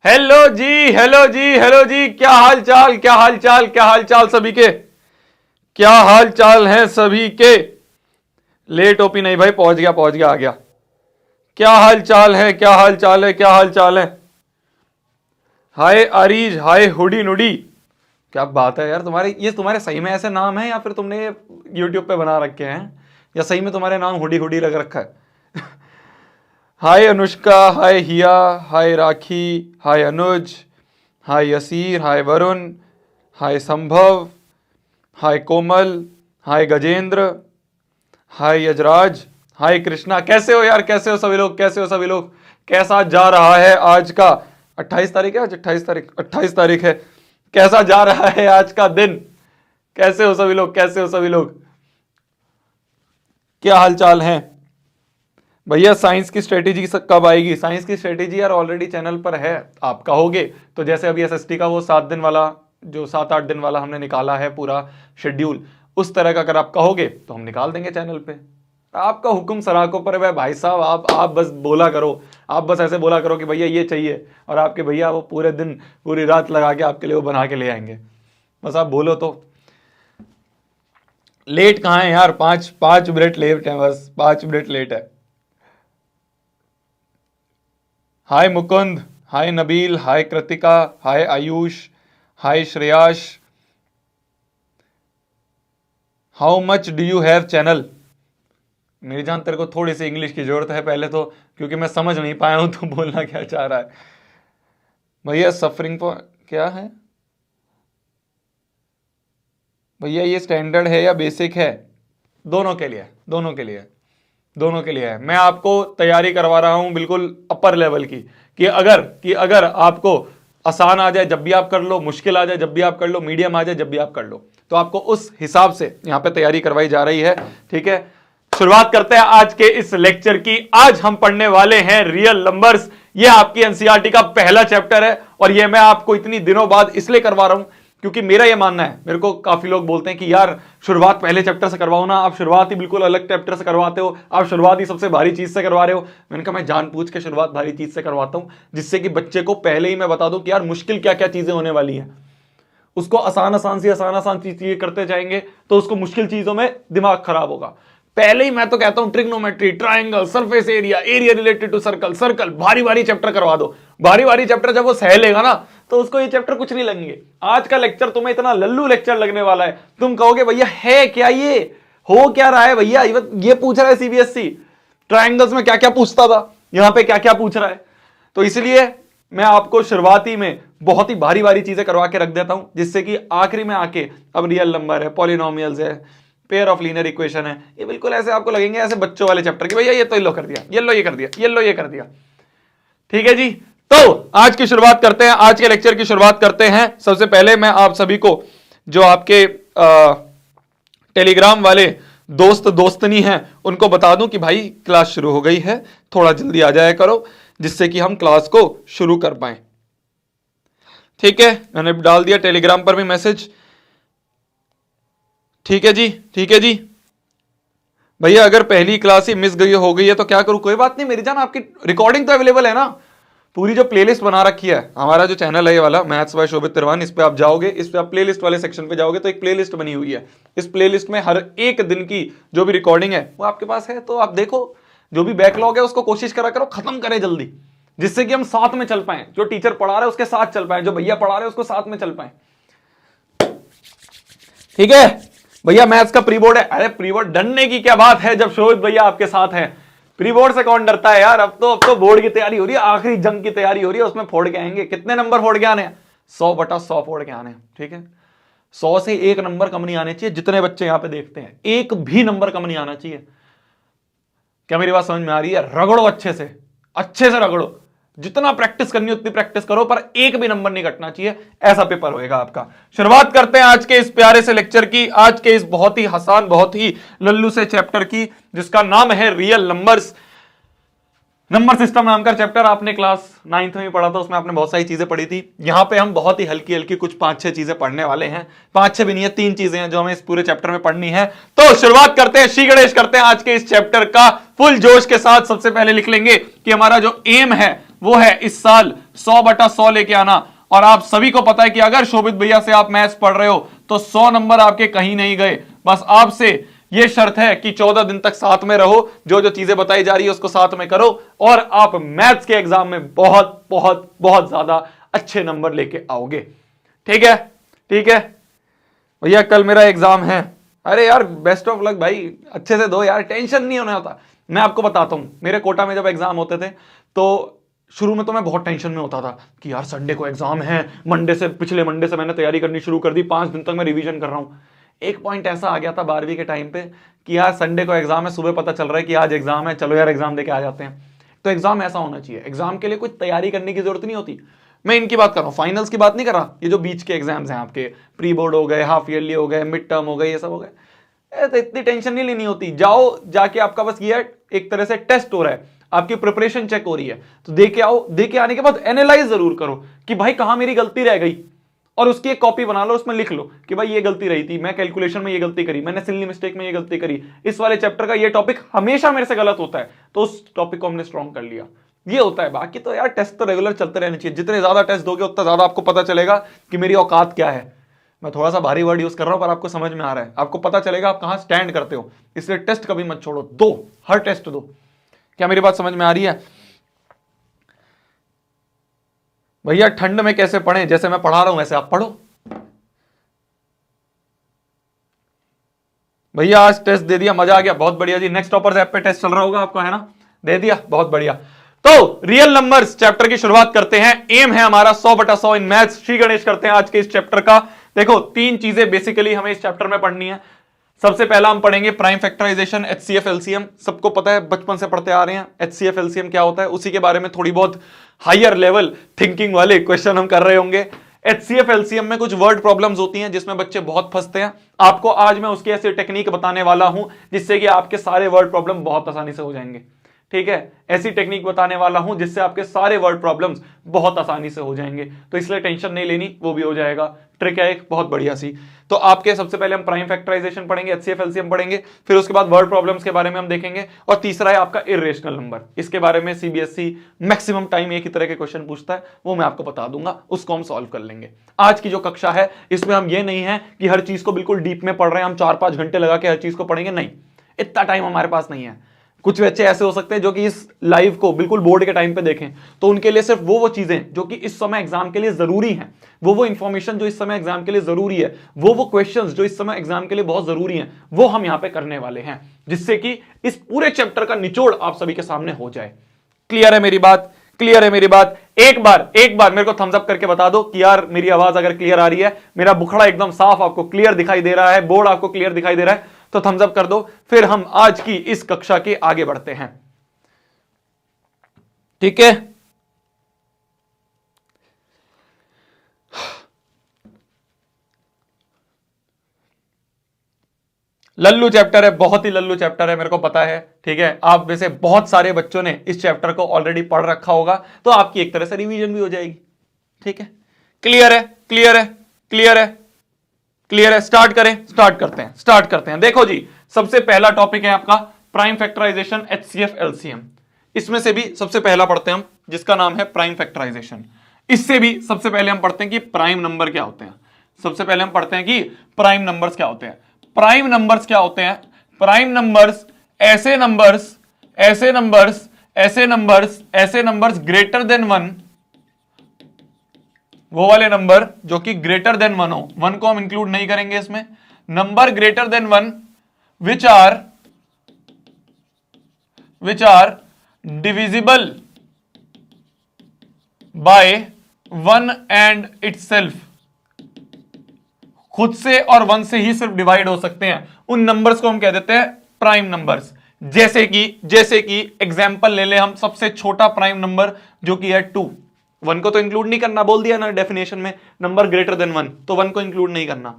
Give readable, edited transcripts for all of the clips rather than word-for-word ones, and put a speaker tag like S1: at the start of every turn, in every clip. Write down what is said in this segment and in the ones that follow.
S1: Hello जी, hello जी, hello जी। क्या हाल चाल, क्या हाल चाल, क्या हाल चाल सभी के? क्या हाल चाल है सभी के? लेट ओपी नहीं भाई, पहुंच गया, पहुंच गया, आ गया। क्या हाल चाल है, क्या हाल चाल है, क्या हाल चाल है? हाय अरीज, हाय हुडी नुडी। क्या बात है यार, तुम्हारे सही में ऐसे नाम है या फिर तुमने ये यूट्यूब पे बना रखे हैं, या सही में तुम्हारे नाम हुडी हुडी लग रखा है? हाय अनुष्का, हाय हिया, हाय राखी, हाय अनुज, हाय यसीर, हाय वरुण, हाय संभव, हाय कोमल, हाय गजेंद्र, हाय यजराज, हाय कृष्णा। कैसे हो यार, कैसे हो सभी लोग, कैसे हो सभी लोग? कैसा जा रहा है आज का 28 तारीख है, आज 28 तारीख, 28 तारीख है। कैसा जा रहा है आज का दिन? कैसे हो सभी लोग, कैसे हो सभी लोग? क्या हाल चाल है भैया? साइंस की स्ट्रेटेजी कब आएगी? साइंस की स्ट्रेटेजी यार ऑलरेडी चैनल पर है, आप कहोगे तो। जैसे अभी एसएसटी का वो 7 दिन वाला, जो 7-8 दिन वाला हमने निकाला है पूरा शेड्यूल, उस तरह का अगर आप कहोगे तो हम निकाल देंगे चैनल पे। आपका हुक्म सराखों पर है भाई साहब। आप बस बोला करो, आप बस ऐसे बोला करो कि भैया ये चाहिए, और आपके भैया वो पूरे दिन पूरी रात लगा के आपके लिए वो बना के ले आएंगे। बस आप बोलो तो। लेट कहाँ है यार? 5 मिनट लेट है, बस 5 मिनट लेट है। Hi Mukund, hi Nabeel, hi Kritika, hi Ayush, hi Shreyash. How much do you have channel? मेरी जान, तेरे को थोड़ी सी इंग्लिश की जरूरत है पहले तो, क्योंकि मैं समझ नहीं पाया हूं तू बोलना क्या चाह रहा है। भैया सफरिंग फॉर क्या है भैया? ये स्टैंडर्ड है या बेसिक है? दोनों के लिए, दोनों के लिए, दोनों के लिए है। मैं आपको तैयारी करवा रहा हूं बिल्कुल अपर लेवल की, कि अगर आपको आसान आ जाए जब भी आप कर लो, मुश्किल आ जाए जब भी आप कर लो, मीडियम आ जाए जब भी आप कर लो, तो आपको उस हिसाब से यहां पे तैयारी करवाई जा रही है। ठीक है, शुरुआत करते हैं आज के इस लेक्चर की। आज हम पढ़ने वाले हैं रियल नंबर्स। ये आपकी एनसीईआरटी का पहला चैप्टर है, और ये मैं आपको इतनी दिनों बाद इसलिए करवा रहा हूं क्योंकि मेरा ये मानना है, मेरे को काफी लोग बोलते हैं कि यार शुरुआत पहले चैप्टर से करवाओ ना, आप शुरुआत ही बिल्कुल अलग चैप्टर से करवाते हो, आप शुरुआत ही सबसे भारी चीज से करवा रहे हो। मैंने कहा मैं जानबूझ के शुरुआत भारी चीज से करवाता हूं, जिससे कि बच्चे को पहले ही मैं बता दूं कि यार मुश्किल क्या क्या चीजें होने वाली हैं। उसको आसान आसान चीजें करते जाएंगे तो उसको मुश्किल चीजों में दिमाग खराब होगा। पहले ही मैं तो कहता हूं trigonometry, triangle, surface area, area related to circle, circle, भारी भारी चैप्टर करवा दो। भारी भारी चैप्टर जब वो सह लेगा ना, तो उसको ये चैप्टर कुछ नहीं लगेंगे। आज का लेक्चर तुम्हें इतना लल्लू लेक्चर लगने वाला है, तुम कहोगे भैया है क्या ये, हो क्या रहा है भैया? ये पूछ रहा है सीबीएसई, ट्राइंगल्स में क्या क्या पूछता था, यहां पे क्या क्या पूछ रहा है। तो इसलिए मैं आपको शुरुआती में बहुत ही भारी भारी चीजें करवा के रख देता हूं, जिससे कि आखिरी में आके अब रियल नंबर है, पॉलिनोमियल्स है, पेयर ऑफ लीनियर इक्वेशन है, ये बिल्कुल ऐसे आपको लगेंगे ऐसे बच्चों वाले चैप्टर कि भैया ये तो लो कर दिया, ये लो ये कर दिया, ये लो ये कर दिया। ठीक है जी, तो आज की शुरुआत करते हैं, आज के लेक्चर की शुरुआत करते हैं। सबसे पहले मैं आप सभी को, जो आपके टेलीग्राम वाले दोस्त दोस्तनी हैं, उनको बता दूं कि भाई क्लास शुरू हो गई है, थोड़ा जल्दी आ जाया करो, जिससे कि हम क्लास को शुरू कर पाए। ठीक है, मैंने डाल दिया टेलीग्राम पर भी मैसेज। ठीक है जी, ठीक है जी। भैया अगर पहली क्लास ही मिस गई हो गई है तो क्या करूं? कोई बात नहीं मेरी जान, आपकी रिकॉर्डिंग तो अवेलेबल है ना। पूरी जो प्लेलिस्ट बना रखी है, हमारा जो चैनल है ये वाला मैथ्स बाय शोभित तिरवान, इस पे आप जाओगे, इस पे आप प्लेलिस्ट वाले सेक्शन पे जाओगे तो एक प्लेलिस्ट बनी हुई है। इस प्लेलिस्ट में हर एक दिन की जो भी रिकॉर्डिंग है वो आपके पास है, तो आप देखो। जो भी बैकलॉग है उसको कोशिश करा करो खत्म करें जल्दी, जिससे कि हम साथ में चल पाए, जो टीचर पढ़ा रहे हैं उसके साथ चल पाए, जो भैया पढ़ा रहे हैं उसको साथ में चल पाए। ठीक है भैया, मैथ्स का प्री बोर्ड है। अरे प्री बोर्ड डरने की क्या बात है, जब शोभित भैया आपके साथ हैं। प्री बोर्ड से कौन डरता है यार? अब तो बोर्ड की तैयारी हो रही है, आखिरी जंग की तैयारी हो रही है, उसमें फोड़ के आएंगे। कितने नंबर फोड़ के आने? 100/100 फोड़ के आने। ठीक है, 100 से 1 नंबर कम नहीं आने चाहिए। जितने बच्चे यहां पे देखते हैं, एक भी नंबर कम नहीं आना चाहिए। क्या मेरी बात समझ में आ रही है? रगड़ो अच्छे से रगड़ो, जितना प्रैक्टिस करनी उतनी प्रैक्टिस करो, पर एक भी नंबर नहीं कटना चाहिए। ऐसा पेपर होएगा आपका। शुरुआत करते हैं आज के इस प्यारे से लेक्चर की, आज के इस बहुत ही आसान, बहुत ही लल्लू से चैप्टर की, जिसका नाम है रियल नंबर्स। नंबर सिस्टम नाम का चैप्टर आपने क्लास 9th में पढ़ा था, उसमें आपने बहुत सारी चीजें पढ़ी थी। यहां पे हम बहुत ही हल्की हल्की कुछ 5-6 चीजें पढ़ने वाले हैं। 5-6 भी नहीं है, 3 चीजें हैं जो हमें इस पूरे चैप्टर में पढ़नी है। तो शुरुआत करते हैं, श्री गणेश करते हैं आज के इस चैप्टर का फुल जोश के साथ। सबसे पहले लिख लेंगे कि हमारा जो एम है वो है इस साल 100/100 लेके आना। और आप सभी को पता है कि अगर शोभित भैया से आप मैथ्स पढ़ रहे हो तो 100 नंबर आपके कहीं नहीं गए। बस आपसे यह शर्त है कि 14 दिन तक साथ में रहो, जो जो चीजें बताई जा रही है उसको साथ में करो, और आप मैथ्स के एग्जाम में बहुत बहुत बहुत ज्यादा अच्छे नंबर लेके आओगे। ठीक है, ठीक है भैया, कल मेरा एग्जाम है। अरे यार बेस्ट ऑफ लक भाई, अच्छे से दो यार, टेंशन नहीं होना होता। मैं आपको बताता हूं, मेरे कोटा में जब एग्जाम होते थे तो शुरू में तो मैं बहुत टेंशन में होता था कि यार संडे को एग्जाम है, पिछले मंडे से मैंने तैयारी करनी शुरू कर दी, 5 दिन तक मैं रिवीजन कर रहा हूं। एक पॉइंट ऐसा आ गया था 12वीं के टाइम पे कि यार संडे को एग्जाम है, सुबह पता चल रहा है कि आज एग्जाम है, चलो यार एग्जाम देके आ जाते हैं। तो एग्जाम ऐसा होना चाहिए, एग्जाम के लिए कुछ तैयारी करने की जरूरत नहीं होती। मैं इनकी बात कर रहा हूँ, फाइनल्स की बात नहीं कर रहा, ये जो बीच के एग्जाम्स हैं आपके, प्री बोर्ड हो गए, हाफ ईयरली हो गए, मिड टर्म हो गए, ये सब हो गए, तो इतनी टेंशन नहीं लेनी होती। जाओ जाके आपका बस ये एक तरह से टेस्ट हो रहा है, आपकी प्रिपरेशन चेक हो रही है, तो देके आओ, देके आने के बाद एनालाइज जरूर करो कि भाई कहां मेरी गलती रह गई, और उसकी एक कॉपी बना लो, उसमें लिख लो कि भाई ये गलती रही थी, मैं कैलकुलेशन में ये गलती करी, मैंने सिली मिस्टेक में ये गलती करी, इस वाले चैप्टर का ये टॉपिक हमेशा मेरे से गलत होता है, तो उस टॉपिक को हमने स्ट्रॉन्ग कर लिया। ये होता है। बाकी तो यार टेस्ट तो रेगुलर चलते रहने चाहिए, जितने ज्यादा टेस्ट दोगे उतना ज्यादा आपको पता चलेगा कि मेरी औकात क्या है। मैं थोड़ा सा भारी वर्ड यूज कर रहा हूं पर आपको समझ में आ रहा है, आपको पता चलेगा आप कहां स्टैंड करते हो। इसलिए टेस्ट कभी मत छोड़ो, दो, हर टेस्ट दो। क्या मेरी बात समझ में आ रही है भैया? ठंड में कैसे पढ़ें? जैसे मैं पढ़ा रहा हूं वैसे आप पढ़ो भैया। आज टेस्ट दे दिया, मजा आ गया, बहुत बढ़िया जी। नेक्स्ट टॉपर्स ऐप पे टेस्ट चल रहा होगा आपका, है ना? दे दिया, बहुत बढ़िया। तो रियल नंबर्स चैप्टर की शुरुआत करते हैं। एम है हमारा 100/100 इन मैथ्स। श्री गणेश करते हैं आज के इस चैप्टर का। देखो 3 चीजें बेसिकली हमें इस चैप्टर में पढ़नी है। सबसे पहला हम पढ़ेंगे प्राइम फैक्टराइजेशन, एचसीएफ एलसीएम। सबको पता है, बचपन से पढ़ते आ रहे हैं एचसीएफ एलसीएम क्या होता है, उसी के बारे में थोड़ी बहुत हायर लेवल थिंकिंग वाले क्वेश्चन हम कर रहे होंगे। एचसीएफ एलसीएम में कुछ वर्ड प्रॉब्लम्स होती हैं जिसमें बच्चे बहुत फंसते हैं। आपको आज मैं उसकी ऐसी टेक्निक बताने वाला हूं जिससे कि आपके सारे वर्ड प्रॉब्लम बहुत आसानी से हो जाएंगे। ठीक है, ऐसी टेक्निक बताने वाला हूं जिससे आपके सारे वर्ड प्रॉब्लम्स बहुत आसानी से हो जाएंगे, तो इसलिए टेंशन नहीं लेनी, वो भी हो जाएगा। ट्रिक है एक बहुत बढ़िया सी। तो आपके सबसे पहले हम प्राइम फैक्टराइजेशन पढ़ेंगे, एचसीएफ एलसीएम पढ़ेंगे, फिर उसके बाद वर्ड प्रॉब्लम्स के बारे में हम देखेंगे, और तीसरा है आपका इर्रेशनल नंबर। इसके बारे में सीबीएसई मैक्सिमम टाइम एक ही तरह के क्वेश्चन पूछता है, वो मैं आपको बता दूंगा, उसको हम सॉल्व कर लेंगे। आज की जो कक्षा है इसमें हम ये नहीं है कि हर चीज को बिल्कुल डीप में पढ़ रहे हैं, हम 4-5 घंटे लगा के हर चीज को पढ़ेंगे, नहीं, इतना टाइम हमारे पास नहीं है। कुछ बच्चे ऐसे हो सकते हैं जो कि इस लाइव को बिल्कुल बोर्ड के टाइम पे देखें, तो उनके लिए सिर्फ वो चीजें जो कि इस समय एग्जाम के लिए जरूरी हैं, वो इंफॉर्मेशन जो इस समय एग्जाम के लिए जरूरी है, वो क्वेश्चंस जो इस समय एग्जाम के लिए बहुत जरूरी हैं, वो हम यहां पे करने वाले हैं, जिससे कि इस पूरे चैप्टर का निचोड़ आप सभी के सामने हो जाए। क्लियर है मेरी बात? क्लियर है मेरी बात? एक बार मेरे को थम्स अप करके बता दो कि यार मेरी आवाज अगर क्लियर आ रही है, मेरा बुखड़ा एकदम साफ आपको क्लियर दिखाई दे रहा है, बोर्ड आपको क्लियर दिखाई दे रहा है, तो थम्स अप कर दो। फिर हम आज की इस कक्षा के आगे बढ़ते हैं। ठीक है, लल्लू चैप्टर है, बहुत ही लल्लू चैप्टर है, मेरे को पता है। ठीक है, आप में से बहुत सारे बच्चों ने इस चैप्टर को ऑलरेडी पढ़ रखा होगा, तो आपकी एक तरह से रिवीजन भी हो जाएगी। ठीक है, क्लियर है? क्लियर है? क्लियर है? क्लियर है? स्टार्ट करते हैं। देखो जी, सबसे पहला टॉपिक है आपका प्राइम फैक्टराइजेशन, एचसीएफ एलसीएम। इसमें से भी सबसे पहला पढ़ते हैं हम, जिसका नाम है प्राइम फैक्टराइजेशन। इससे भी सबसे पहले हम पढ़ते हैं कि प्राइम नंबर क्या होते हैं। सबसे पहले हम पढ़ते हैं कि प्राइम नंबर्स क्या होते हैं। प्राइम नंबर्स क्या होते हैं? प्राइम नंबर्स ऐसे नंबर्स ग्रेटर देन 1, वो वाले नंबर जो कि ग्रेटर देन 1 हो। 1 को हम इंक्लूड नहीं करेंगे इसमें। Number greater than 1 which are divisible by 1 and itself. खुद से और 1 से ही सिर्फ डिवाइड हो सकते हैं, उन नंबर्स को हम कह देते हैं प्राइम नंबर्स। जैसे कि एग्जांपल ले ले हम, सबसे छोटा प्राइम नंबर जो कि है 2। 1 को तो इंक्लूड नहीं करना, बोल दिया ना डेफिनेशन में, नंबर ग्रेटर देन 1, तो 1 को इंक्लूड नहीं करना।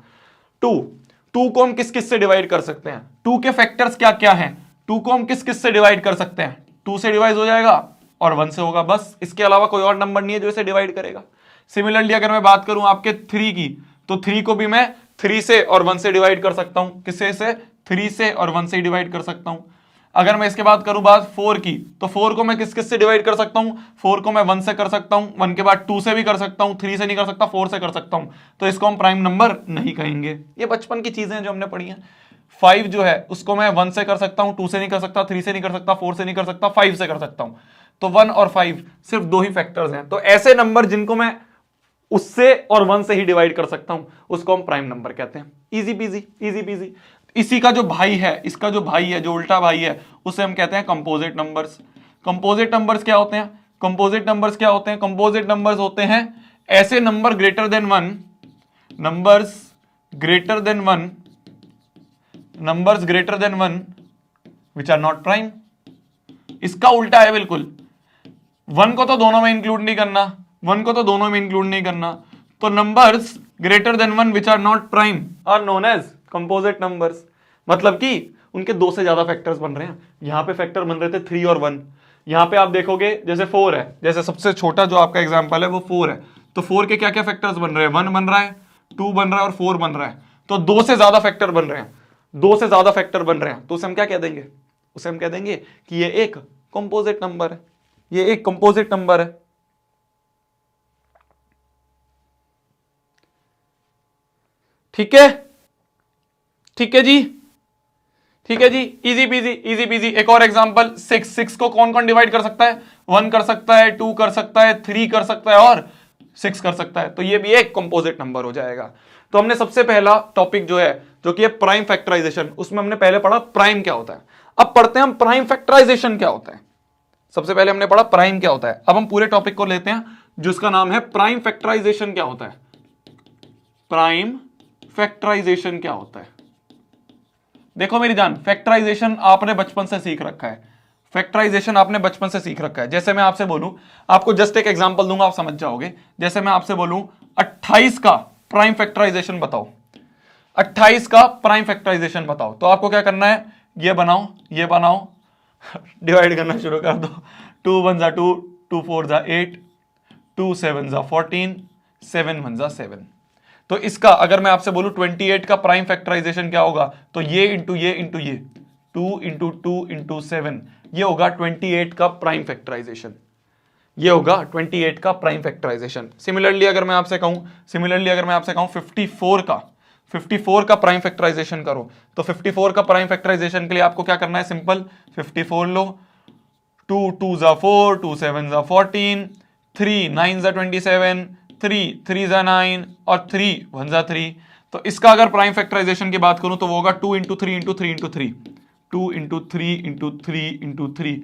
S1: 2 को हम किस किस से डिवाइड कर सकते हैं? 2 के फैक्टर्स क्या क्या हैं? 2 को हम किस किस से डिवाइड कर सकते हैं? 2 से डिवाइड हो जाएगा और 1 से होगा, बस। इसके अलावा कोई और नंबर नहीं है जो इसे डिवाइड करेगा। सिमिलरली अगर मैं बात करूं आपके 3 की, तो 3 को भी मैं 3 से और 1 से डिवाइड कर सकता हूं। किससे से? 3 से और 1 से डिवाइड कर सकता हूं। अगर मैं इसके बाद करूं बात 4 की, तो 4 को मैं किस किस से डिवाइड कर सकता हूं? 4 को मैं 1 से कर सकता हूं, 1 के बाद 2 से भी कर सकता हूं, 3 से नहीं कर सकता, 4 से कर सकता हूं, तो इसको हम प्राइम नंबर नहीं कहेंगे। ये बचपन की चीजें हैं जो हमने पढ़ी हैं। 5 जो है उसको मैं 1 से कर सकता हूं, 2 से नहीं कर सकता, 3 से नहीं कर सकता, 4 से नहीं कर सकता, 5 से कर सकता हूं। तो 1 और 5 सिर्फ 2 ही फैक्टर्स हैं। तो ऐसे नंबर जिनको मैं उससे और 1 से ही डिवाइड कर सकता हूं उसको हम प्राइम नंबर कहते हैं। Easy PG, easy PG. इसी का जो भाई है, इसका जो भाई है, जो उल्टा भाई है, उसे हम कहते हैं कंपोजिट नंबर्स। कंपोजिट नंबर्स क्या होते हैं? कंपोजिट नंबर्स क्या होते हैं? कंपोजिट नंबर्स होते हैं ऐसे number greater than 1, numbers greater than 1, numbers greater than 1 which are not prime. इसका उल्टा है बिल्कुल। 1 को तो दोनों में इंक्लूड नहीं करना, 1 को तो दोनों में इंक्लूड नहीं करना, तो numbers greater than 1 which are not prime are known as composite numbers. मतलब कि उनके 2 से ज्यादा फैक्टर्स बन रहे हैं। यहां पे फैक्टर बन रहे थे 3 और 1, यहां पे आप देखोगे जैसे 4 है, जैसे सबसे छोटा जो आपका एग्जांपल है वो 4 है, तो 4 के क्या क्या फैक्टर्स बन रहे हैं? 1 बन रहा है, 2 बन रहा है और 4 बन रहा है। तो 2 से ज्यादा फैक्टर बन रहे हैं, 2 से ज्यादा फैक्टर बन रहे हैं, तो उसे हम क्या कह देंगे? उसे हम कह देंगे कि ये एक कंपोजिट नंबर है, ये एक कंपोजिट नंबर है। ठीक है, ठीक है जी, ठीक है जी, इजी पीजी, इजी पीजी। एक और एग्जांपल 6 को कौन कौन डिवाइड कर सकता है? 1 कर सकता है, 2 कर सकता है, 3 कर सकता है और 6 कर सकता है, तो ये भी एक कंपोजिट नंबर हो जाएगा। तो हमने सबसे पहला टॉपिक जो है, जो कि है प्राइम फैक्टराइजेशन, उसमें हमने पहले पढ़ा प्राइम क्या होता है। अब पढ़ते हैं हम प्राइम फैक्टराइजेशन क्या होता है। सबसे पहले हमने पढ़ा प्राइम क्या होता है, अब हम पूरे टॉपिक को लेते हैं जिसका नाम है प्राइम फैक्टराइजेशन क्या होता है। प्राइम फैक्टराइजेशन क्या होता है? देखो मेरी जान, फैक्टराइजेशन आपने बचपन से सीख रखा है, फैक्टराइजेशन आपने बचपन से सीख रखा है। जैसे मैं आपसे बोलूं, आपको जस्ट एक एग्जांपल दूंगा, आप समझ जाओगे। जैसे मैं आपसे बोलूं 28 का प्राइम फैक्टराइजेशन बताओ, 28 का प्राइम फैक्टराइजेशन बताओ, तो आपको क्या करना है? ये बनाओ, ये बनाओ, डिवाइड करना शुरू कर दो। 2 1 जा 2, 2 4 जा 8, 2 7 जा 14, 7 1 जा 7। तो इसका अगर मैं आपसे बोलूं 28 का प्राइम फैक्टराइजेशन क्या होगा, तो ये इंटू ये इंटू ये, 2 इंटू 2 इंटू 7, ये होगा 28 का प्राइम फैक्टराइजेशन, ये होगा 28 का प्राइम फैक्टराइजेशन। सिमिलरली अगर मैं आपसे कहूं 54 का प्राइम फैक्टराइजेशन करो, तो 54 का प्राइम फैक्टराइजेशन के लिए आपको क्या करना है? सिंपल 54 लो, 2 2 जा 4, 2 7 जा 14, 3 9 जा 27, 3 3 जा 9 और 3 1 जा 3। तो इसका अगर प्राइम फैक्टराइजेशन की बात करूं तो वो होगा 2 into 3 into 3 into 3, 2 into 3 into 3 into 3।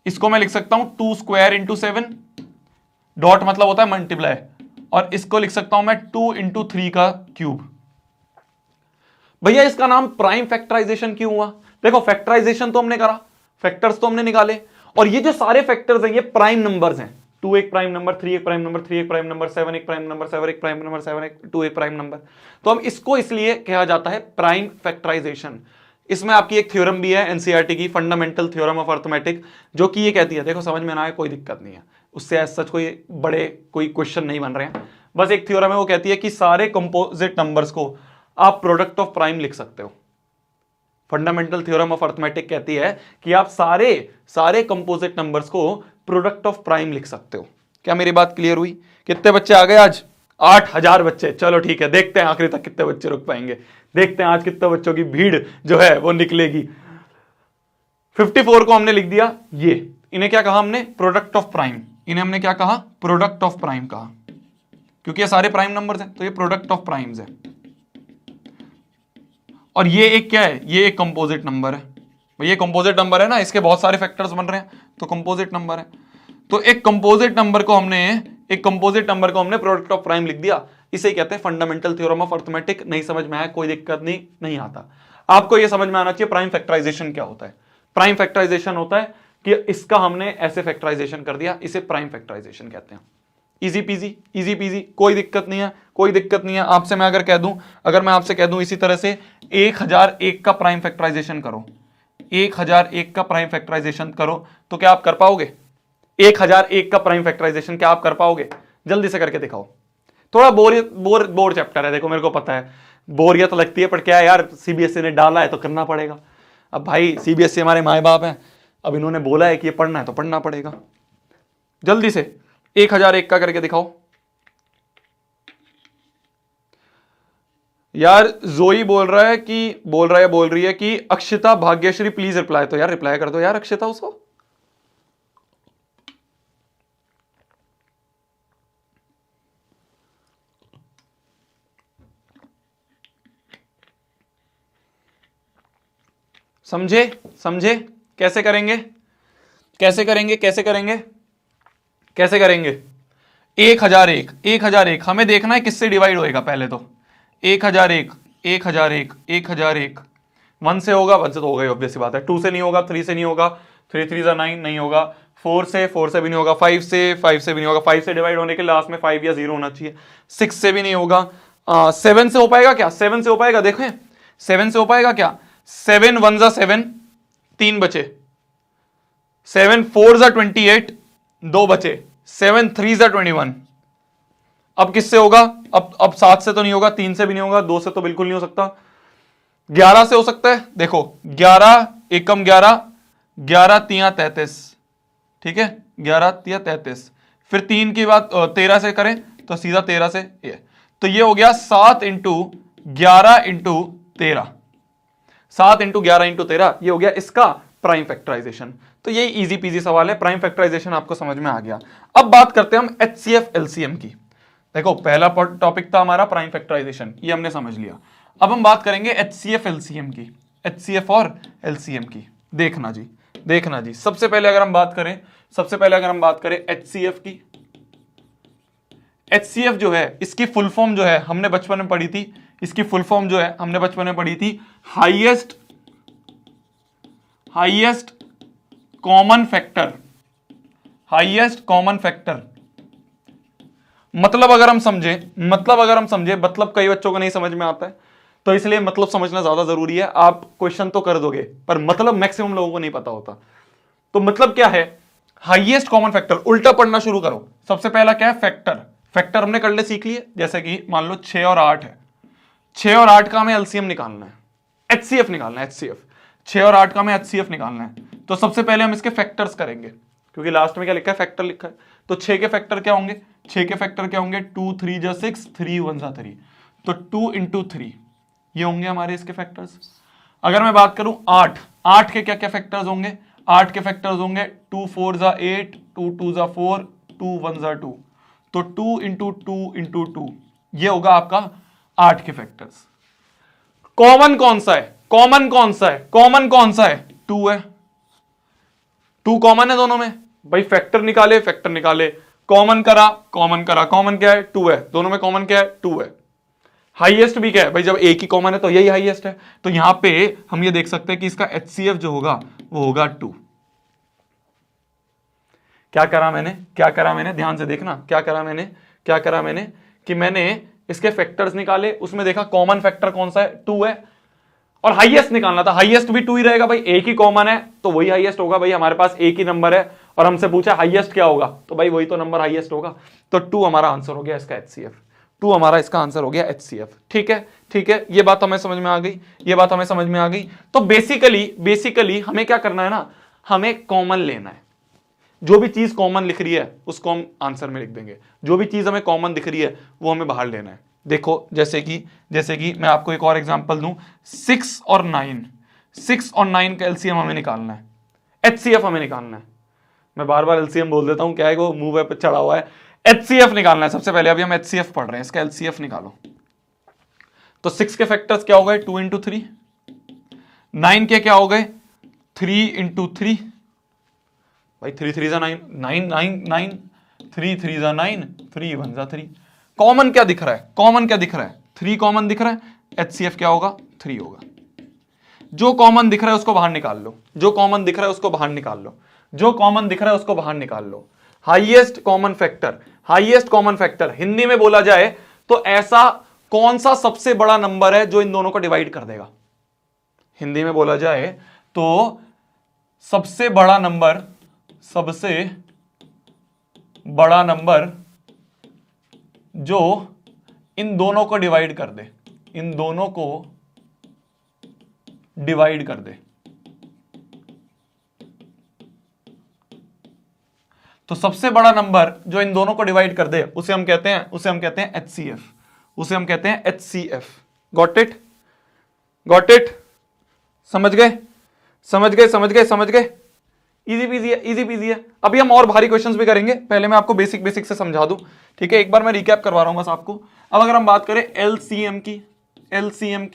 S1: इसको मैं लिख सकता हूं 2 स्क्वायर इंटू 7, डॉट मतलब होता है मल्टीप्लाई, और इसको लिख सकता हूं मैं 2 इंटू 3 का क्यूब। भैया इसका नाम प्राइम फैक्टराइजेशन क्यों हुआ? देखो फैक्टराइजेशन तो हमने करा, फैक्टर्स तो हमने निकाले, और ये जो सारे फैक्टर्स हैं ये प्राइम नंबर्स हैं। 2 एक प्राइम नंबर, 3 एक प्राइम नंबर, 3 एक प्राइम नंबर, 7 एक प्राइम नंबर, 7 एक प्राइम नंबर, 7 एक 2 एक प्राइम नंबर। तो हम इसको इसलिए कहा जाता है प्राइम फैक्टराइजेशन। इसमें आपकी एक थ्योरम भी है एनसीईआरटी की, फंडामेंटल थ्योरम ऑफ अर्थमेटिक, जो कि ये कहती है, देखो समझ में ना आए कोई दिक्कत नहीं है, उससे एज सच कोई क्वेश्चन नहीं बन रहे हैं, बस एक थ्योरम है, वो कहती है कि सारे कंपोजिट नंबर्स को आप प्रोडक्ट ऑफ प्राइम लिख सकते हो। फंडामेंटल थ्योरम ऑफ अर्थमेटिक कहती है कि आप सारे कंपोजिट नंबर्स को प्रोडक्ट ऑफ प्राइम लिख सकते हो। क्या मेरी बात क्लियर हुई? कितने बच्चे आ गए आज? 8000 बच्चे। चलो ठीक है, देखते हैं आखिरी तक कितने बच्चे रुक पाएंगे, देखते हैं आज कितने बच्चों की भीड़ जो है वो निकलेगी। 54 को हमने लिख दिया, ये इन्हें क्या कहा हमने? Product of prime. इन्हें हमने क्या कहा? प्रोडक्ट ऑफ प्राइम कहा, क्योंकि ये सारे प्राइम नंबर्स हैं, तो ये प्रोडक्ट ऑफ प्राइम्स है। और ये एक क्या है? ये एक कंपोजिट नंबर है। ये कंपोजिट नंबर है ना, इसके बहुत सारे फैक्टर्स बन रहे हैं, तो कंपोजिट नंबर है। तो एक कंपोजिट नंबर को हमने प्रोडक्ट ऑफ प्राइम लिख दिया। इसे कहते हैं फंडामेंटल थ्योरम ऑफ अर्थमेटिक। नहीं समझ में आया कोई दिक्कत नहीं आता। आपको यह समझ में आना चाहिए प्राइम फैक्टराइजेशन क्या होता है। प्राइम फैक्टराइजेशन होता है कि इसका हमने ऐसे फैक्टराइजेशन कर दिया, इसे प्राइम फैक्टराइजेशन कहते हैं। इजी पीजी, कोई दिक्कत नहीं है। आपसे मैं अगर मैं आपसे कह दूं इसी तरह से 1001 का प्राइम फैक्टराइजेशन करो, 1001 का प्राइम फैक्टराइजेशन करो, तो क्या आप कर पाओगे? 1001 का प्राइम फैक्टराइजेशन क्या आप कर पाओगे? जल्दी से करके दिखाओ। थोड़ा बोर चैप्टर है, देखो मेरे को पता है बोरियत लगती है, पर क्या है यार, सीबीएसई ने डाला है तो करना पड़ेगा। अब भाई सीबीएसई हमारे माए बाप हैं, अब इन्होंने बोला है कि ये पढ़ना है तो पढ़ना पड़ेगा। जल्दी से 1001 का करके दिखाओ यार। जोई बोल रही है कि अक्षिता भाग्यश्री प्लीज रिप्लाई। तो यार रिप्लाई कर दो यार अक्षिता उसको। समझे समझे कैसे करेंगे, कैसे करेंगे, कैसे करेंगे, कैसे करेंगे। 1001 हमें देखना है किससे डिवाइड होएगा पहले तो। 1001 1 से होगा, 1 से तो होगा ही ऑब्वियस सी बात है। 2 से नहीं होगा, 3 से नहीं होगा, 3 3 9 नहीं होगा, 4 से भी नहीं होगा, 5 से भी नहीं होगा। 5 से डिवाइड होने के लास्ट में 5 या 0 होना चाहिए। 6 से भी नहीं होगा। 7 से हो पाएगा क्या? 7 से हो पाएगा, देखें 7 से हो पाएगा क्या? 7 1 जा 7, 3 बचे। 7 4 जा 28, 2 बचे। 7 3 जा 21। अब किससे होगा? अब 7 से तो नहीं होगा, 3 से भी नहीं होगा, 2 से तो बिल्कुल नहीं हो सकता। 11 से हो सकता है, देखो 11 एकम 11, 11 तिया 33, ठीक है 11 तिया 33। फिर 3 की बात 13 से करें तो सीधा 13 से ये, तो ये हो गया 7 इंटू 11 इंटू 13, 7 इंटू 11 इंटू 13, ये हो गया इसका प्राइम फैक्टराइजेशन। तो ये इजी पीजी सवाल है, प्राइम फैक्टराइजेशन आपको समझ में आ गया। अब बात करते हैं हम एचसीएफ एलसीएम की। देखो पहला टॉपिक था हमारा प्राइम फैक्टराइजेशन, ये हमने समझ लिया। अब हम बात करेंगे एचसीएफ एलसीएम की, एचसीएफ और एलसीएम की। देखना जी, देखना जी, सबसे पहले अगर हम बात करें एचसीएफ की, एचसीएफ जो है इसकी फुल फॉर्म जो है हमने बचपन में पढ़ी थी, इसकी फुल फॉर्म जो है हमने बचपन में पढ़ी थी, highest common factor, highest common factor. मतलब अगर हम समझे, मतलब कई बच्चों को नहीं समझ में आता है, तो इसलिए मतलब समझना ज्यादा जरूरी है। आप क्वेश्चन तो कर दोगे पर मतलब मैक्सिमम लोगों को नहीं पता होता। तो मतलब क्या है? Highest common factor. उल्टा पढ़ना शुरू करो। सबसे पहला क्या है? फैक्टर। फैक्टर हमने कर ले सीख लिए, जैसे कि मान लो 6 और 8 है, 6 और 8 का हमें एलसीएम निकालना है, एचसीएफ निकालना है, एचसीएफ 6 और 8 का हमें एचसीएफ निकालना है। तो सबसे पहले हम इसके फैक्टर्स करेंगे, क्योंकि लास्ट में क्या लिखा है? फैक्टर लिखा है। तो 6 के फैक्टर क्या होंगे? 6 के फैक्टर क्या होंगे? 2 3 जा 6, 3 1 जा 3, तो 2 इंटू 3 ये होंगे हमारे इसके फैक्टर्स। अगर मैं बात करूं 8 के क्या क्या फैक्टर्स होंगे? 8 के फैक्टर्स होंगे 2 4 जा 8, 2 2 जा 4, 2 1 जा 2, तो 2 इंटू 2 इंटू 2 ये होगा आपका 8 के फैक्टर्स। कॉमन कौन सा है? कॉमन कौन सा है? 2 है, 2 कॉमन है दोनों में भाई। फैक्टर निकाले, कॉमन करा, कॉमन क्या है? 2 है, दोनों में कॉमन क्या है? 2 है। हाईएस्ट भी क्या है भाई? जब एक ही कॉमन है तो यही हाईएस्ट है। तो यहां पे हम ये देख सकते हैं कि इसका एचसीएफ जो होगा वो होगा 2। क्या करा मैंने? ध्यान से देखना, क्या करा मैंने कि मैंने इसके फैक्टर्स निकाले, उसमें देखा कॉमन फैक्टर कौन सा है? 2 है, और हाईएस्ट निकालना था। हाईएस्ट भी 2 ही रहेगा भाई, एक ही कॉमन है तो वही हाईएस्ट होगा भाई। हमारे पास एक ही नंबर है और हमसे पूछा हाईएस्ट क्या होगा, तो भाई वही तो नंबर हाईएस्ट होगा। तो 2 हमारा आंसर हो गया इसका एचसीएफ, 2 हमारा इसका आंसर हो गया एचसीएफ। ठीक है, ये बात हमें समझ में आ गई। तो बेसिकली हमें क्या करना है ना, हमें कॉमन लेना है। जो भी चीज कॉमन लिख रही है उसको हम आंसर में लिख देंगे, जो भी चीज हमें कॉमन दिख रही है वो हमें बाहर लेना है। देखो जैसे कि मैं आपको एक और एग्जांपल दूं, 6 और 9 का एलसीएम हमें निकालना है, एचसीएफ हमें निकालना है। मैं बार बार एलसीएम बोल देता हूं, क्या है वो मुंह पे चढ़ा हुआ है। एचसीएफ निकालना है सबसे पहले। अभी हम एचसीएफ पढ़ रहे हैं, इसका एलसीएफ निकालो। तो 6 के फैक्टर्स क्या हो गए? 2 इंटू 3। 9 के क्या हो गए? 3 इंटू 3 भाई, 3 3 जा 9, 9 9 9, 3 3 जा 9, 3 1 जा 3। कॉमन क्या दिख रहा है? 3 कॉमन दिख रहा है। एचसीएफ क्या होगा? 3 होगा। जो कॉमन दिख रहा है उसको बाहर निकाल लो, हाईएस्ट कॉमन फैक्टर हिंदी में बोला जाए तो ऐसा कौन सा सबसे बड़ा नंबर है जो इन दोनों को डिवाइड कर देगा? हिंदी में बोला जाए तो सबसे बड़ा नंबर जो इन दोनों को डिवाइड कर दे, तो सबसे बड़ा नंबर जो इन दोनों को डिवाइड कर दे उसे हम कहते हैं HCF, उसे हम कहते हैं HCF। Got it? Got it? समझ गए? समझ गए? समझ गए? समझ गए? इजी पीजी है, इजी पीजी है। अभी हम और भारी क्वेश्चंस भी करेंगे, पहले मैं आपको बेसिक बेसिक से समझा दूं, ठीक है? एक बार मैं रिकैप करवा रहा हूं बस आपको। अब अगर हम बात करें एलसीएम की, एलसीएम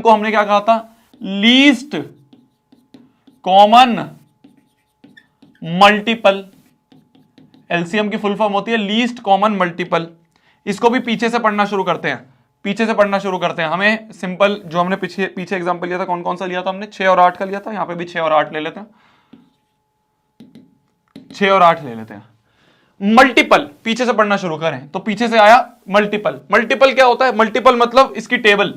S1: को हमने क्या कहा था? Least common multiple. एलसीएम की फुल फॉर्म होती है लीस्ट कॉमन मल्टीपल। इसको भी पीछे से पढ़ना शुरू करते हैं, पीछे से पढ़ना शुरू करते हैं। हमें सिंपल जो हमने पीछे एग्जांपल लिया था, कौन कौन सा लिया था हमने? 6 और 8 का लिया था। यहां पे भी 6 और 8 ले लेते हैं, 6 और 8 ले लेते हैं। मल्टीपल पीछे से पढ़ना शुरू करें तो पीछे से आया मल्टीपल। मल्टीपल क्या होता है? मल्टीपल मतलब इसकी टेबल,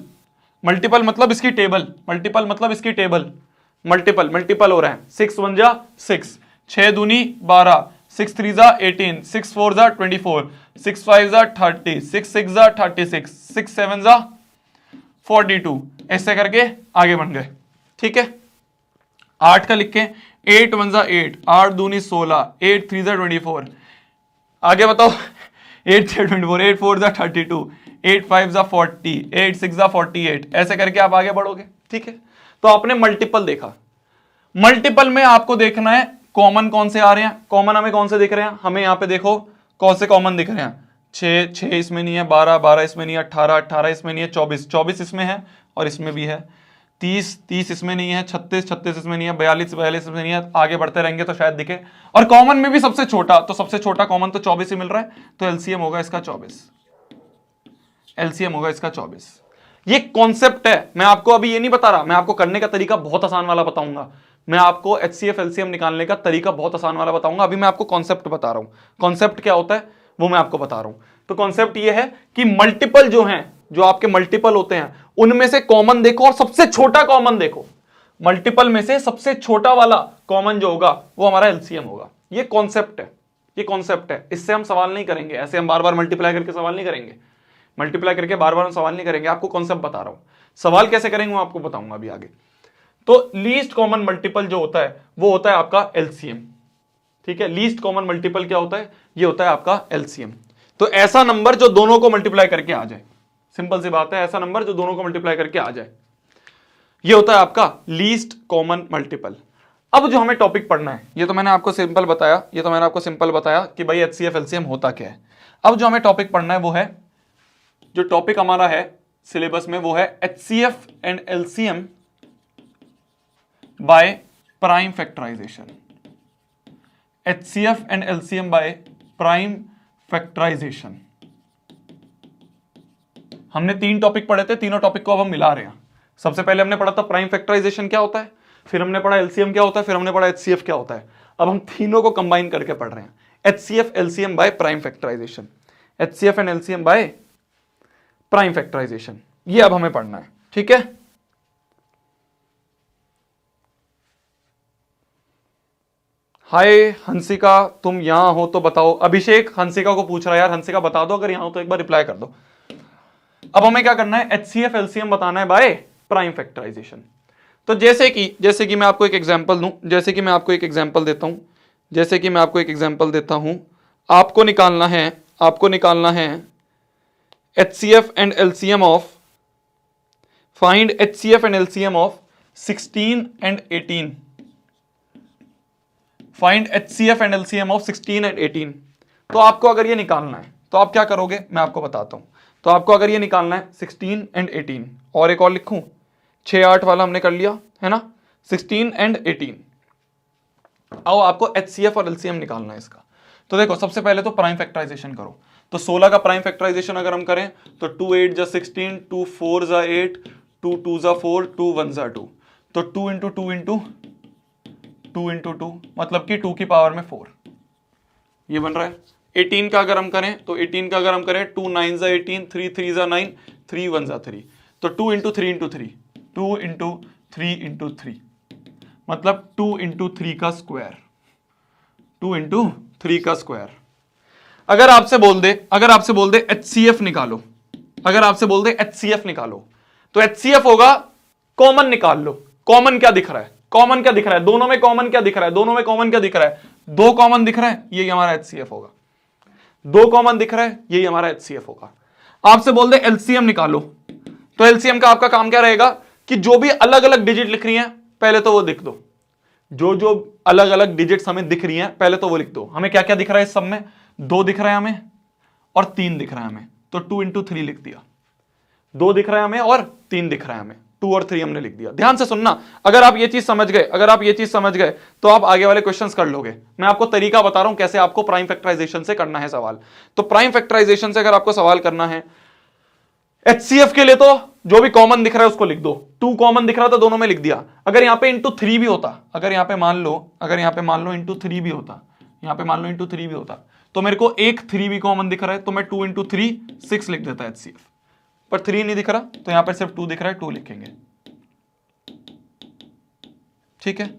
S1: मल्टीपल मतलब इसकी टेबल, मल्टीपल मतलब इसकी टेबल। मल्टीपल मल्टीपल हो रहा है। 6 1 जा 6, 6 दूनी 12, 6 3 जा 18, 6 4 जा 24, 6 5 जा 30, 6 6 जा 36, 6 7 जा 42। ऐसे करके आगे बन गए, ठीक है? 8 का लिख के 8 1 जा 8, 8 दूनी 16, 8 3 जा 24। आगे बताओ 8 3 24, 8 4 जा 32, 8 5 जा 40, 8 6 जा 48। ऐसे करके आप आगे बढ़ोगे, ठीक है? तो आपने मल्टीपल देखा। मल्टीपल में आपको देखना है कॉमन कौन से आ रहे हैं। कॉमन हमें कौन से दिख रहे हैं? हमें यहां पे देखो कौन से कॉमन दिख रहे हैं। 6 6 इसमें नहीं है, 12 12 इसमें नहीं है, 18 18 इसमें नहीं है, 24 24 इसमें है और इसमें भी है, 30 30 इसमें नहीं है, 36 36 इसमें नहीं है, 42 42 इसमें नहीं है। आगे बढ़ते रहेंगे तो शायद दिखे। और कॉमन में भी सबसे छोटा, तो सबसे छोटा कॉमन तो 24 ही मिल रहा है, तो एलसीएम होगा इसका 24। एलसीएम होगा इसका 24। ये कॉन्सेप्ट है, मैं आपको अभी ये नहीं बता रहा, मैं आपको करने का तरीका बहुत आसान वाला बताऊंगा। मैं आपको एचसीएफ एलसीएम निकालने का तरीका बहुत आसान वाला बताऊंगा। अभी मैं आपको कॉन्सेप्ट बता रहा हूं। कॉन्सेप्ट क्या होता है वो मैं आपको बता रहा हूं। तो कॉन्सेप्ट ये है कि मल्टीपल जो हैं, जो आपके मल्टीपल होते हैं, उनमें से कॉमन देखो और सबसे छोटा कॉमन देखो। मल्टीपल में से सबसे छोटा वाला कॉमन जो होगा वो हमारा एलसीएम होगा। ये कॉन्सेप्ट है, ये कॉन्सेप्ट है। इससे हम सवाल नहीं करेंगे, ऐसे हम बार बार मल्टीप्लाई करके सवाल नहीं करेंगे, मल्टीप्लाई करके बार बार हम सवाल नहीं करेंगे। आपको कॉन्सेप्ट बता रहा हूं, सवाल कैसे करेंगे वो आपको बताऊंगा अभी आगे। तो लीस्ट कॉमन मल्टीपल जो होता है वो होता है आपका एलसीएम, ठीक है? लीस्ट कॉमन मल्टीपल क्या होता है? ये होता है आपका एलसीएम। तो ऐसा नंबर जो दोनों को मल्टीप्लाई करके आ जाए, सिंपल सी बात है, ऐसा नंबर जो दोनों को मल्टीप्लाई करके आ जाए, ये होता है आपका लीस्ट कॉमन मल्टीपल। अब जो हमें टॉपिक पढ़ना है, ये तो मैंने आपको सिंपल बताया, ये तो मैंने आपको सिंपल बताया कि भाई एचसीएफ एलसीएम होता क्या है। अब जो हमें टॉपिक पढ़ना है वो है, जो टॉपिक हमारा है सिलेबस में वो है HCF and LCM by prime factorisation. HCF and LCM by prime factorisation. हमने 3 टॉपिक पढ़े थे, तीनों टॉपिक को अब हम मिला रहे हैं। सबसे पहले हमने पढ़ा था प्राइम फैक्टराइजेशन क्या होता है, फिर हमने पढ़ा LCM क्या होता है, फिर हमने पढ़ा HCF क्या होता है। अब हम तीनों को कंबाइन करके पढ़ रहे हैं, HCF LCM by prime factorisation, HCF and LCM by prime factorisation. ये अब हमें पढ़ना है, ठीक है? हाय हंसिका, तुम यहां हो तो बताओ। अभिषेक हंसिका को पूछ रहा है, यार हंसिका बता दो, अगर यहां हो तो एक बार रिप्लाई कर दो। अब हमें क्या करना है? HCF LCM बताना है बाय प्राइम फैक्टराइजेशन। तो जैसे कि मैं आपको एक एग्जांपल दूं, जैसे कि मैं आपको एक एग्जांपल देता हूं, आपको निकालना है HCF and LCM of, find HCF and LCM of 16 and 18। Find HCF and LCM of 16 and 18। तो आपको अगर ये निकालना है तो आप क्या करोगे मैं आपको बताता हूं। तो आपको अगर ये निकालना है 16 एंड 18, और एक और लिखूं, 6 8 वाला हमने कर लिया है ना, 16 एंड 18। आओ आपको HCF और LCM निकालना है इसका। तो देखो सबसे पहले तो प्राइम फैक्टराइजेशन करो। तो 16 का प्राइम फैक्टराइजेशन अगर हम करें तो 2 8 जा 16, 2 4 जा 8, 2 2 जा 4, 2 1 जा 2, तो 2 इंटू 2 इंटू 2 इंटू 2 मतलब कि 2 की पावर में 4, ये बन रहा है। 18 का अगर हम करें तो 18 का अगर हम करें 2 9 जा 18, 3 3 जा 9, 3 1 जा 3, तो 2 इंटू 3 इंटू 3, 2 इंटू 3 इंटू 3 मतलब 2 इंटू 3 का स्क्वायर, 2 इंटू 3 का स्क्वायर। अगर आपसे बोल दे HCF निकालो, अगर आपसे बोल दे HCF निकालो, तो HCF होगा कॉमन निकाल लो। कॉमन क्या दिख रहा है? कॉमन क्या दिख रहा है दोनों में? कॉमन क्या दिख रहा है दोनों में? कॉमन क्या दिख रहा है? 2 कॉमन दिख रहा है, यही हमारा HCF होगा। 2 कॉमन दिख रहा है, यही हमारा HCF होगा। आपसे बोल दे एलसीएम निकालो, तो एलसीएम का आपका काम क्या रहेगा कि जो भी अलग अलग डिजिट लिख रही हैं पहले तो वो लिख दो। जो जो अलग अलग डिजिट्स हमें दिख रही हैं पहले तो वो लिख दो। हमें क्या क्या दिख रहा है इस सब में? 2 दिख रहा है हमें और 3 दिख रहा है हमें, तो 2 into 3 लिख दिया। 2 दिख रहा है हमें और 3 दिख रहा है हमें, 2 और 3 हमने लिख दिया। ध्यान से सुनना, अगर आप ये चीज समझ गए, अगर आप ये चीज समझ गए तो आप आगे वाले क्वेश्चंस कर लोगे। मैं आपको तरीका बता रहा हूं कैसे आपको प्राइम फैक्टराइजेशन से करना है सवाल। तो प्राइम फैक्टराइजेशन से अगर आपको सवाल करना है HCF के लिए, तो जो भी कॉमन दिख रहा है उसको लिख दो। 2 कॉमन दिख रहा था दोनों में लिख दिया। अगर यहां पे इंटू 3 भी होता, अगर यहां पे मान लो इंटू 3 भी होता, यहां पे मान लो इंटू 3 भी होता, तो मेरे को एक 3 भी कॉमन दिख रहा है, तो मैं 2 into 3 6 लिख देता HCF। पर 3 नहीं दिख रहा, तो यहां पर सिर्फ 2 दिख रहा है, 2 लिखेंगे। ठीक है।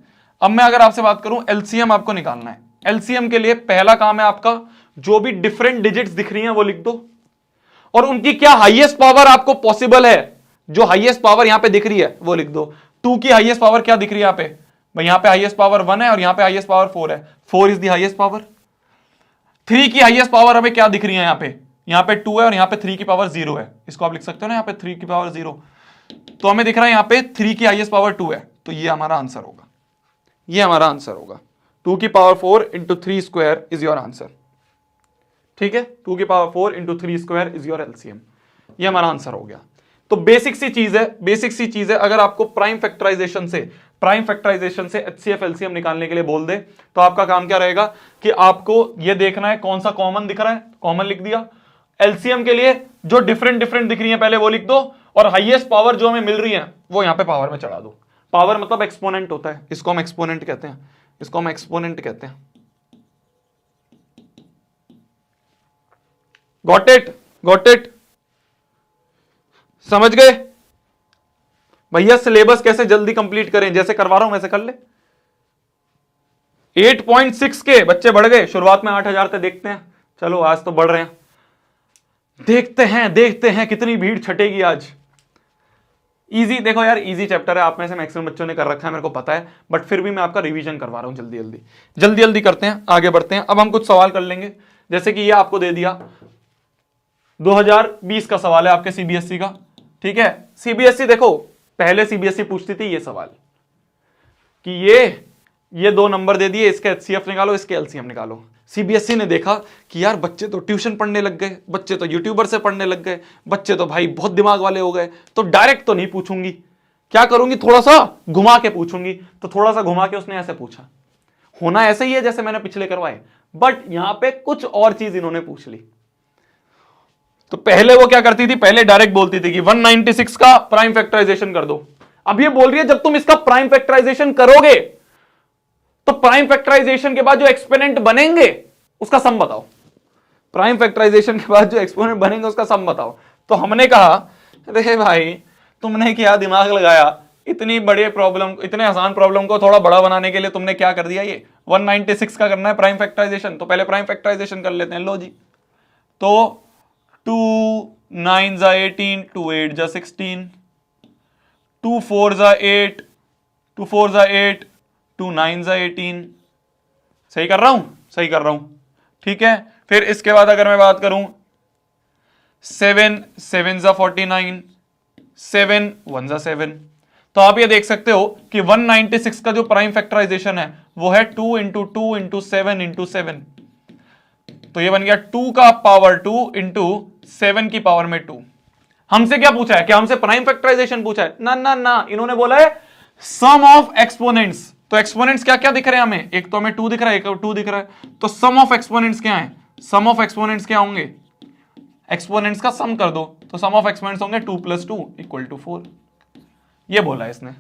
S1: अब मैं अगर आपसे बात करूं एलसीएम आपको निकालना है, एलसीएम के लिए पहला काम है आपका जो भी डिफरेंट डिजिट्स दिख रही हैं वो लिख दो, और उनकी क्या हाईएस्ट पावर आपको पॉसिबल है, जो हाईएस्ट पावर यहां पे दिख रही है वो लिख दो। 2 की हाईएस्ट पावर क्या दिख रही है यहां पे? भाई यहां पे हाईएस्ट पावर 1 है और यहां पे हाईएस्ट पावर 4 है, 4 इज द हाईएस्ट पावर। 3 की हाईएस्ट पावर हमें क्या दिख रही है यहां पे 2 है और यहां पे 3 की पावर 0 है, इसको आप लिख सकते हो ना, यहां पे 3 की पावर 0, तो हमें दिख रहा है यहां पे 3 की हाईएस्ट पावर 2 है, तो ये हमारा आंसर होगा, ये हमारा आंसर होगा। 2 की power 4 into 3 square is your answer. ठीक है, 2 की power 4 into 3 square is your LCM, ये हमारा आंसर हो गया। तो बेसिक सी चीज है, अगर आपको प्राइम फैक्टराइजेशन से HCF एलसीएम निकालने के लिए बोल दे, तो आपका काम क्या रहेगा कि आपको ये देखना है कौन सा कॉमन दिख रहा है, कॉमन लिख दिया। एलसीएम के लिए जो डिफरेंट दिख रही है पहले वो लिख दो, और हाईएस्ट पावर जो हमें मिल रही है वो यहां पे पावर में चढ़ा दो। पावर मतलब एक्सपोनेंट होता है, इसको हम एक्सपोनेंट कहते हैं, गॉट इट, समझ गए भैया? सिलेबस कैसे जल्दी कंप्लीट करें, जैसे करवा रहा हूं वैसे कर ले। 8.6 के बच्चे बढ़ गए, शुरुआत में 8000 थे, देखते हैं, चलो आज तो बढ़ रहे हैं, देखते हैं कितनी भीड़ छटेगी आज। इजी, देखो यार इजी चैप्टर है, आप में से मैक्सिमम बच्चों ने कर रखा है मेरे को पता है, बट फिर भी मैं आपका रिवीजन करवा रहा हूं। जल्दी करते हैं, आगे बढ़ते हैं। अब हम कुछ सवाल कर लेंगे, जैसे कि ये आपको दे दिया 2020 का सवाल है आपके सीबीएसई का। ठीक है, सीबीएसई देखो पहले सीबीएसई पूछती थी ये सवाल कि ये 2 नंबर दे दिए, इसके HCF निकालो, इसके एलसीएम निकालो। सीबीएसई ने देखा कि यार बच्चे तो ट्यूशन पढ़ने लग गए, बच्चे तो यूट्यूबर से पढ़ने लग गए, बच्चे तो भाई बहुत दिमाग वाले हो गए, तो डायरेक्ट तो नहीं पूछूंगी, क्या करूंगी, थोड़ा सा घुमा के पूछूंगी। तो थोड़ा सा घुमा के उसने ऐसे पूछा, होना ऐसे ही है जैसे मैंने पिछले करवाए, बट यहां पे कुछ और चीज इन्होंने पूछ ली। तो पहले वो क्या करती थी, पहले डायरेक्ट बोलती थी कि 196 का प्राइम फैक्टराइजेशन कर दो। अब ये बोल रही है जब तुम इसका प्राइम फैक्टराइजेशन करोगे तो प्राइम फैक्टराइजेशन के बाद जो एक्सपोनेंट बनेंगे उसका सम बताओ। प्राइम फैक्टराइजेशन के बाद जो एक्सपोनेंट बनेंगे उसका सम बताओ। तो हमने कहा अरे भाई तुमने क्या दिमाग लगाया, इतनी बड़े प्रॉब्लम, इतने आसान प्रॉब्लम को थोड़ा बड़ा बनाने के लिए तुमने क्या कर दिया, ये 196 का करना है प्राइम फैक्टराइजेशन, तो पहले प्राइम फैक्टराइजेशन कर लेते हैं। लो जी, तो 2 9 जा 18, 2 8 जा 16, 2 4 जा 8, 2 4 जा 8, 2 9 जा 18। सही कर रहा हूं? ठीक है। फिर इसके बाद अगर मैं बात करूं 7 7 जा 49, 7 1 जा 7, तो आप ये देख सकते हो कि 196 का जो प्राइम फैक्टराइजेशन है वो है 2 into 2 into 7 into 7, तो ये बन गया 2 का पावर 2 into 7 की पावर में 2। हमसे क्या पूछा है, क्या हमसे प्राइम फैक्टराइजेशन पूछा है? ना, इन्होंने बोला है सम ऑफ एक्सपोनेंट्स। तो एक्सपोनेंट्स क्या क्या दिख रहे हैं हमें, एक तो हमें 2 दिख रहा है, एक 2 दिख रहा है, तो सम ऑफ एक्सपोनेंट्स क्या है, सम ऑफ एक्सपोनेंट्स क्या होंगे, एक्सपोनेंट्स का सम कर दो, तो सम ऑफ एक्सपोनेंट्स होंगे 2 + 2 = 4। ये बोला है इसने।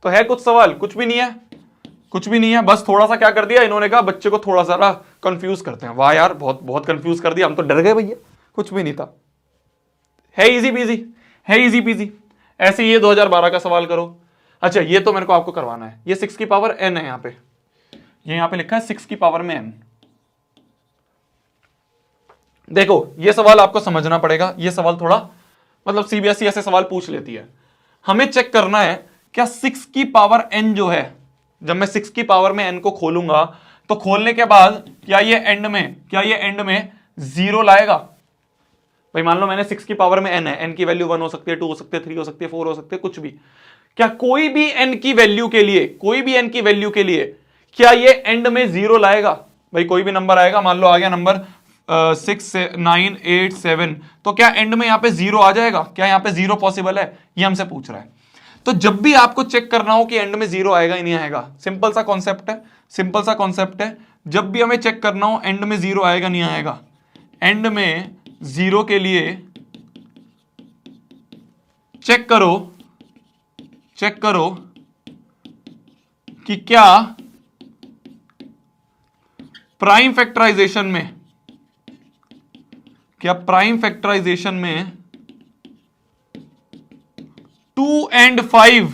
S1: तो है कुछ सवाल, कुछ भी नहीं है, बस थोड़ा सा क्या कर दिया इन्होंने, कहा बच्चे को थोड़ा सा कंफ्यूज करते हैं। वाह यार बहुत कंफ्यूज कर दिया, हम तो डर गए भैया, कुछ भी नहीं था। है इजी पीजी। ऐसे ये 2012 का सवाल करो। अच्छा, ये तो मेरे को आपको करवाना है, ये 6 की पावर n है, यहां पे लिखा है 6 की पावर में n। देखो ये सवाल आपको समझना पड़ेगा, ये सवाल थोड़ा मतलब सीबीएसई ऐसे सवाल पूछ लेती है। हमें चेक करना है क्या 6 की पावर n जो है जब मैं 6 की पावर में n को खोलूंगा तो खोलने के बाद क्या ये एंड में 0 लाएगा? भाई मान लो मैंने 6 की पावर में n है, n की वैल्यू 1 हो सकती है, 2 हो सकती है, 3 हो सकती है, 4 हो सकती है, कुछ भी। क्या कोई भी n की वैल्यू के लिए क्या ये एंड में 0 लाएगा? भाई कोई भी नंबर आएगा, मान लो आ गया नंबर 6 9 8 7, तो क्या एंड में यहां पे 0 आ जाएगा? क्या यहां पे 0 पॉसिबल है? ये हमसे पूछ रहा है। तो जब भी आपको चेक करना हो कि एंड में 0 आएगा ही नहीं आएगा, सिंपल सा कॉन्सेप्ट है, जब भी हमें चेक करना हो एंड में 0 आएगा नहीं आएगा, एंड में 0 के लिए चेक करो कि क्या प्राइम फैक्टराइजेशन में 2 and 5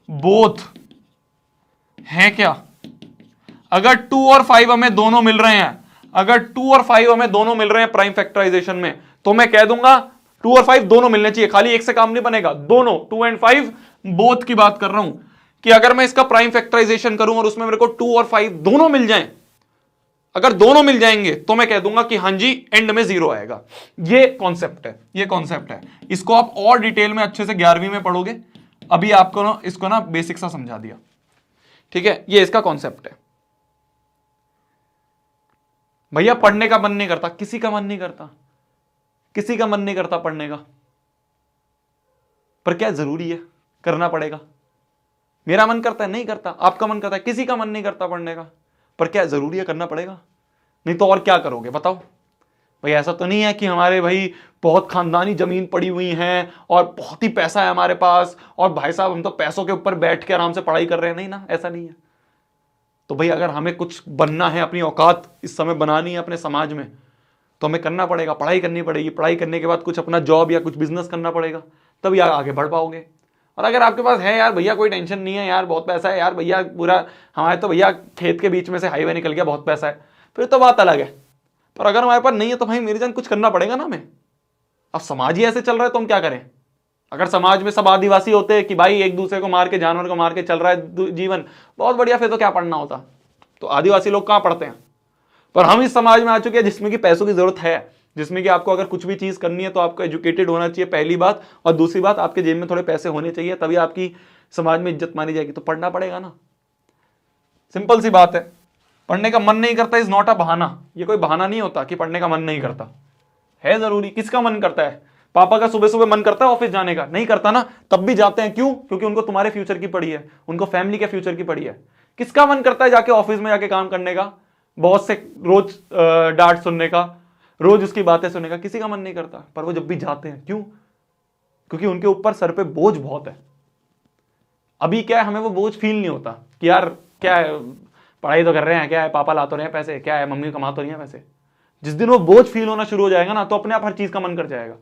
S1: बोथ हैं क्या? अगर 2 और 5 हमें दोनों मिल रहे हैं, प्राइम फैक्टराइजेशन में, तो मैं कह दूंगा 2 और 5 दोनों मिलने चाहिए, खाली एक से काम नहीं बनेगा, दोनों 2 and 5 बोथ की बात कर रहा हूं कि अगर मैं इसका प्राइम फैक्टराइजेशन करूं और उसमें मेरे को 2 और 5 दोनों मिल जाएं, अगर दोनों मिल जाएंगे तो मैं कह दूंगा कि हां जी एंड में 0 आएगा। ये कॉन्सेप्ट है। इसको आप और डिटेल में अच्छे से 11वीं में पढ़ोगे, अभी आपको ना इसको ना बेसिक सा समझा दिया, ठीक है? ये इसका कॉन्सेप्ट है। भैया पढ़ने का मन नहीं करता, किसी का मन नहीं करता पढ़ने का, पर क्या जरूरी है? करना पड़ेगा। मेरा मन करता है, नहीं करता, आपका मन करता है, किसी का मन नहीं करता पढ़ने का, पर क्या जरूरी है? करना पड़ेगा, नहीं तो और क्या करोगे बताओ? भाई ऐसा तो नहीं है कि हमारे भाई बहुत खानदानी जमीन पड़ी हुई है और बहुत ही पैसा है हमारे पास और भाई साहब हम तो पैसों के ऊपर बैठ के आराम से पढ़ाई कर रहे हैं, नहीं ना, ऐसा नहीं है। तो भाई अगर हमें कुछ बनना है, अपनी औकात इस समय बनानी है अपने समाज में, तो हमें करना पड़ेगा, पढ़ाई करनी पड़ेगी, पढ़ाई करने के बाद कुछ अपना जॉब या कुछ बिजनेस करना पड़ेगा, तभी आगे बढ़ पाओगे। और अगर आपके पास है यार भैया कोई टेंशन नहीं है यार, बहुत पैसा है यार भैया, पूरा हमारे तो भैया खेत के बीच में से हाईवे निकल गया, बहुत पैसा है, फिर तो बात अलग है। पर अगर हमारे पास नहीं है तो भाई मेरी जान कुछ करना पड़ेगा ना हमें। अब समाज ही ऐसे चल रहा है तो हम क्या करें? अगर समाज में सब आदिवासी होते कि भाई एक दूसरे को मार के, जानवर को मार के चल रहा है जीवन, बहुत बढ़िया, फिर तो क्या पढ़ना होता? तो आदिवासी लोग कहाँ पढ़ते हैं? पर हम इस समाज में आ चुके हैं जिसमें कि पैसों की जरूरत है, जिसमें कि आपको अगर कुछ भी चीज करनी है तो आपको एजुकेटेड होना चाहिए, पहली बात, और दूसरी बात आपके जेब में थोड़े पैसे होने चाहिए, तभी आपकी समाज में इज्जत मानी जाएगी। तो पढ़ना पड़ेगा ना, सिंपल सी बात है। पढ़ने का मन नहीं करता इज नॉट अ बहाना, ये कोई बहाना नहीं होता कि पढ़ने का मन नहीं करता है। जरूरी किसका मन करता है? पापा का सुबह सुबह मन करता है ऑफिस जाने का? नहीं करता ना, तब भी जाते हैं। क्यों? क्योंकि उनको तुम्हारे फ्यूचर की पड़ी है, उनको फैमिली के फ्यूचर की पड़ी है। किसका मन करता है जाके ऑफिस में जाके काम करने का, बॉस से रोज डांट सुनने का, रोज उसकी बातें सुनने का? किसी का मन नहीं करता, पर वो जब भी जाते हैं, क्यों? क्योंकि उनके ऊपर सर पे बोझ बहुत है। अभी क्या है, हमें वो बोझ फील नहीं होता कि यार क्या है, पढ़ाई तो कर रहे हैं, क्या है, पापा ला तो रहे हैं पैसे, क्या है, मम्मी कमा तो रही है पैसे। जिस दिन वो बोझ फील होना शुरू हो जाएगा ना, तो अपने आप हर चीज का मन कर जाएगा।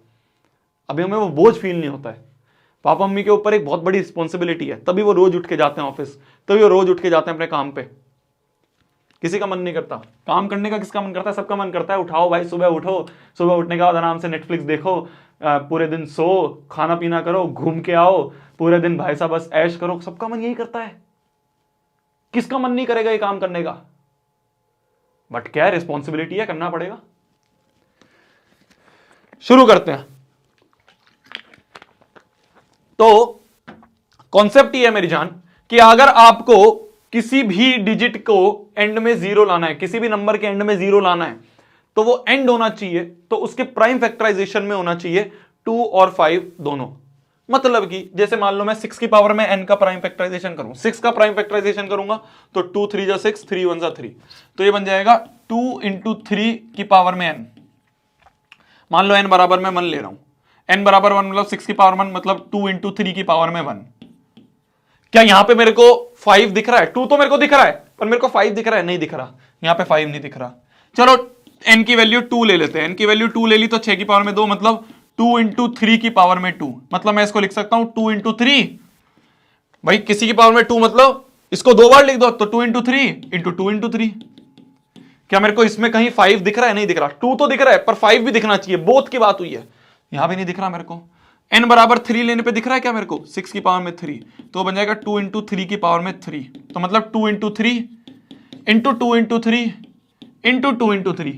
S1: अभी हमें वो बोझ फील नहीं होता है। पापा मम्मी के ऊपर एक बहुत बड़ी रिस्पॉन्सिबिलिटी है, तभी वो रोज उठ के जाते हैं ऑफिस, तभी वो रोज उठ के जाते हैं अपने काम पे। किसी का मन नहीं करता काम करने का। किसका मन करता है? सबका मन करता है उठाओ भाई, सुबह उठो, सुबह उठने के बाद आराम से नेटफ्लिक्स देखो, पूरे दिन सो, खाना पीना करो, घूम के आओ, पूरे दिन भाई साहब बस ऐश करो। सबका मन यही करता है, किसका मन नहीं करेगा ये काम करने का? बट क्या है, रिस्पॉन्सिबिलिटी है, करना पड़ेगा। शुरू करते हैं। तो कॉन्सेप्ट ये है मेरी जान कि अगर आपको किसी भी डिजिट को एंड में 0 लाना है, किसी भी नंबर के एंड में 0 लाना है, तो वो एंड होना चाहिए, तो उसके प्राइम फैक्टराइजेशन में होना चाहिए 2 और 5 दोनों। मतलब कि जैसे मान लो मैं 6 की पावर में n का प्राइम फैक्टराइजेशन करूं, 6 का प्राइम फैक्टराइजेशन करूंगा तो 2 3 जा 6, 3 1 जा 3, तो ये बन जाएगा 2 इंटू 3 की पावर में n। मान लो n बराबर में 1 ले रहा हूं, n बराबर 1 मतलब 6 की पावर 1 मतलब 2 इंटू 3 की पावर में 1। क्या यहां पे मेरे को 5 दिख रहा है? 2 तो मेरे को दिख रहा है, पर मेरे को 5 दिख रहा है? नहीं दिख रहा, यहां पे 5 नहीं दिख रहा। चलो n की वैल्यू 2 ले लेते हैं, n की वैल्यू 2 ले ली तो 6 की पावर में 2 मतलब 2 इंटू 3 की पावर में 2, मतलब मैं इसको लिख सकता हूं 2 इंटू 3। भाई किसी की पावर में 2 मतलब इसको 2 बार लिख दो, तो 2 इंटू 3 इंटू 2 इंटू 3। क्या मेरे को इसमें कहीं 5 दिख रहा है? नहीं दिख रहा। 2 तो दिख रहा है पर 5 भी दिखना चाहिए, बोथ की बात हुई है, यहां भी नहीं दिख रहा मेरे को। n बराबर 3 लेने पे दिख रहा है क्या मेरे को, 6 की पावर में 3, तो बन जाएगा 2 इंटू 3 की पावर में 3, तो मतलब 2 into 3 into 2 into 3 into 2 into 3।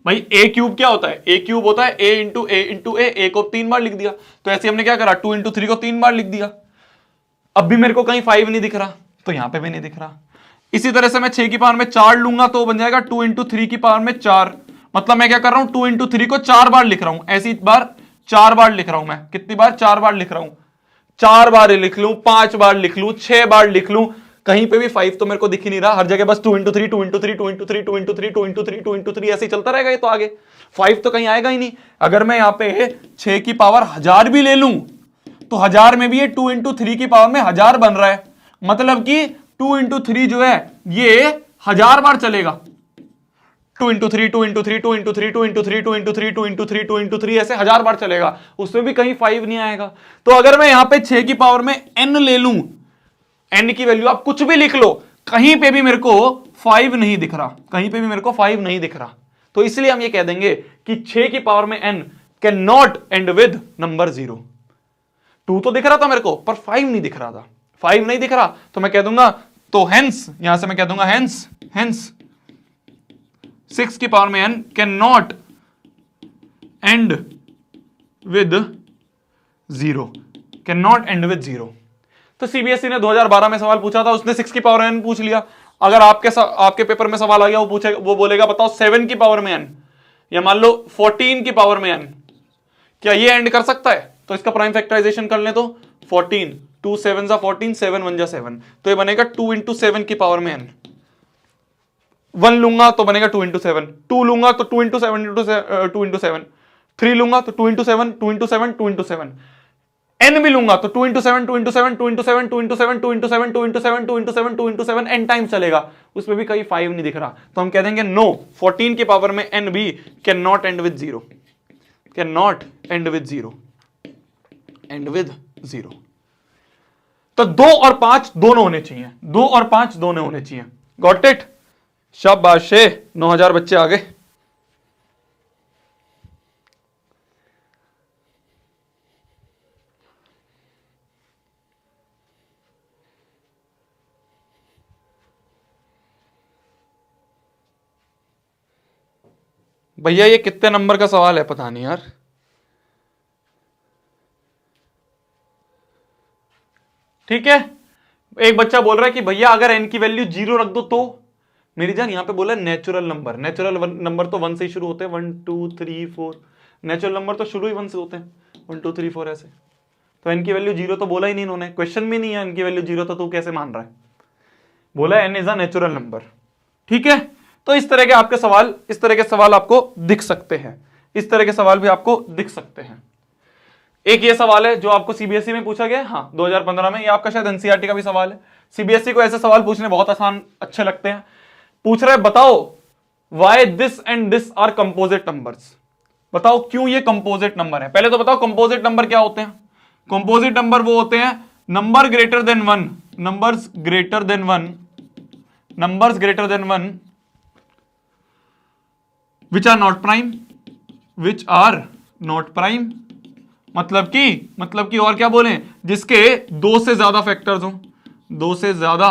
S1: भाई ए क्यूब क्या होता है, ए क्यूब होता है ए इंटू ए इंटू ए को 3 बार लिख दिया, तो ऐसे हमने क्या करा, 2 इंटू 3 को 3 बार लिख दिया। अब भी मेरे को कहीं 5 नहीं दिख रहा, तो यहां पे भी नहीं दिख रहा। इसी तरह से मैं 6 की पावर में 4 लूंगा तो बन जाएगा 2 इंटू 3 की पावर में 4, मतलब मैं क्या कर रहा हूं, 2 इंटू 3 को 4 बार लिख रहा हूं, ऐसी बार 4 बार लिख रहा हूं मैं, कितनी बार, 4 बार लिख रहा हूं, 4 बार लिख लूं, 5 बार लिख लूं, 6 बार लिख लूं, कहीं पे भी 5 तो मेरे को दिख ही नहीं रहा, हर जगह बस 2 into 3 2 into 3 2 into 3 2 into 3 2 into 3 2 into 3 ऐसे ही चलता रहेगा ये तो आगे 5 तो कहीं आएगा ही नहीं। अगर मैं यहां पे 6 की पावर 1000 भी ले लूं तो 1000 में भी ये 2 इंटू 3 की पावर में 1000 बन रहा है, मतलब कि 2 इंटू 3 जो है ये 1000 बार चलेगा, 2 into 3 2 into 3 2 into 3 2 into 3 2 into 3 2 into 3 2 into 3 ऐसे 1000 बार चलेगा, उसमें भी कहीं 5 नहीं आएगा। तो अगर मैं यहां पे 6 की पावर में n ले लूं, n की वैल्यू आप कुछ भी लिख लो, कहीं पे भी मेरे को 5 नहीं दिख रहा, कहीं पे भी मेरे को 5 नहीं दिख रहा, तो इसलिए हम ये कह देंगे कि 6 की पावर में n can not and with number 0। 2 तो दिख रहा था मेरे को पर 5 नहीं दिख रहा था, 5 नहीं दिख रहा तो मैं कह दूंगा, तो हेंस यहां से मैं कह दूंगा हेंस 6 की पावर में n can not and with 0, can not and with 0। तो सीबीएसई ने 2012 में सवाल पूछा था, उसने 6 की पावर में n पूछ लिया। अगर आपके पेपर में सवाल आ गया, वो बोलेगा बताओ 7 की पावर में n या मान लो 14 की पावर में n, क्या ये एंड कर सकता है? तो इसका प्राइम फैक्टराइजेशन कर ले तो 14 2 7 जा 14 7 1 जा 7, तो ये बनेगा 2 इंटू 7 की पावर में n। 1 लूंगा तो बनेगा 2 इंटू 7, 2 लूंगा तो 2 इंटू 7 2 इंटू 7, 3 लूंगा तो 2 इंटू 7 2 इंटू 7 2 इंटू 7, n भी लूंगा तो 2 into 7 2 into 7 2 into 7 2 into 7 2 into 7 2 into 7 2 into 7 2 into 7 n time चलेगा, उसमें भी कहीं 5 नहीं दिख रहा, तो हम कह देंगे नो, 14 की पावर में n भी can not and with 0, can not and with 0, and with 0। तो 2 और 5 दोनों होने चाहिए, 2 और 5 दोनों होने चाहिए। Got it? शाबाश, 9000 बच्चे आ गए। भैया ये कितने नंबर का सवाल है पता नहीं यार। ठीक है, एक बच्चा बोल रहा है कि भैया अगर n की वैल्यू 0 रख दो तो, मेरी जान यहां पे बोला नेचुरल नंबर, नेचुरल नंबर तो 1 से ही शुरू होते हैं, 1 2 3 4, नेचुरल नंबर तो शुरू ही 1 से होते हैं, 1 2 3 4 ऐसे, तो n की वैल्यू 0 तो बोला ही नहीं इन्होंने, क्वेश्चन में नहीं है n की वैल्यू 0, तो तू कैसे मान रहा है? बोला n is a natural number. ठीक है, तो इस तरह के आपके सवाल, इस तरह के सवाल आपको दिख सकते हैं, इस तरह के सवाल भी आपको दिख सकते हैं। एक ये सवाल है जो आपको सीबीएसई में पूछा गया, हाँ 2015 में, ये आपका शायद एनसीईआरटी का भी सवाल है। सीबीएसई को ऐसे सवाल पूछने बहुत आसान अच्छे लगते हैं। पूछ रहा है बताओ why this and this are composite numbers, बताओ क्यों ये कंपोजिट नंबर है। पहले तो बताओ कंपोजिट नंबर क्या होते हैं। कंपोजिट नंबर वो होते हैं number greater than 1, numbers greater than 1, numbers greater than 1 which are not prime, which are not prime, मतलब कि और क्या बोलें, जिसके 2 से ज्यादा फैक्टर्स हों, 2 से ज्यादा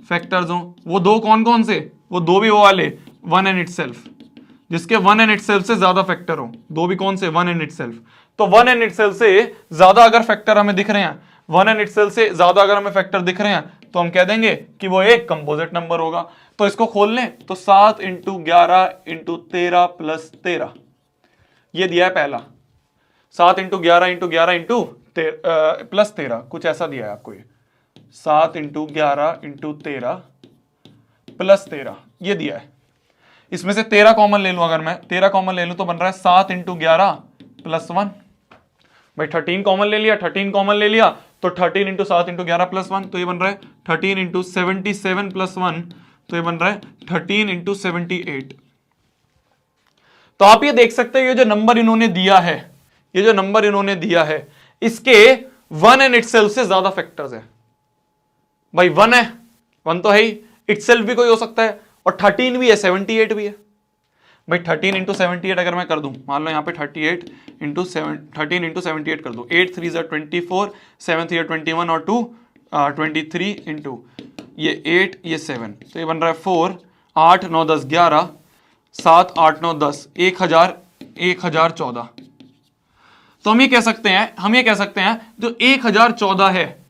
S1: फैक्टर्स हों। वो 2 कौन कौन से, वो 2 भी वो वाले 1 एंड इटसेल्फ, जिसके 1 एंड इटसेल्फ से ज्यादा फैक्टर हो। 2 भी कौन से, 1 एंड इटसेल्फ। तो 1 एंड इटसेल्फ से ज्यादा अगर फैक्टर हमें दिख रहे हैं, 1 एंड इटसेल्फ से ज्यादा अगर हमें फैक्टर दिख रहे हैं, तो हम कह देंगे कि वो एक कंपोजिट नंबर होगा। तो इसको खोल लें तो 7 इंटू 11 इंटू 13 प्लस 13, ये दिया है पहला। 7 इंटू 11 इंटू 11 इंटू प्लस 13, कुछ ऐसा दिया है आपको ये। 7 इंटू 11 इंटू 13 प्लस 13, ये दिया है। इसमें से 13 कॉमन ले लूं, अगर मैं 13 कॉमन ले लूं तो बन रहा है 7 इंटू 11 प्लस 1। भाई 13 कॉमन ले लिया, 13 कॉमन ले लिया तो 13 इंटू 7 इंटू 11 प्लस 1, तो ये बन रहा है 13 इंटू 77 प्लस 1, तो ये बन रहा है 13 इंटू 78। तो आप ये देख सकते हैं ये जो नंबर इन्होंने दिया है, ये जो नंबर इन्होंने दिया है, इसके 1 एंड इटसेल्फ से ज्यादा फैक्टर्स है। भाई 1 है, 1 तो है ही, इटसेल्फ भी कोई हो सकता है, और 13 भी है, 78 भी है। भाई 13 इंटू 78 अगर मैं कर दूं, मान लो यहाँ पे 38 इंटू 13 इंटू 78 कर दूं, 8 3 ज़ा 24, 7 3 21 और 2 23 इंटू ये 8 ये 7, तो ये बन रहा है 4, 8 9 10 11, 7 8 9 10, 1014। तो हम ये कह सकते हैं जो 1014 है,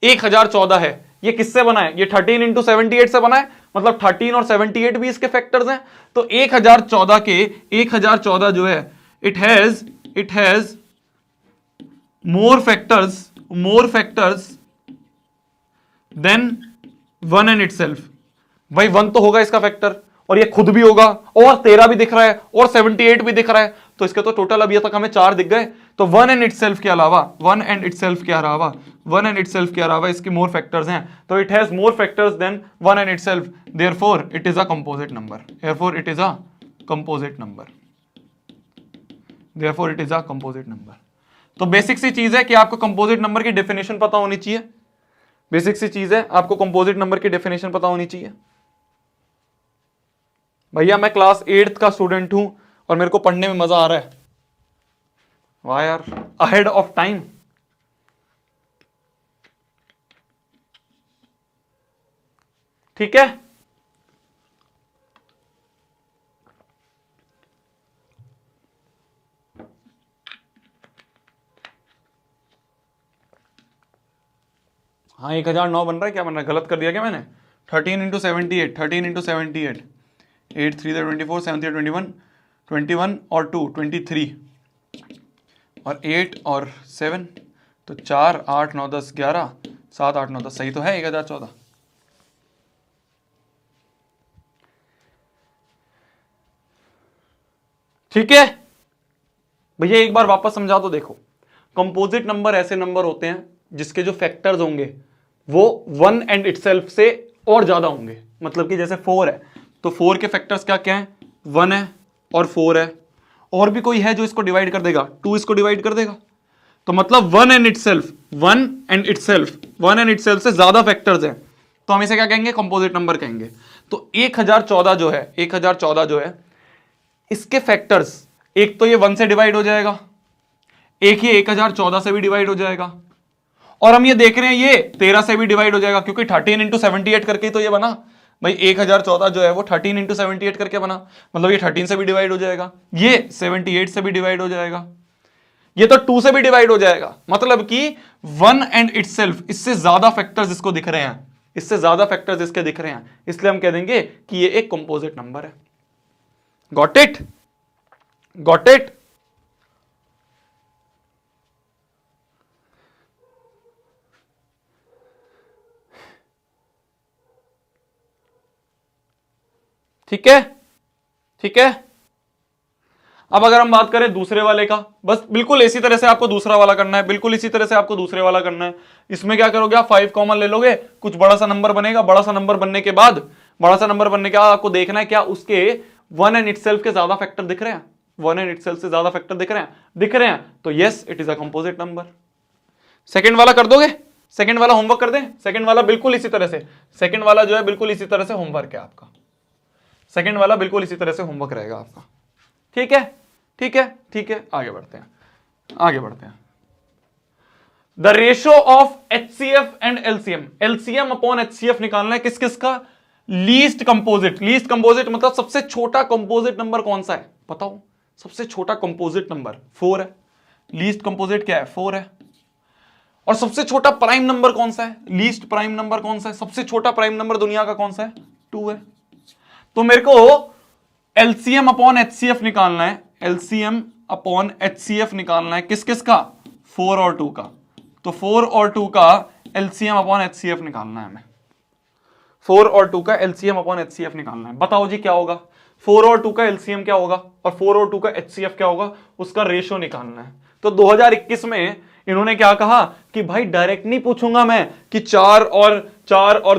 S1: 1014 है, ये किससे बना है? ये 13 इंटू 78 से बना है, मतलब 13 और 78 भी इसके फैक्टर्स हैं। तो 1014 जो है it has more factors than 1 and itself. भाई 1 तो होगा इसका फैक्टर, और ये खुद भी होगा, और 13 भी दिख रहा है, और 78 भी दिख रहा है, तो इसके तो टोटल अभी तक हमें 4 दिख गए। तो 1 एंड इटसेल्फ के अलावा इसके मोर फैक्टर्स हैं, तो it has more factors than 1 and itself, therefore it is a composite number. तो बेसिक सी चीज है कि आपको कंपोजिट नंबर की डेफिनेशन पता होनी चाहिए, भैया मैं क्लास 8th का स्टूडेंट हूं और मेरे को पढ़ने में मजा आ रहा है, वाह यार, अहेड ऑफ टाइम। ठीक है, हाँ 1009 बन रहा है, क्या बन रहा है, गलत कर दिया क्या मैंने? 13 इंटू 78, 8 3 24, 7 3 21 और 2 23 और 8 और 7, तो 4 8 9 10 11, 7 8 9 10, सही तो है 1014। ठीक है भैया, एक बार वापस समझा तो देखो, कंपोजिट नंबर ऐसे नंबर होते हैं जिसके जो फैक्टर्स होंगे वो 1 एंड इटसेल्फ से और ज्यादा होंगे। मतलब कि जैसे 4 है, तो 4 के फैक्टर्स क्या क्या है? 1 है और 4 है, और भी कोई है जो इसको डिवाइड कर देगा? 2 इसको डिवाइड कर देगा। तो मतलब 1 एंड इटसेल्फ से ज्यादा फैक्टर्स हैं, तो हम इसे क्या कहेंगे? कंपोजिट नंबर कहेंगे। तो 1014 जो है इसके फैक्टर्स, एक तो ये 1 से डिवाइड हो जाएगा, एक ही 1014 से भी डिवाइड हो जाएगा, और हम ये देख रहे हैं ये 13 से भी डिवाइड हो जाएगा, क्योंकि 13 इंटू 78 करके तो ये बना भाई। 1014 जो है वो 13 इंटू 78 करके बना, मतलब ये 13 से भी डिवाइड हो जाएगा, ये 78 से भी डिवाइड हो जाएगा, ये तो 2 से भी डिवाइड हो जाएगा। मतलब कि 1 एंड इटसेल्फ, इससे ज्यादा फैक्टर्स इसको दिख रहे हैं, इसलिए हम कह देंगे कि ये एक कंपोजिट नंबर है। Got it? ठीक है। अब अगर हम बात करें दूसरे वाले का, बस बिल्कुल इसी तरह से आपको दूसरा वाला करना है, दूसरे वाला करना है। इसमें क्या करोगे आप? 5 कॉमन ले लोगे, कुछ बड़ा सा नंबर बनेगा, बड़ा सा नंबर बनने के बाद आपको देखना है क्या उसके 1 एंड इटसेल्फ के ज्यादा फैक्टर दिख रहे हैं, 1 एंड इटसेल्फ से ज्यादा फैक्टर दिख रहे हैं, तो yes it is a composite number. Second वाला कर दोगे? सेकंड वाला होमवर्क कर दें? सेकंड वाला बिल्कुल इसी तरह से, सेकंड वाला जो है बिल्कुल इसी तरह से होमवर्क है आपका, सेकंड वाला बिल्कुल इसी तरह से होमवर्क रहेगा आपका। ठीक है, आगे बढ़ते हैं। The ratio of HCF and LCM upon HCF निकालना है, किस किस का? लीस्ट कंपोजिट मतलब सबसे छोटा कंपोजिट नंबर कौन सा है बताओ? सबसे छोटा कंपोजिट नंबर 4 है, लीस्ट कंपोजिट क्या है? 4 है। और सबसे छोटा प्राइम नंबर कौन सा है? लीस्ट प्राइम नंबर कौन सा है? सबसे छोटा प्राइम नंबर दुनिया का कौन सा है? 2 है। तो मेरे को LCM अपॉन HCF निकालना है, किस किस का? 4 और 2 का। तो 4 और 2 का LCM अपॉन HCF निकालना है हमें, 4 और 2 का LCM अपॉन HCF निकालना है। बताओ जी क्या होगा? 4 और 2 का LCM क्या होगा और 4 और 2 का HCF क्या होगा, उसका रेशो निकालना है। तो 2021 में इन्होंने क्या कहा कि भाई डायरेक्ट नहीं पूछूंगा मैं कि 4 और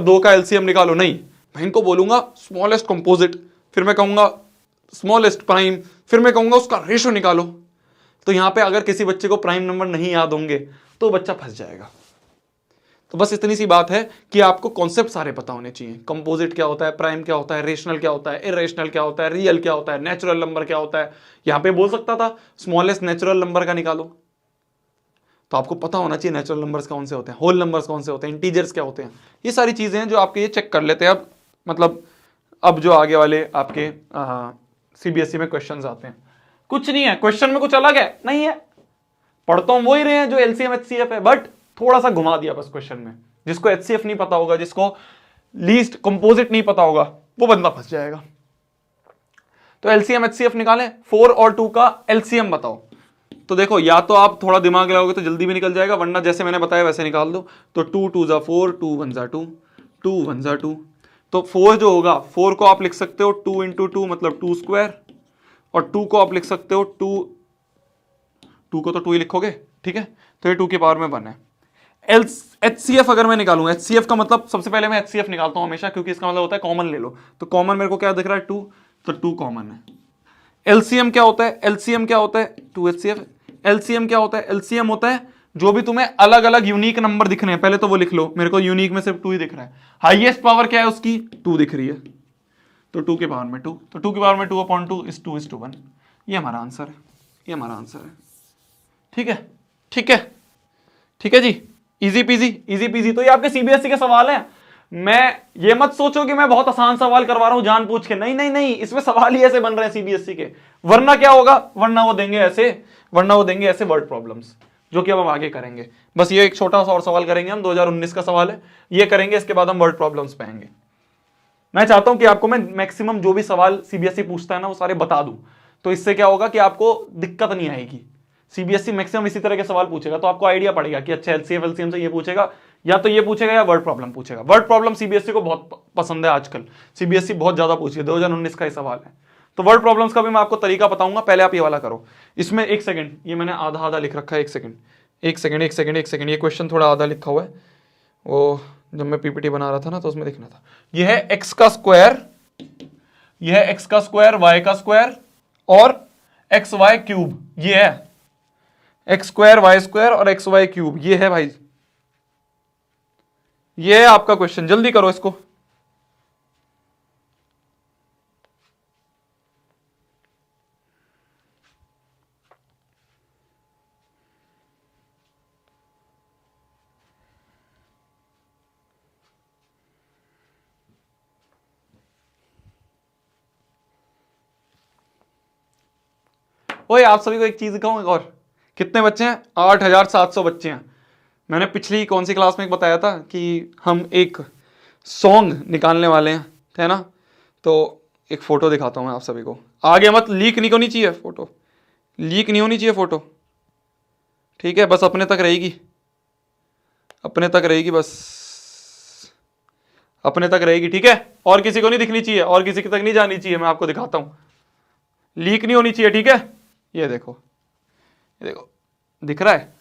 S1: 2 का LCM निकालो, नहीं, मैं इनको बोलूंगा स्मॉलेस्ट कंपोजिट, फिर मैं कहूंगा स्मॉलेस्ट प्राइम, फिर मैं कहूंगा उसका रेशो निकालो। तो यहां पे अगर किसी बच्चे को प्राइम नंबर नहीं याद होंगे तो बच्चा फंस जाएगा। तो बस इतनी सी बात है कि आपको कॉन्सेप्ट सारे पता होने चाहिए। कंपोजिट क्या होता है, प्राइम क्या होता है, रेशनल क्या होता है, इरेशनल क्या होता है, रियल क्या होता है, नेचुरल नंबर क्या होता है। यहां पे बोल सकता था स्मॉलेस्ट नेचुरल नंबर का निकालो, तो आपको पता होना चाहिए नेचुरल नंबर्स कौन से होते हैं, होल नंबर्स कौन से होते हैं, इंटीजर्स क्या होते हैं। ये सारी चीजें हैं जो आपके ये चेक कर लेते हैं। अब मतलब अब जो आगे वाले आपके सीबीएसई में क्वेश्चंस आते हैं, कुछ नहीं है क्वेश्चन में, कुछ अलग है नहीं है, पढ़ तो हम वो ही रहे हैं जो एलसीएम एचसीएफ है, बट थोड़ा सा घुमा दिया बस क्वेश्चन में। जिसको एचसीएफ नहीं पता होगा, जिसको लीस्ट कंपोजिट नहीं पता होगा, वो बंदा फंस जाएगा। तो एलसीएम एचसीएफ निकालें, 4 और 2 का एलसीएम बताओ। तो देखो या तो आप थोड़ा दिमाग लगाओगे तो जल्दी भी निकल जाएगा, वरना जैसे मैंने बताया वैसे निकाल दो। तो 2 2 जा 4, 2 1 जा 2, 2 1 जा 2। तो 4 जो होगा, 4 को आप लिख सकते हो 2 इंटू 2 मतलब 2 स्क्वायर, और 2 को आप लिख सकते हो 2 को तो 2 ही लिखोगे, ठीक है। तो ये 2 की पावर में 1 है। एचसीएफ अगर मैं निकालूं, एचसीएफ का मतलब सबसे पहले मैं एचसीएफ निकालता हूं हमेशा, क्योंकि इसका मतलब होता है कॉमन ले लो। तो कॉमन मेरे को क्या दिख रहा है 2, तो 2 कॉमन है। एलसीएम क्या होता है, एलसीएम क्या होता है 2 एचसीएफ। एलसीएम क्या होता है, एलसीएम होता है जो भी तुम्हें अलग अलग यूनिक नंबर दिख रहे हैं, पहले तो वो लिख लो। मेरे को यूनिक में सिर्फ 2 ही दिख रहा है। हाईएस्ट पावर क्या है उसकी, 2 दिख रही है, तो 2 के पावर में 2, तो 2 की पावर में 2/2 इज 2:1। ये हमारा आंसर है, ये हमारा आंसर है। ठीक है, ठीक है, ठीक है जी, इजी पीजी, इजी पीजी। तो ये आपके सीबीएसई के सवाल हैं। मैं ये मत सोचो कि मैं बहुत आसान सवाल करवा रहा हूं जानबूझ के, नहीं नहीं नहीं, इसमें सवाल ही ऐसे बन रहे हैं सीबीएसई के। वरना क्या होगा, वरना वो देंगे ऐसे वर्ड प्रॉब्लम्स, जो कि अब हम आगे करेंगे। बस ये एक छोटा सा और सवाल करेंगे हम, 2019 का सवाल है, ये करेंगे, इसके बाद हम वर्ड प्रॉब्लम्स पे आएंगे। मैं चाहता हूं कि आपको मैं मैक्सिमम जो भी सवाल सीबीएसई पूछता है ना वो सारे बता दूं, तो इससे क्या होगा कि आपको दिक्कत नहीं आएगी। सीबीएसई मैक्सिमम इसी तरह के सवाल पूछेगा, तो आपको आइडिया पड़ेगा कि अच्छा एलसीएफ एलसीएम से ये पूछेगा, या तो ये पूछेगा या वर्ड प्रॉब्लम पूछेगा। वर्ड प्रॉब्लम सीबीएसई को बहुत पसंद है आजकल, सीबीएसई बहुत ज्यादा पूछी है, 2019 का ही सवाल है। तो वर्ड प्रॉब्लम्स का भी मैं आपको तरीका बताऊंगा, पहले आप ये वाला करो। इसमें एक सेकंड, ये मैंने आधा आधा लिख रखा है, एक सेकंड, ये क्वेश्चन थोड़ा आधा लिखा हुआ है, वो जब मैं पीपीटी बना रहा था ना तो उसमें लिखना था। यह है एक्स का स्क्वायर, यह है एक्स का स्क्वायर, वाई का स्क्वायर और एक्स वाई क्यूब। ये है एक्स स्क्वायर वाई स्क्वायर और एक्स वाई क्यूब, ये है भाई, ये है आपका क्वेश्चन। जल्दी करो इसको। ओए आप सभी को एक चीज दिखाऊं, एक और, कितने बच्चे हैं, 8700 बच्चे हैं। मैंने पिछली कौन सी क्लास में एक बताया था कि हम एक सॉन्ग निकालने वाले हैं, है ना। तो एक फोटो दिखाता हूं मैं आप सभी को, आगे मत लीक नहीं होनी चाहिए फोटो, लीक नहीं होनी चाहिए फोटो, ठीक है, बस अपने तक रहेगी, अपने तक रहेगी, बस अपने तक रहेगी, ठीक है, और किसी को नहीं दिखनी चाहिए, और किसी तक नहीं जानी चाहिए। मैं आपको दिखाता हूं, लीक नहीं होनी चाहिए, ठीक है। ये देखो, ये देखो, दिख रहा है,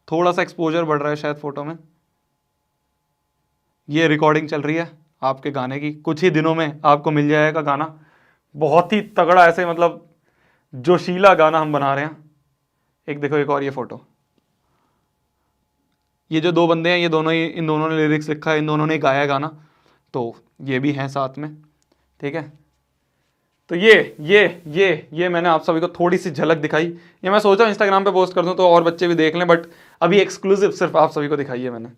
S1: थोड़ा सा एक्सपोजर बढ़ रहा है शायद फोटो में। ये रिकॉर्डिंग चल रही है आपके गाने की, कुछ ही दिनों में आपको मिल जाएगा गाना, बहुत ही तगड़ा, ऐसे मतलब जोशीला गाना हम बना रहे हैं। एक देखो, एक और ये फोटो, ये जो 2 बंदे हैं, ये दोनों ही, इन दोनों ने लिरिक्स लिखा है, इन दोनों ने गाया गाना, तो ये भी हैं साथ में, ठीक है। तो ये मैंने आप सभी को थोड़ी सी झलक दिखाई। ये मैं सोचा इंस्टाग्राम पे पोस्ट कर दूं तो और बच्चे भी देख लें, बट अभी एक्सक्लूसिव सिर्फ आप सभी को दिखाई है मैंने।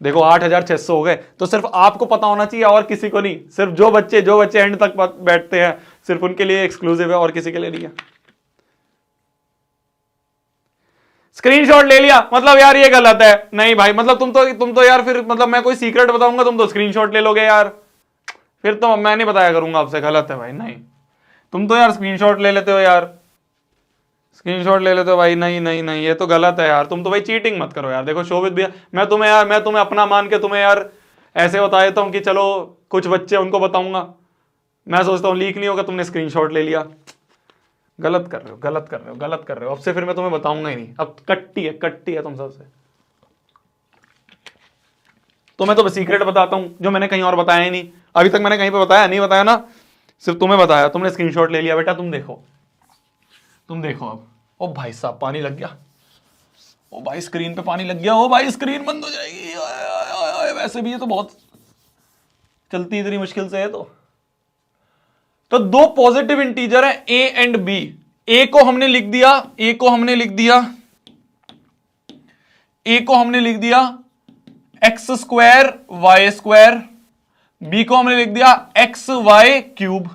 S1: देखो 8600 हो गए, तो सिर्फ आपको पता होना चाहिए और किसी को नहीं, सिर्फ जो बच्चे एंड तक बैठते हैं सिर्फ उनके लिए एक्सक्लूसिव है, और किसी के लिए नहीं है। स्क्रीनशॉट ले लिया मतलब यार ये गलत है, नहीं भाई, मतलब तुम तो यार फिर मतलब मैं कोई सीक्रेट बताऊंगा तुम तो स्क्रीनशॉट ले लोगे यार, फिर तो मैं नहीं बताया करूंगा आपसे, गलत है भाई, नहीं, तुम तो यार स्क्रीनशॉट ले लेते हो यार, स्क्रीनशॉट ले लेते हो भाई, नहीं नहीं नहीं, ये तो गलत है यार, तुम तो भाई चीटिंग मत करो यार। देखो शोभित भैया, मैं तुम्हें अपना मान के तुम्हें यार ऐसे बता देता हूँ कि चलो कुछ बच्चे उनको बताऊंगा, मैं सोचता हूँ लीक नहीं होगा, तुमने स्क्रीनशॉट ले लिया, गलत कर रहे हो, गलत कर रहे हो, गलत कर रहे हो। अब से फिर मैं तुम्हें बताऊंगा ही नहीं, अब कट्टी है तुम सबसे। तो मैं तो सीक्रेट बताता हूं जो मैंने कहीं और बताया ही नहीं, अभी तक मैंने कहीं पे बताया नहीं, बताया ना, सिर्फ तुम्हें बताया, तुमने स्क्रीनशॉट ले लिया बेटा, तुम देखो तुम देखो अब, ओ भाई साहब पानी लग गया, ओ भाई स्क्रीन पे पानी लग गया, ओ भाई स्क्रीन बंद हो जाएगी, वैसे भी ये तो बहुत चलती इतनी मुश्किल से है। तो दो पॉजिटिव इंटीजर है ए एंड बी, ए को हमने लिख दिया, ए को हमने लिख दिया x square y square, B को हमने लिख दिया x y cube.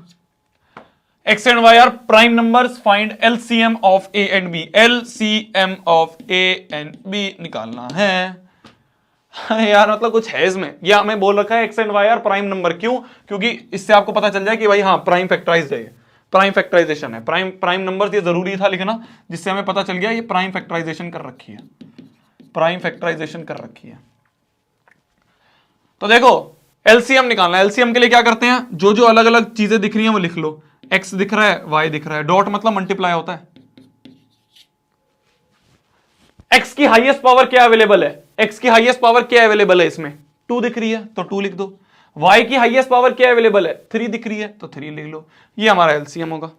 S1: X and y are prime numbers, find LCM of A and B, LCM of A and B निकालना है। यार मतलब कुछ है इसमें, या हमें बोल रखा है x and y are prime number, क्यों? क्योंकि इससे आपको पता चल जाए कि भाई हाँ प्राइम फैक्टराइज्ड है, प्राइम फैक्टराइजेशन है, प्राइम नंबर्स ये जरूरी था लिखना, जिससे हमें पता चल गया ये प्राइम फैक्टराइजेशन कर रखी है, प्राइम फैक्टराइजेशन कर रखी है। तो देखो एलसीएम निकालना है, एलसीएम के लिए क्या करते हैं, जो जो अलग अलग चीजें दिख रही हैं वो लिख लो, एक्स दिख रहा है वाई दिख रहा है, डॉट मतलब मल्टीप्लाई होता है। एक्स की हाईएस्ट पावर क्या अवेलेबल है, एक्स की हाईएस्ट पावर क्या अवेलेबल है इसमें, 2 दिख रही है तो 2 लिख दो। y की हाईएस्ट पावर क्या अवेलेबल है, 3 दिख रही है तो 3 लिख लो, ये हमारा एलसीएम होगा,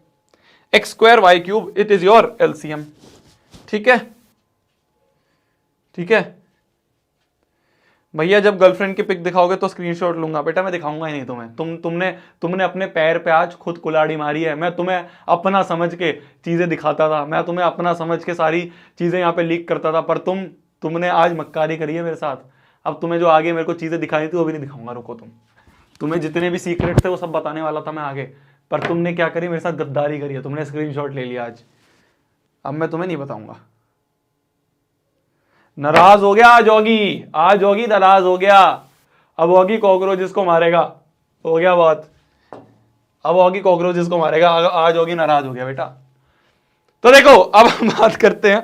S1: x square y cube, it is your LCM. ठीक है, ठीक है भैया, जब गर्लफ्रेंड की पिक दिखाओगे तो स्क्रीनशॉट लूंगा, बेटा मैं दिखाऊंगा ही नहीं तुम्हें, तुमने अपने पैर पे आज खुद कुल्हाड़ी मारी है, मैं तुम्हें अपना समझ के चीजें दिखाता था, मैं तुम्हें अपना समझ के सारी चीजें यहाँ पे लीक करता था, पर तुमने आज मक्कारी करी है मेरे साथ। अब तुम्हें जो आगे मेरे को चीजें दिखाई थी वो भी नहीं दिखाऊंगा, रुको तुम्हें जितने भी सीक्रेट थे वो सब बताने वाला था मैं आगे, पर तुमने क्या करी, मेरे साथ गद्दारी करी है, तुमने स्क्रीनशॉट ले लिया आज, अब मैं तुम्हें नहीं बताऊंगा। नाराज हो गया आज होगी नाराज हो गया, अब होगी कॉकरोचेस को मारेगा, हो गया बात, अब होगी कॉकरोचेस को मारेगा, आज होगी नाराज हो गया बेटा। तो देखो अब हम बात करते हैं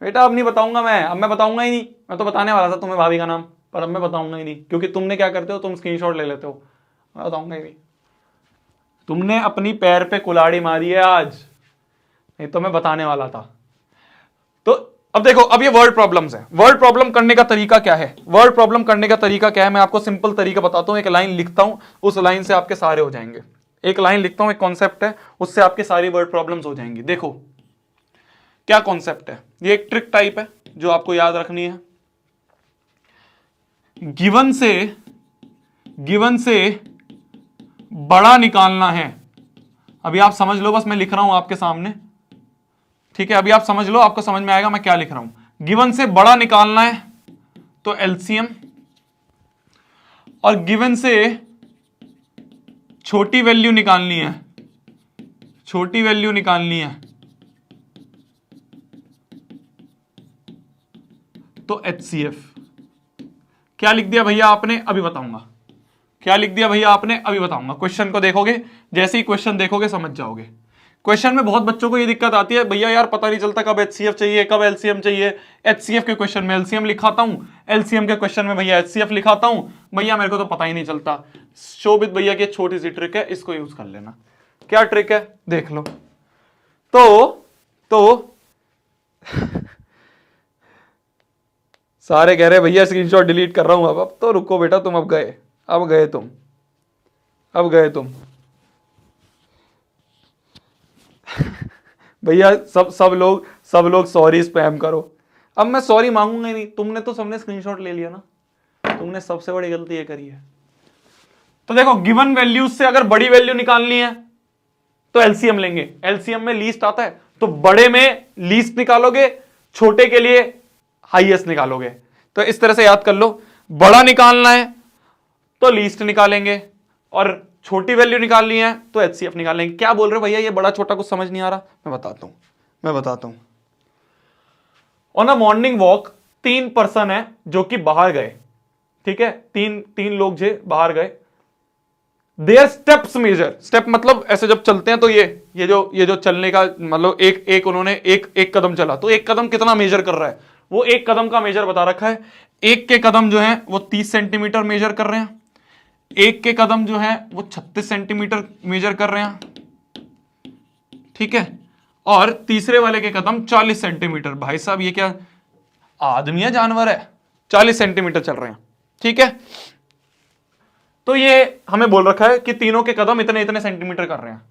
S1: बेटा, अब नहीं बताऊंगा मैं, अब मैं बताऊंगा ही नहीं, मैं तो बताने वाला था तुम्हें भाभी का नाम, पर अब मैं बताऊंगा ही नहीं, क्योंकि तुमने क्या करते हो, तुम स्क्रीनशॉट ले लेते हो, मैं बताऊंगा ही नहीं। तुमने अपनी पैर पे कुल्हाड़ी मारी है आज, नहीं तो मैं बताने वाला था। तो अब देखो, अब ये वर्ड प्रॉब्लम्स है, वर्ड प्रॉब्लम करने का तरीका क्या है, वर्ड प्रॉब्लम करने का तरीका क्या है, मैं आपको सिंपल तरीका बताता हूं, एक लाइन लिखता हूं, उस लाइन से आपके सारे हो जाएंगे, एक लाइन लिखता हूं, एक कॉन्सेप्ट है, उससे आपकी सारी वर्ड प्रॉब्लम्स हो जाएंगी। देखो क्या कॉन्सेप्ट है, ये एक ट्रिक टाइप है जो आपको याद रखनी है। गिवन से बड़ा निकालना है, अभी आप समझ लो, बस मैं लिख रहा हूं आपके सामने, ठीक है, अभी आप समझ लो, आपको समझ में आएगा मैं क्या लिख रहा हूं। गिवन से बड़ा निकालना है तो एलसीएम, और गिवन से छोटी वैल्यू निकालनी है, छोटी वैल्यू निकालनी है तो एचसीएफ। क्या लिख दिया भैया आपने, अभी बताऊंगा, क्या लिख दिया भैया आपने, अभी बताऊंगा। क्वेश्चन को देखोगे, जैसे ही क्वेश्चन देखोगे समझ जाओगे। क्वेश्चन में बहुत बच्चों को ये दिक्कत आती है, भैया यार पता नहीं चलता कब एचसीएफ चाहिए कब एलसीएम चाहिए, एचसीएफ के क्वेश्चन में एलसीएम लिखाता हूं, एलसीएम के क्वेश्चन में भैया एचसीएफ लिखाता हूं, भैया मेरे को तो पता ही नहीं चलता। शोभित भैया की छोटी सी ट्रिक है, इसको यूज कर लेना। क्या ट्रिक है देख लो। तो सारे कह रहे भैया स्क्रीनशॉट डिलीट कर रहा हूं, अब तो रुको बेटा, तुम अब गए तुम भैया सब लोग सॉरी स्पैम करो। अब मैं सॉरी मांगूंगा ही नहीं, तुमने तो सबने स्क्रीनशॉट ले लिया ना, तुमने सबसे बड़ी गलती ये करी है। तो देखो गिवन वैल्यूज से अगर बड़ी वैल्यू निकालनी है तो एलसीएम लेंगे, एलसीएम में लीस्ट आता है, तो बड़े में लीस्ट निकालोगे, छोटे के लिए हाईएस्ट निकालोगे। तो इस तरह से याद कर लो, बड़ा निकालना है तो लीस्ट निकालेंगे, और छोटी वैल्यू निकालनी है तो एचसीएफ निकालेंगे। क्या बोल रहे हो भैया, ये बड़ा छोटा कुछ समझ नहीं आ रहा, मैं बताता हूं। On a morning walk 3 person है जो कि बाहर गए, ठीक है, तीन लोग जे बाहर गए। देयर स्टेप्स मेजर, स्टेप मतलब ऐसे जब चलते हैं तो ये जो चलने का मतलब उन्होंने एक कदम चला, तो एक कदम कितना मेजर कर रहा है, वो एक कदम का मेजर बता रखा है। एक के कदम जो है वो 30 सेंटीमीटर मेजर कर रहे हैं, एक के कदम जो है वो 36 सेंटीमीटर मेजर कर रहे हैं, ठीक है, और तीसरे वाले के कदम 40 सेंटीमीटर। भाई साहब ये क्या आदमी है जानवर है, 40 सेंटीमीटर चल रहे हैं, ठीक है। तो ये हमें बोल रखा है कि तीनों के कदम इतने इतने सेंटीमीटर कर रहे हैं।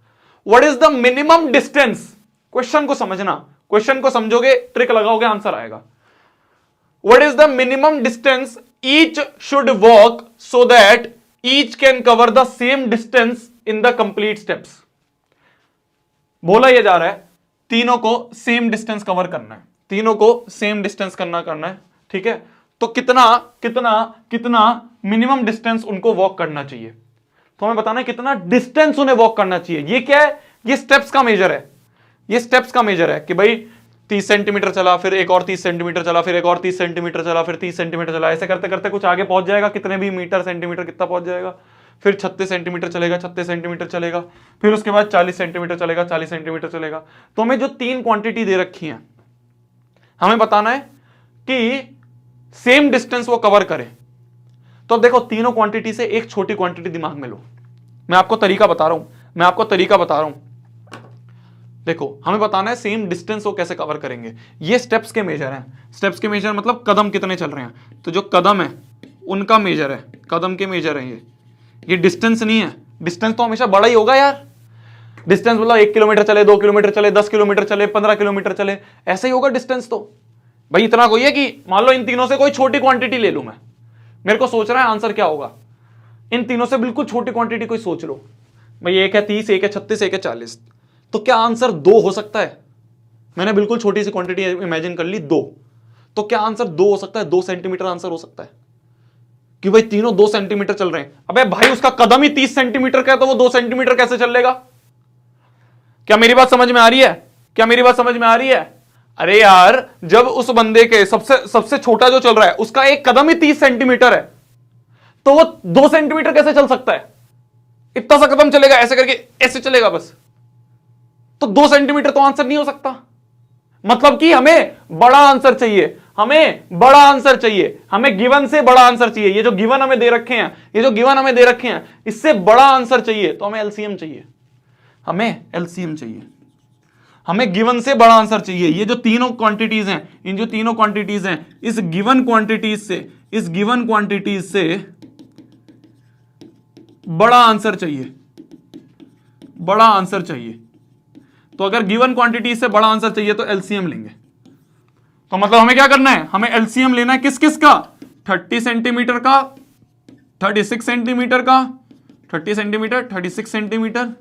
S1: What is the minimum distance question को समझना, क्वेश्चन को समझोगे, ट्रिक लगाओगे, आंसर आएगा। What is the minimum distance each should walk so that each can cover the same distance in the complete steps. बोला यह जा रहा है तीनों को सेम डिस्टेंस कवर करना है, तीनों को सेम डिस्टेंस करना है, ठीक है। तो कितना कितना कितना मिनिमम डिस्टेंस उनको वॉक करना चाहिए, तो हमें बताना है कितना डिस्टेंस उन्हें वॉक करना चाहिए। ये क्या है, ये स्टेप्स का मेजर है, ये स्टेप्स का मेजर है कि भाई 30 सेंटीमीटर चला, फिर एक और 30 सेंटीमीटर चला, फिर एक और 30 सेंटीमीटर चला, फिर 30 सेंटीमीटर चला, ऐसे करते करते कुछ आगे पहुंच जाएगा, कितने भी मीटर सेंटीमीटर कितना पहुंच जाएगा, फिर 36 सेंटीमीटर चलेगा, 36 सेंटीमीटर चलेगा, फिर उसके बाद 40 सेंटीमीटर चलेगा, 40 सेंटीमीटर चलेगा। तो हमें जो 3 क्वांटिटी दे रखी है, हमें बताना है कि सेम डिस्टेंस वो कवर करे। तो अब देखो तीनों क्वांटिटी से एक छोटी क्वांटिटी दिमाग में लो, मैं आपको तरीका बता रहा हूं, मैं आपको तरीका बता रहा हूं। देखो हमें बताना है सेम डिस्टेंस वो कैसे कवर करेंगे। ये स्टेप्स के मेजर हैं, स्टेप्स के मेजर मतलब कदम कितने चल रहे हैं, तो जो कदम है उनका मेजर है, कदम के मेजर है ये डिस्टेंस नहीं है। डिस्टेंस तो हमेशा बड़ा ही होगा यार, डिस्टेंस मतलब 1 किलोमीटर चले, 2 किलोमीटर चले, 10 किलोमीटर चले, 15 किलोमीटर चले, ऐसे ही होगा डिस्टेंस। तो भाई इतना कोई है कि मान लो इन तीनों से कोई छोटी क्वांटिटी ले लूं मैं, मेरे को सोच रहा है आंसर क्या होगा, इन तीनों से बिल्कुल छोटी क्वांटिटी कोई सोच लो भाई, एक है 30, एक है 36, एक है 40, तो क्या आंसर 2 हो सकता है? मैंने बिल्कुल छोटी सी क्वांटिटी इमेजिन कर ली 2, तो क्या आंसर 2 हो सकता है? 2 सेंटीमीटर आंसर हो सकता है कि भाई तीनों 2 सेंटीमीटर चल रहे हैं। अबे भाई उसका कदम ही 30 सेंटीमीटर का है, तो वो 2 सेंटीमीटर कैसे चलेगा? क्या मेरी बात समझ में आ रही है? क्या मेरी बात समझ में आ रही है? अरे यार जब उस बंदे के सबसे छोटा जो चल रहा है उसका एक कदम ही 30 सेंटीमीटर है, तो वो 2 सेंटीमीटर कैसे चल सकता है? इतना सा कदम चलेगा, ऐसे करके ऐसे चलेगा बस, तो 2 सेंटीमीटर तो आंसर नहीं हो सकता। मतलब कि हमें बड़ा आंसर चाहिए, हमें बड़ा आंसर चाहिए, हमें गिवन से बड़ा आंसर चाहिए। ये जो गिवन हमें दे रखे हैं, ये जो गिवन हमें दे रखे हैं, इससे बड़ा आंसर चाहिए, तो हमें एलसीएम चाहिए, हमें एलसीएम चाहिए, हमें गिवन से बड़ा आंसर चाहिए। ये जो तीनों क्वांटिटीज हैं, इन जो तीनों क्वांटिटीज हैं, इस गिवन क्वांटिटीज से, इस गिवन क्वांटिटीज से बड़ा आंसर चाहिए, बड़ा आंसर चाहिए। तो अगर गिवन क्वांटिटी से बड़ा आंसर चाहिए तो एलसीएम लेंगे। तो मतलब हमें क्या करना है, हमें एलसीएम लेना है किस किस का, 30 सेंटीमीटर का, 36 सेंटीमीटर का, 30 सेंटीमीटर, 36 सेंटीमीटर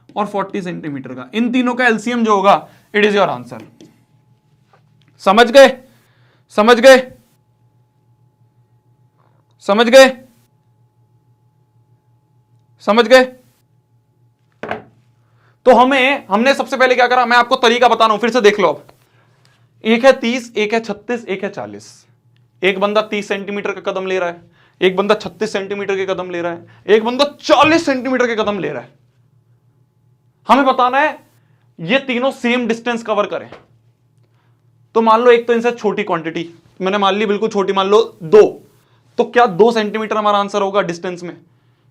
S1: और 40 सेंटीमीटर का। इन तीनों का एलसीएम जो होगा, इट इज योर आंसर। समझ गए? समझ गए? समझ गए? समझ गए? तो हमने सबसे पहले क्या करा, मैं आपको तरीका बता रहा हूं, फिर से देख लो। अब एक है 30, एक है 36, एक है 40। एक बंदा 30 सेंटीमीटर का कदम ले रहा है, एक बंदा 36 सेंटीमीटर के कदम ले रहा है, एक बंदा 40 सेंटीमीटर के कदम ले रहा है। हमें बताना है ये तीनों सेम डिस्टेंस कवर करें। तो मान लो एक तो इनसे छोटी क्वांटिटी मैंने मान ली, बिल्कुल छोटी मान लो 2, तो क्या 2 सेंटीमीटर हमारा आंसर होगा डिस्टेंस में,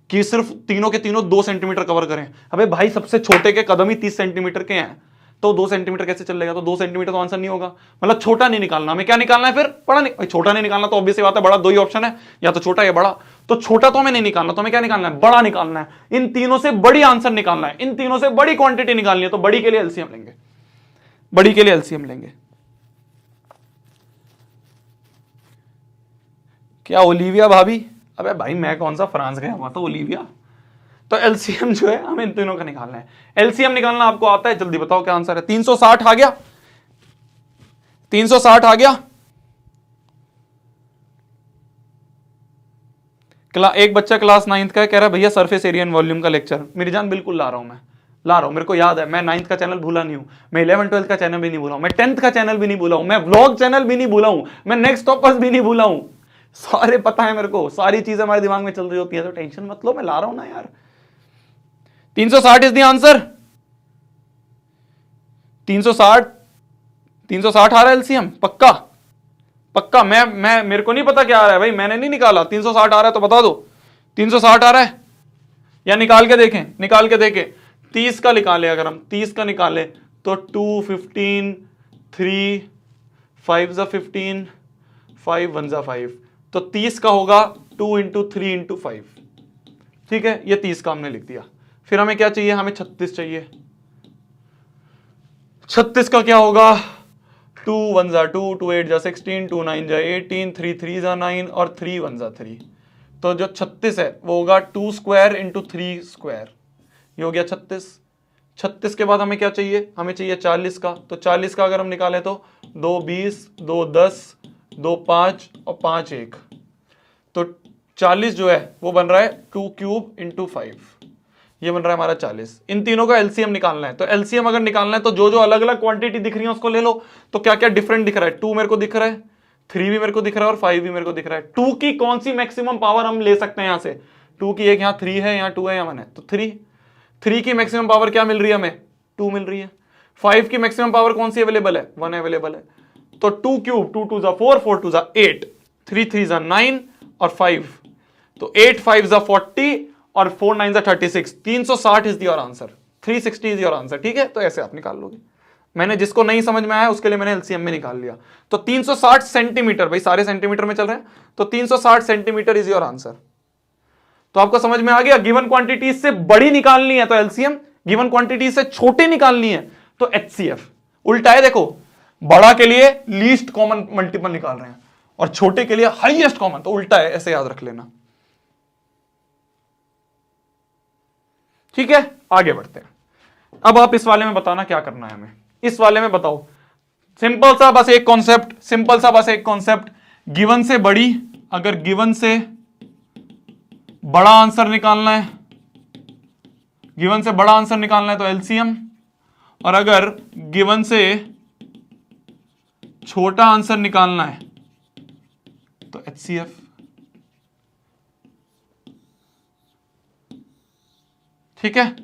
S1: कि सिर्फ तीनों के तीनों 2 सेंटीमीटर कवर करें। अबे भाई सबसे छोटे के कदम ही 30 सेंटीमीटर के हैं, तो 2 सेंटीमीटर कैसे चलेगा? तो 2 सेंटीमीटर तो आंसर नहीं होगा। मतलब छोटा नहीं निकालना, हमें क्या निकालना है फिर? बड़ा नहीं। छोटा नहीं निकालना तो ऑब्वियस सी बात है, बड़ा 2 ही ऑप्शन है, या तो छोटा या बड़ा। तो छोटा तो हमें नहीं निकालना, तो हमें क्या निकालना है? बड़ा निकालना है। इन तीनों से बड़ी आंसर निकालना है, इन तीनों से बड़ी क्वांटिटी निकालनी है, तो बड़ी के लिए एलसीएम लेंगे, बड़ी के लिए एलसीएम लेंगे। क्या ओलिविया भाभी? अबे भाई मैं कौन सा फ्रांस गया हुआ तो ओलिविया। तो एलसीएम जो है हमें इन तीनों का निकालना है। एलसीएम निकालना आपको आता है? जल्दी बताओ क्या आंसर है। 360 आ गया, 360 आ गया। एक बच्चा क्लास 9th का है, कह रहा है भैया सरफेस एरिया एंड वॉल्यूम का लेक्चर। मेरी जान बिल्कुल ला रहा हूं, मैं ला रहा हूं, मेरे को याद है। मैं 9th का चैनल भूला नहीं हूं, मैं 11th 12th का चैनल भी नहीं भूला हूं, मैं 10th का चैनल भी नहीं भूला हूं, मैं व्लॉग चैनल भी नहीं भूला हूं, मैं नेक्स्ट टॉपर्स भी नहीं भूला हूं। सारे पता है मेरे को, सारी चीजें हमारे दिमाग में चल रही होती है, तो टेंशन मत लो, मैं ला रहा हूं ना यार। 360 इज द आंसर। 360 आ रहा है एलसीएम पक्का? पक्का? मैं मेरे को नहीं पता क्या आ रहा है भाई, मैंने नहीं निकाला। 360 आ रहा है तो बता दो 360 आ रहा है, या निकाल के देखें, निकाल के देखें। 30 का निकाले, अगर हम 30 का निकाले तो 2 15 3 5 जा 15 5 1 जा 5, तो 30 का होगा 2 इंटू 3 इंटू 5। ठीक है, ये 30 का हमने लिख दिया। फिर हमें क्या चाहिए? हमें 36 चाहिए। 36 का क्या होगा? 2 1 जा 2, 2 8 जा 16, 2 9 जा 18, 3 3 जा 9 और 3 1 जा 3। तो जो 36 है वो होगा 2 स्क्वायर इंटू 3 स्क्वायर, ये हो गया 36। 36 के बाद हमें क्या चाहिए? हमें चाहिए 40 का। तो 40 का अगर हम निकालें तो 2 20, 2 10, 2 5 और 5 1, तो 40 जो है वो बन रहा है 2 क्यूब इंटू 5, ये बन रहा है हमारा 40। इन तीनों का एलसीएम निकालना है। तो एलसीएम अगर निकालना है तो जो जो अलग अलग क्वांटिटी दिख रही है उसको ले लो। तो क्या क्या डिफरेंट दिख रहा है? 2 मेरे को दिख रहा है, 3 भी मेरे को दिख रहा है और 5 भी मेरे को दिख रहा है। 2 की कौन सी मैक्सिमम पावर हम ले सकते हैं यहां से? 2 की एक यहाँ 3 है, यहाँ 2 है, यहाँ 1 है, तो 3 की मैक्सिमम पावर क्या मिल रही है हमें? 2 मिल रही है। 5 की मैक्सिमम पावर कौन सी अवेलेबल है? 1 अवेलेबल है। तो 2 क्यूब, 2 2 जा 4, 4 2 जा 8, 3 3 जा 9 और 5, तो 8 5 जा 40 और 4 9 जा 36। 360 is your answer, 360 is your answer. ठीक है, तो ऐसे आप निकाल लोगे। मैंने जिसको नहीं समझ में आया उसके लिए मैंने एलसीएम में निकाल लिया। तो 360 सेंटीमीटर, भाई सारे सेंटीमीटर में चल रहे हैं, तो 360 सेंटीमीटर इज योर आंसर। तो आपको समझ में आ गया, गिवन क्वांटिटी से बड़ी निकालनी है तो एलसीएम, गिवन क्वांटिटी से छोटी निकालनी है तो एचसीएफ। उल्टा है, देखो, बड़ा के लिए लीस्ट कॉमन मल्टीपल निकाल रहे हैं और छोटे के लिए हाईएस्ट कॉमन, तो उल्टा है, ऐसे याद रख लेना। ठीक है, आगे बढ़ते हैं। अब आप इस वाले में बताना क्या करना है हमें। इस वाले में बताओ, सिंपल सा बस एक कॉन्सेप्ट, सिंपल सा बस एक कॉन्सेप्ट, गिवन से बड़ी, अगर गिवन से बड़ा आंसर निकालना है, गिवन से बड़ा आंसर निकालना है तो एलसीएम, और अगर गिवन से छोटा आंसर निकालना है तो एचसीएफ। ठीक है,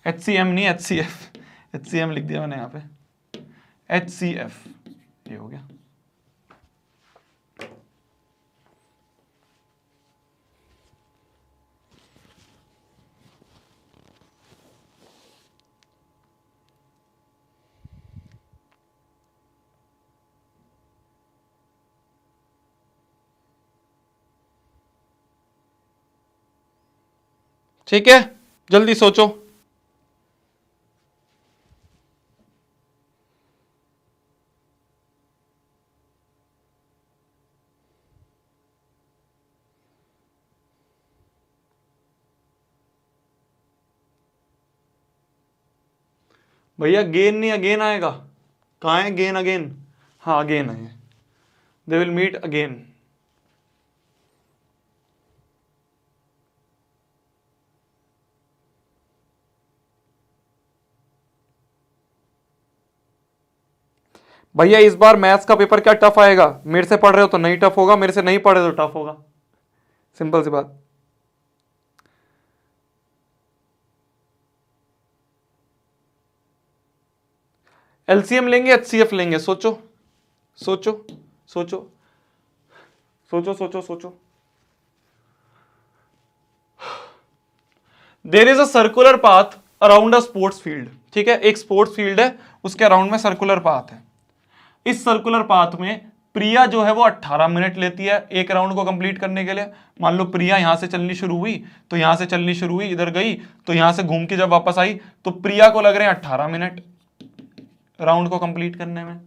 S1: एचसीएम नहीं एचसीएफ, एचसीएम लिख दिया मैंने यहां पे, एचसीएफ, ये हो गया। ठीक है, जल्दी सोचो। भैया गेन नहीं अगेन आएगा, कहां है गेन अगेन? हाँ अगेन है, दे विल मीट अगेन। भैया इस बार मैथ्स का पेपर क्या टफ आएगा? मेरे से पढ़ रहे हो तो नहीं टफ होगा, मेरे से नहीं पढ़ रहे तो टफ होगा, सिंपल सी बात। एलसीएम लेंगे एचसीएफ लेंगे? सोचो सोचो सोचो सोचो सोचो सोचो। There is a circular path around a sports field. ठीक है, एक स्पोर्ट्स फील्ड है, उसके अराउंड में सर्कुलर पाथ है। इस सर्कुलर पाथ में प्रिया जो है वो 18 मिनट लेती है एक राउंड को कंप्लीट करने के लिए। मान लो प्रिया यहां से चलनी शुरू हुई, तो यहां से चलनी शुरू हुई, इधर गई, तो यहां से घूम के जब वापस आई तो प्रिया को लग रहे हैं 18 मिनट राउंड को कंप्लीट करने में।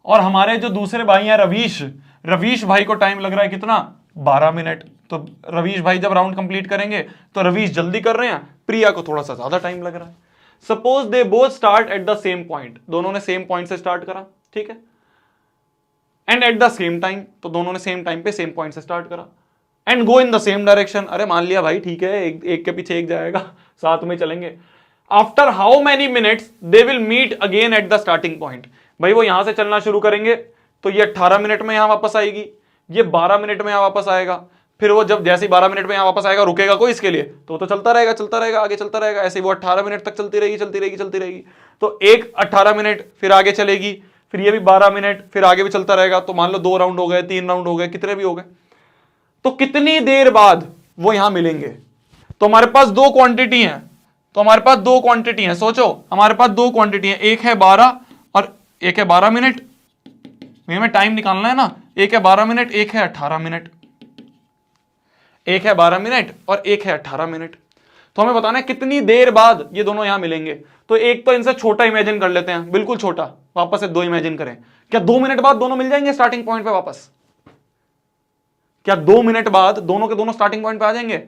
S1: और हमारे जो दूसरे भाई हैं रवीश, रवीश भाई को टाइम लग रहा है कितना? 12 मिनट। तो रवीश भाई जब राउंड कंप्लीट करेंगे तो रवीश जल्दी कर रहे हैं, प्रिया को थोड़ा सा ज्यादा टाइम लग रहा है। Suppose they both start at the same point, दोनों ने सेम पॉइंट से स्टार्ट करा, ठीक है, and at the same time, तो दोनों ने सेम टाइम पे सेम पॉइंट से स्टार्ट करा, and go in the same direction. अरे मान लिया भाई, ठीक है, एक के पीछे एक जाएगा, साथ में चलेंगे। After how many minutes they will meet again at the starting point. भाई वो यहां से चलना शुरू करेंगे तो ये 18 मिनट में यहां वापस आएगी, ये 12 मिनट में यहां वापस आएगा, फिर वो जब जैसे ही 12 मिनट में यहां वापस आएगा, रुकेगा कोई इसके लिए? तो चलता रहेगा आगे चलता रहेगा, ऐसे वो 18 मिनट तक चलती रहेगी। तो एक 18 मिनट फिर आगे चलेगी, फिर ये भी 12 मिनट, फिर आगे भी चलता रहेगा। तो मान लो 2 राउंड हो गए, 3 राउंड हो गए, कितने भी हो गए, तो कितनी देर बाद वो यहां मिलेंगे? तो हमारे पास 2 क्वांटिटी हैं, सोचो हमारे पास 2 क्वांटिटी हैं, एक है 12 और एक है 12 मिनट। हमें टाइम निकालना है ना, एक है 12 मिनट, एक है 18 मिनट, एक है 12 मिनट और एक है 18 मिनट। तो हमें बताना है कितनी देर बाद ये दोनों यहां मिलेंगे। तो एक तो इनसे छोटा इमेजिन कर लेते हैं, बिल्कुल छोटा, वापस से 2 इमेजिन करें। क्या 2 मिनट बाद दोनों मिल जाएंगे स्टार्टिंग पॉइंट पे वापस? क्या 2 मिनट बाद दोनों के दोनों स्टार्टिंग पॉइंट पे आ जाएंगे?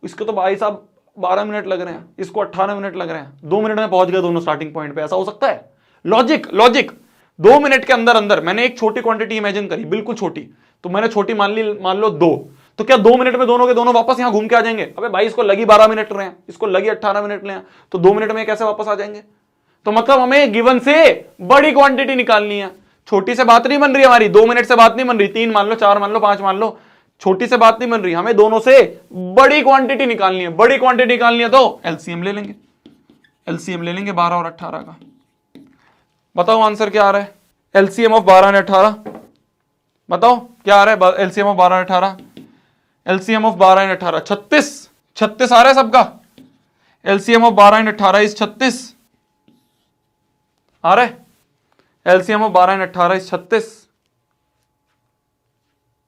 S1: इसको तो भाई साहब 12 मिनट लग रहे हैं, इसको 18 मिनट लग रहे हैं, 2 मिनट में पहुंच गए दोनों स्टार्टिंग पॉइंट पे। ऐसा हो सकता है? लॉजिक लॉजिक 2 मिनट के अंदर अंदर मैंने एक छोटी क्वांटिटी इमेजिन करी, बिल्कुल छोटी, तो मैंने छोटी मान लो 2, तो क्या 2 मिनट में दोनों के दोनों वापस यहां घूम के आ जाएंगे? अबे भाई इसको लगी 12 मिनट रहे हैं, इसको लगी 18 मिनट रहे हैं, तो 2 मिनट में कैसे वापस आ जाएंगे? तो मतलब हमें गिवन से बड़ी क्वांटिटी निकालनी है। छोटी से बात नहीं बन रही हमारी, 2 मिनट से बात नहीं बन रही, 3 मान लो, 4 मान लो, 5 मान लो, छोटी से बात नहीं बन रही, हमें दोनों से बड़ी क्वांटिटी निकालनी है। बड़ी क्वांटिटी निकालनी है तो एलसीएम ले लेंगे, एलसीएम ले लेंगे 12 और 18 का। बताओ आंसर क्या आ रहा है? एलसीएम ऑफ 12 और 18 बताओ क्या आ रहा है? एलसीएम ऑफ 12 और 18, एलसीएम ऑफ 12 और 18 36, 36 आ रहा है सबका। एलसीएम ऑफ 12 और 18 इज 36 आ रहा है। एलसीएम ऑफ 12 और 18 इज 36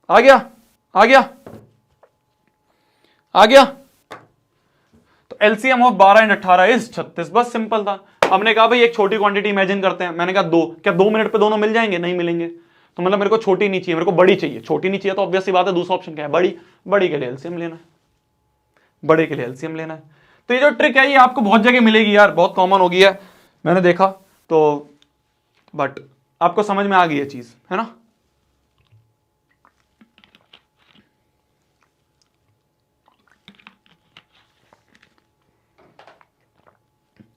S1: आ गया, आ गया, आ गया। तो एलसीएम ऑफ 12 और 18 इज 36, बस सिंपल था। हमने कहा भाई एक छोटी क्वांटिटी इमेजिन करते हैं, मैंने कहा 2, क्या 2 मिनट पे दोनों मिल जाएंगे? नहीं मिलेंगे, तो मतलब मेरे को छोटी नहीं चाहिए, मेरे को बड़ी चाहिए। छोटी नहीं चाहिए तो ऑब्वियस सी बात है, दूसरा ऑप्शन क्या है? बड़ी। बड़ी के लिए एलसीएम लेना है, बड़े के लिए एलसीएम लेना है। तो ये जो ट्रिक है ये आपको बहुत जगह मिलेगी यार, बहुत कॉमन हो गई है, मैंने देखा तो, बट आपको समझ में आ गई है चीज, है ना?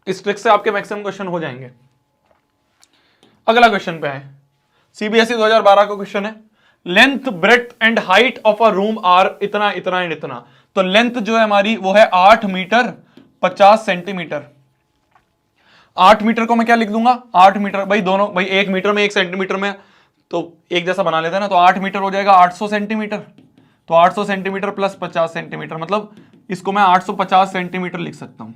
S1: इस ट्रिक से आपके मैक्सिमम क्वेश्चन हो जाएंगे। अगला क्वेश्चन पे है, सीबीएसई 2012 का क्वेश्चन है, length breadth and height of a room are इतना इतना एंड इतना। तो लेंथ जो है हमारी वो है 8 मीटर 50 सेंटीमीटर। 8 मीटर को मैं क्या लिख दूंगा? 8 मीटर भाई दोनों, भाई 1 मीटर में 1 सेंटीमीटर में तो एक जैसा बना लेते हैं ना, तो 8 मीटर हो जाएगा 800 सेंटीमीटर। तो 800 सेंटीमीटर प्लस 50 सेंटीमीटर, मतलब इसको मैं 850 सेंटीमीटर लिख सकता हूं।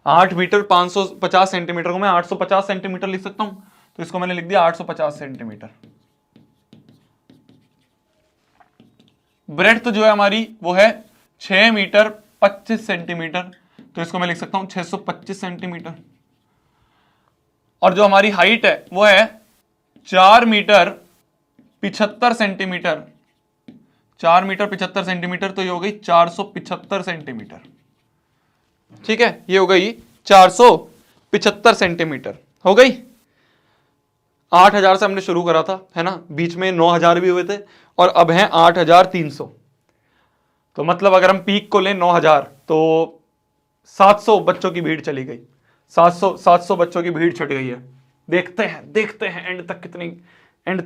S1: 8 मीटर 550 सेंटीमीटर को मैं 850 सेंटीमीटर लिख सकता हूं, तो इसको मैंने लिख दिया 850 सेंटीमीटर। ब्रेड्थ जो है हमारी वो है 6 मीटर 25 सेंटीमीटर, तो इसको मैं लिख सकता हूं 625 सेंटीमीटर। और जो हमारी हाइट है वो है 4 मीटर 75 सेंटीमीटर। 4 मीटर 75 सेंटीमीटर, तो ये हो गई 475 सेंटीमीटर। ठीक है, ये हो गई 475 सेंटीमीटर हो गई। 8000 से हमने शुरू करा था, है ना, बीच में 9000 भी हुए थे, और अब हैं 8300। तो मतलब अगर हम पीक को लें 9000, तो 700 बच्चों की भीड़ चली गई, 700 बच्चों की भीड़ छट गई है। देखते हैं एंड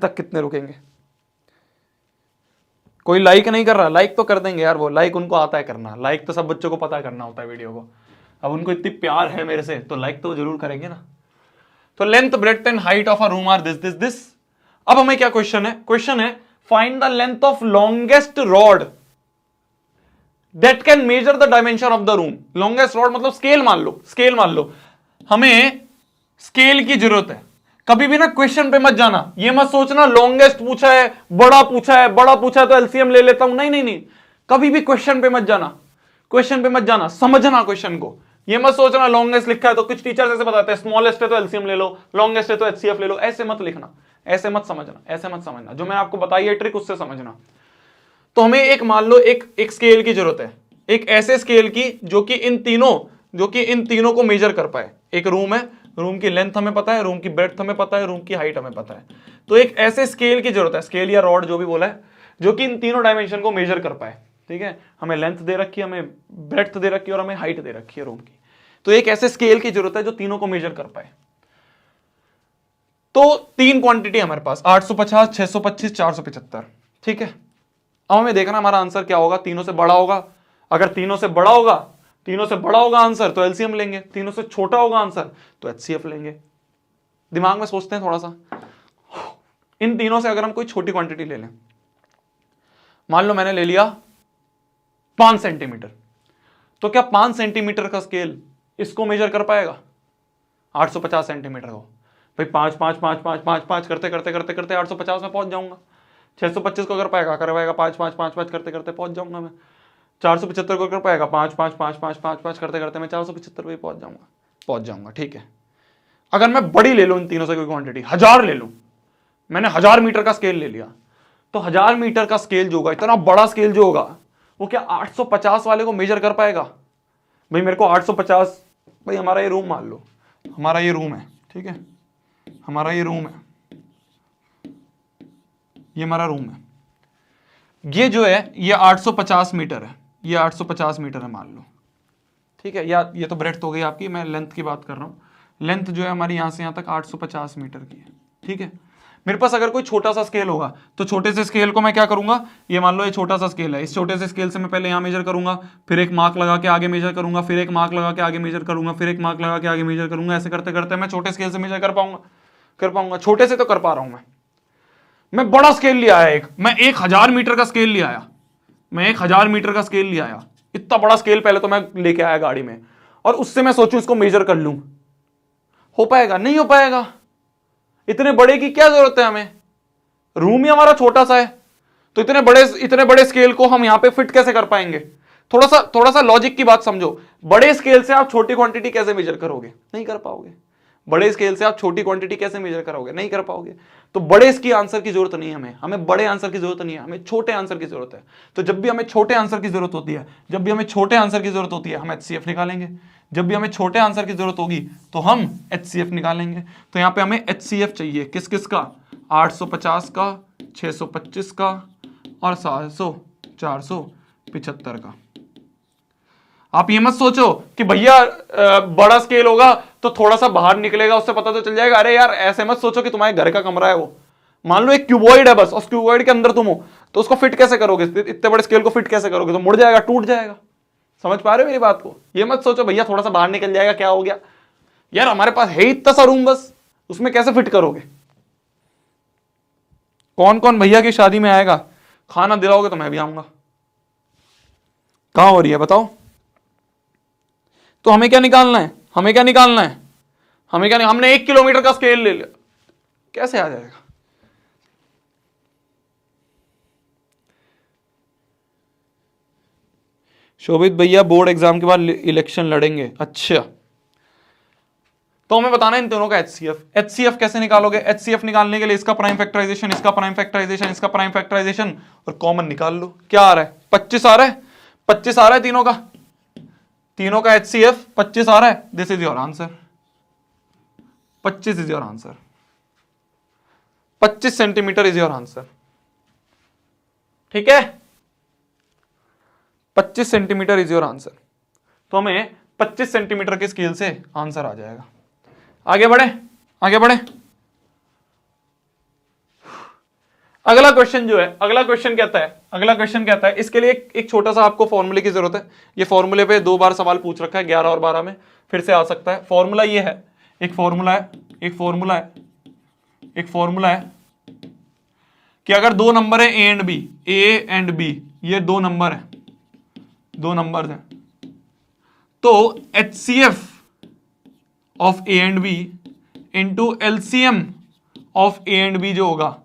S1: तक कितने रुकेंगे। कोई लाइक नहीं कर रहा? लाइक तो कर देंगे यार, वो लाइक उनको आता है करना, लाइक तो सब बच्चों को पता करना होता है वीडियो को। अब उनको इतनी प्यार है मेरे से तो लाइक तो जरूर करेंगे ना। तो length breadth and height of a room are this. अब हमें क्या क्वेश्चन है? क्वेश्चन है find the length of longest rod that can measure the dimension of the room. Longest rod मतलब स्केल मान लो, हमें स्केल की जरूरत है। कभी भी ना क्वेश्चन पे मत जाना, ये मत सोचना लॉन्गेस्ट पूछा है, बड़ा पूछा है तो एलसीएम ले लेता हूं। नहीं, कभी भी क्वेश्चन पे मत जाना, समझना क्वेश्चन को। ये मत सोचना लॉन्गेस्ट लिखा है तो कुछ टीचर्स ऐसे बताते हैं स्मॉलेस्ट है तो एलसीएम ले लो, लॉन्गेस्ट है तो एचसीएफ ले लो। ऐसे मत लिखना, ऐसे मत समझना। जो मैंने आपको बताई है ट्रिक उससे समझना। तो हमें एक मान लो एक स्केल की जरूरत है, एक ऐसे स्केल की जो कि इन तीनों को मेजर कर पाए। एक रूम है, रूम की लेंथ हमें पता है, रूम की ब्रेड्थ हमें पता है, रूम की हाइट हमें पता है। तो एक ऐसे स्केल की जरूरत है, स्केल या रॉड जो भी बोला है, जो कि इन तीनों डायमेंशन को मेजर कर पाए। ठीक है, हमें लेंथ दे रखी है, हमें ब्रेड्थ दे रखी है और हमें हाइट दे रखी है रूम की। तो एक ऐसे स्केल की जरूरत है जो तीनों को मेजर कर पाए। तो 3 क्वांटिटी हमारे पास, 850, 625, 475। ठीक है, अब हमें देखना हमारा आंसर क्या होगा। तीनों से बड़ा होगा, अगर तीनों से बड़ा होगा आंसर तो एलसीएम लेंगे, तीनों से छोटा होगा आंसर तो एचसीएफ लेंगे। दिमाग में सोचते हैं थोड़ा सा। इन तीनों से अगर हम कोई छोटी क्वांटिटी ले लें, मान लो मैंने ले लिया 5 सेंटीमीटर, तो क्या 5 सेंटीमीटर का स्केल इसको मेजर कर पाएगा? 850 सेंटीमीटर को भाई 5 5 5 5 5 5 करते 850 में पहुंच जाऊंगा। 625 को कर पाएगा 5 5 5 5 करते करते पहुंच जाऊंगा मैं। 475 को कर पाएगा? 5 5 5 5 5 5 करते करते मैं 475 पे पहुंच जाऊंगा। ठीक है, अगर मैं बड़ी ले लूं इन तीनों से कोई क्वांटिटी, 1000 ले लूं, मैंने 1000 मीटर का स्केल ले लिया, तो 1000 मीटर का स्केल जो होगा, इतना बड़ा स्केल जो होगा, वो क्या 850 वाले को मेजर कर पाएगा? भाई मेरे को 850, भाई हमारा ये रूम मान लो, हमारा ये रूम है, ठीक है, हमारा ये रूम है, ये हमारा रूम है, ये जो है ये 850 मीटर है, ये 850 मीटर है मान लो, ठीक है, या ये तो ब्रेड्थ हो गई आपकी, मैं लेंथ की बात कर रहा हूँ। लेंथ जो है हमारी यहां से यहां तक 850 मीटर की है, ठीक है। मेरे पास अगर कोई छोटा सा स्केल होगा, तो छोटे से स्केल को मैं क्या करूंगा, ये मान लो ये छोटा सा स्केल है, इस छोटे से स्केल से मैं पहले यहां मेजर करूंगा, फिर एक मार्क लगा के आगे मेजर करूंगा, फिर एक मार्क लगा के आगे मेजर करूंगा, फिर एक मार्क लगा के आगे मेजर करूंगा, ऐसे करते करते मैं छोटे स्केल से मेजर कर पाऊंगा। छोटे से तो कर पा रहा हूं मैं बड़ा स्केल लिया है, मैं 1000 मीटर का स्केल ले आया, मैं 1000 मीटर का स्केल ले आया, इतना बड़ा स्केल पहले तो मैं लेके आया गाड़ी में, और उससे मैं सोचूं इसको मेजर कर लूं, हो पाएगा? नहीं हो पाएगा। इतने बड़े की क्या जरूरत है हमें, रूम ही हमारा छोटा सा है, तो इतने बड़े स्केल को हम यहां पे फिट कैसे कर पाएंगे? थोड़ा सा लॉजिक की बात समझो। बड़े स्केल से आप छोटी क्वांटिटी कैसे मेजर करोगे? नहीं कर पाओगे। बड़े स्केल से आप छोटी क्वांटिटी कैसे मेजर करोगे? नहीं कर पाओगे। तो बड़े इसकी आंसर की जरूरत नहीं है, हमें बड़े आंसर की जरूरत नहीं है, हमें छोटे आंसर की जरूरत है। तो जब भी हमें छोटे आंसर की जरूरत होती है, हम HCF निकालेंगे। जब भी हमें छोटे आंसर की जरूरत होगी तो हम HCF निकालेंगे। तो यहां पे हमें HCF चाहिए, किस किस का? 850 का, 625 का और 700 475 का। आप ये मत सोचो कि भैया बड़ा स्केल होगा तो थोड़ा सा बाहर निकलेगा, उससे पता तो चल जाएगा। अरे यार ऐसे मत सोचो कि तुम्हारे घर का कमरा है वो, मान लो एक क्यूबॉइड है बस, उस क्यूबॉइड के अंदर तुम हो, तो उसको फिट कैसे करोगे? इतने बड़े स्केल को फिट कैसे करोगे? तो मुड़ जाएगा, टूट जाएगा। समझ पा रहे हो मेरी बात को? ये मत सोचो भैया थोड़ा सा बाहर निकल जाएगा, क्या हो गया यार, हमारे पास है इतना सा रूम बस, उसमें कैसे फिट करोगे? कौन कौन भैया की शादी में आएगा? खाना दिलाओगे तो मैं भी आऊंगा। कहां हो रही है बताओ? तो हमें क्या निकालना है? हमने 1 किलोमीटर का स्केल ले लिया, कैसे आ जाएगा? शोभित भैया बोर्ड एग्जाम के बाद इलेक्शन लड़ेंगे, अच्छा। तो हमें बताना है इन दोनों का HCF कैसे निकालोगे? HCF निकालने के लिए इसका प्राइम फैक्टराइजेशन, इसका प्राइम फैक्टराइजेशन, इसका प्राइम फैक्टराइजेशन और कॉमन निकाल लो। क्या आ रहा है? 25 आ रहा है, 25 आ रहा है तीनों का HCF 25 आ रहा है। This is your answer, 25 is your answer, 25 centimetre is your answer, ठीक है, 25 सेंटीमीटर इज योर आंसर। तो हमें 25 सेंटीमीटर के स्केल से आंसर आ जाएगा। आगे बढ़े। अगला क्वेश्चन कहता है, इसके लिए एक छोटा सा आपको फॉर्मूले की जरूरत है। ये फॉर्मूले पे 2 बार सवाल पूछ रखा है, 11 और 12 में, फिर से आ सकता है। फॉर्मूला ये है, एक फॉर्मूला है कि अगर 2 नंबर है ए एंड बी, ये 2 नंबर हैं, तो HCF of A and B into LCM of A and B जो होगा,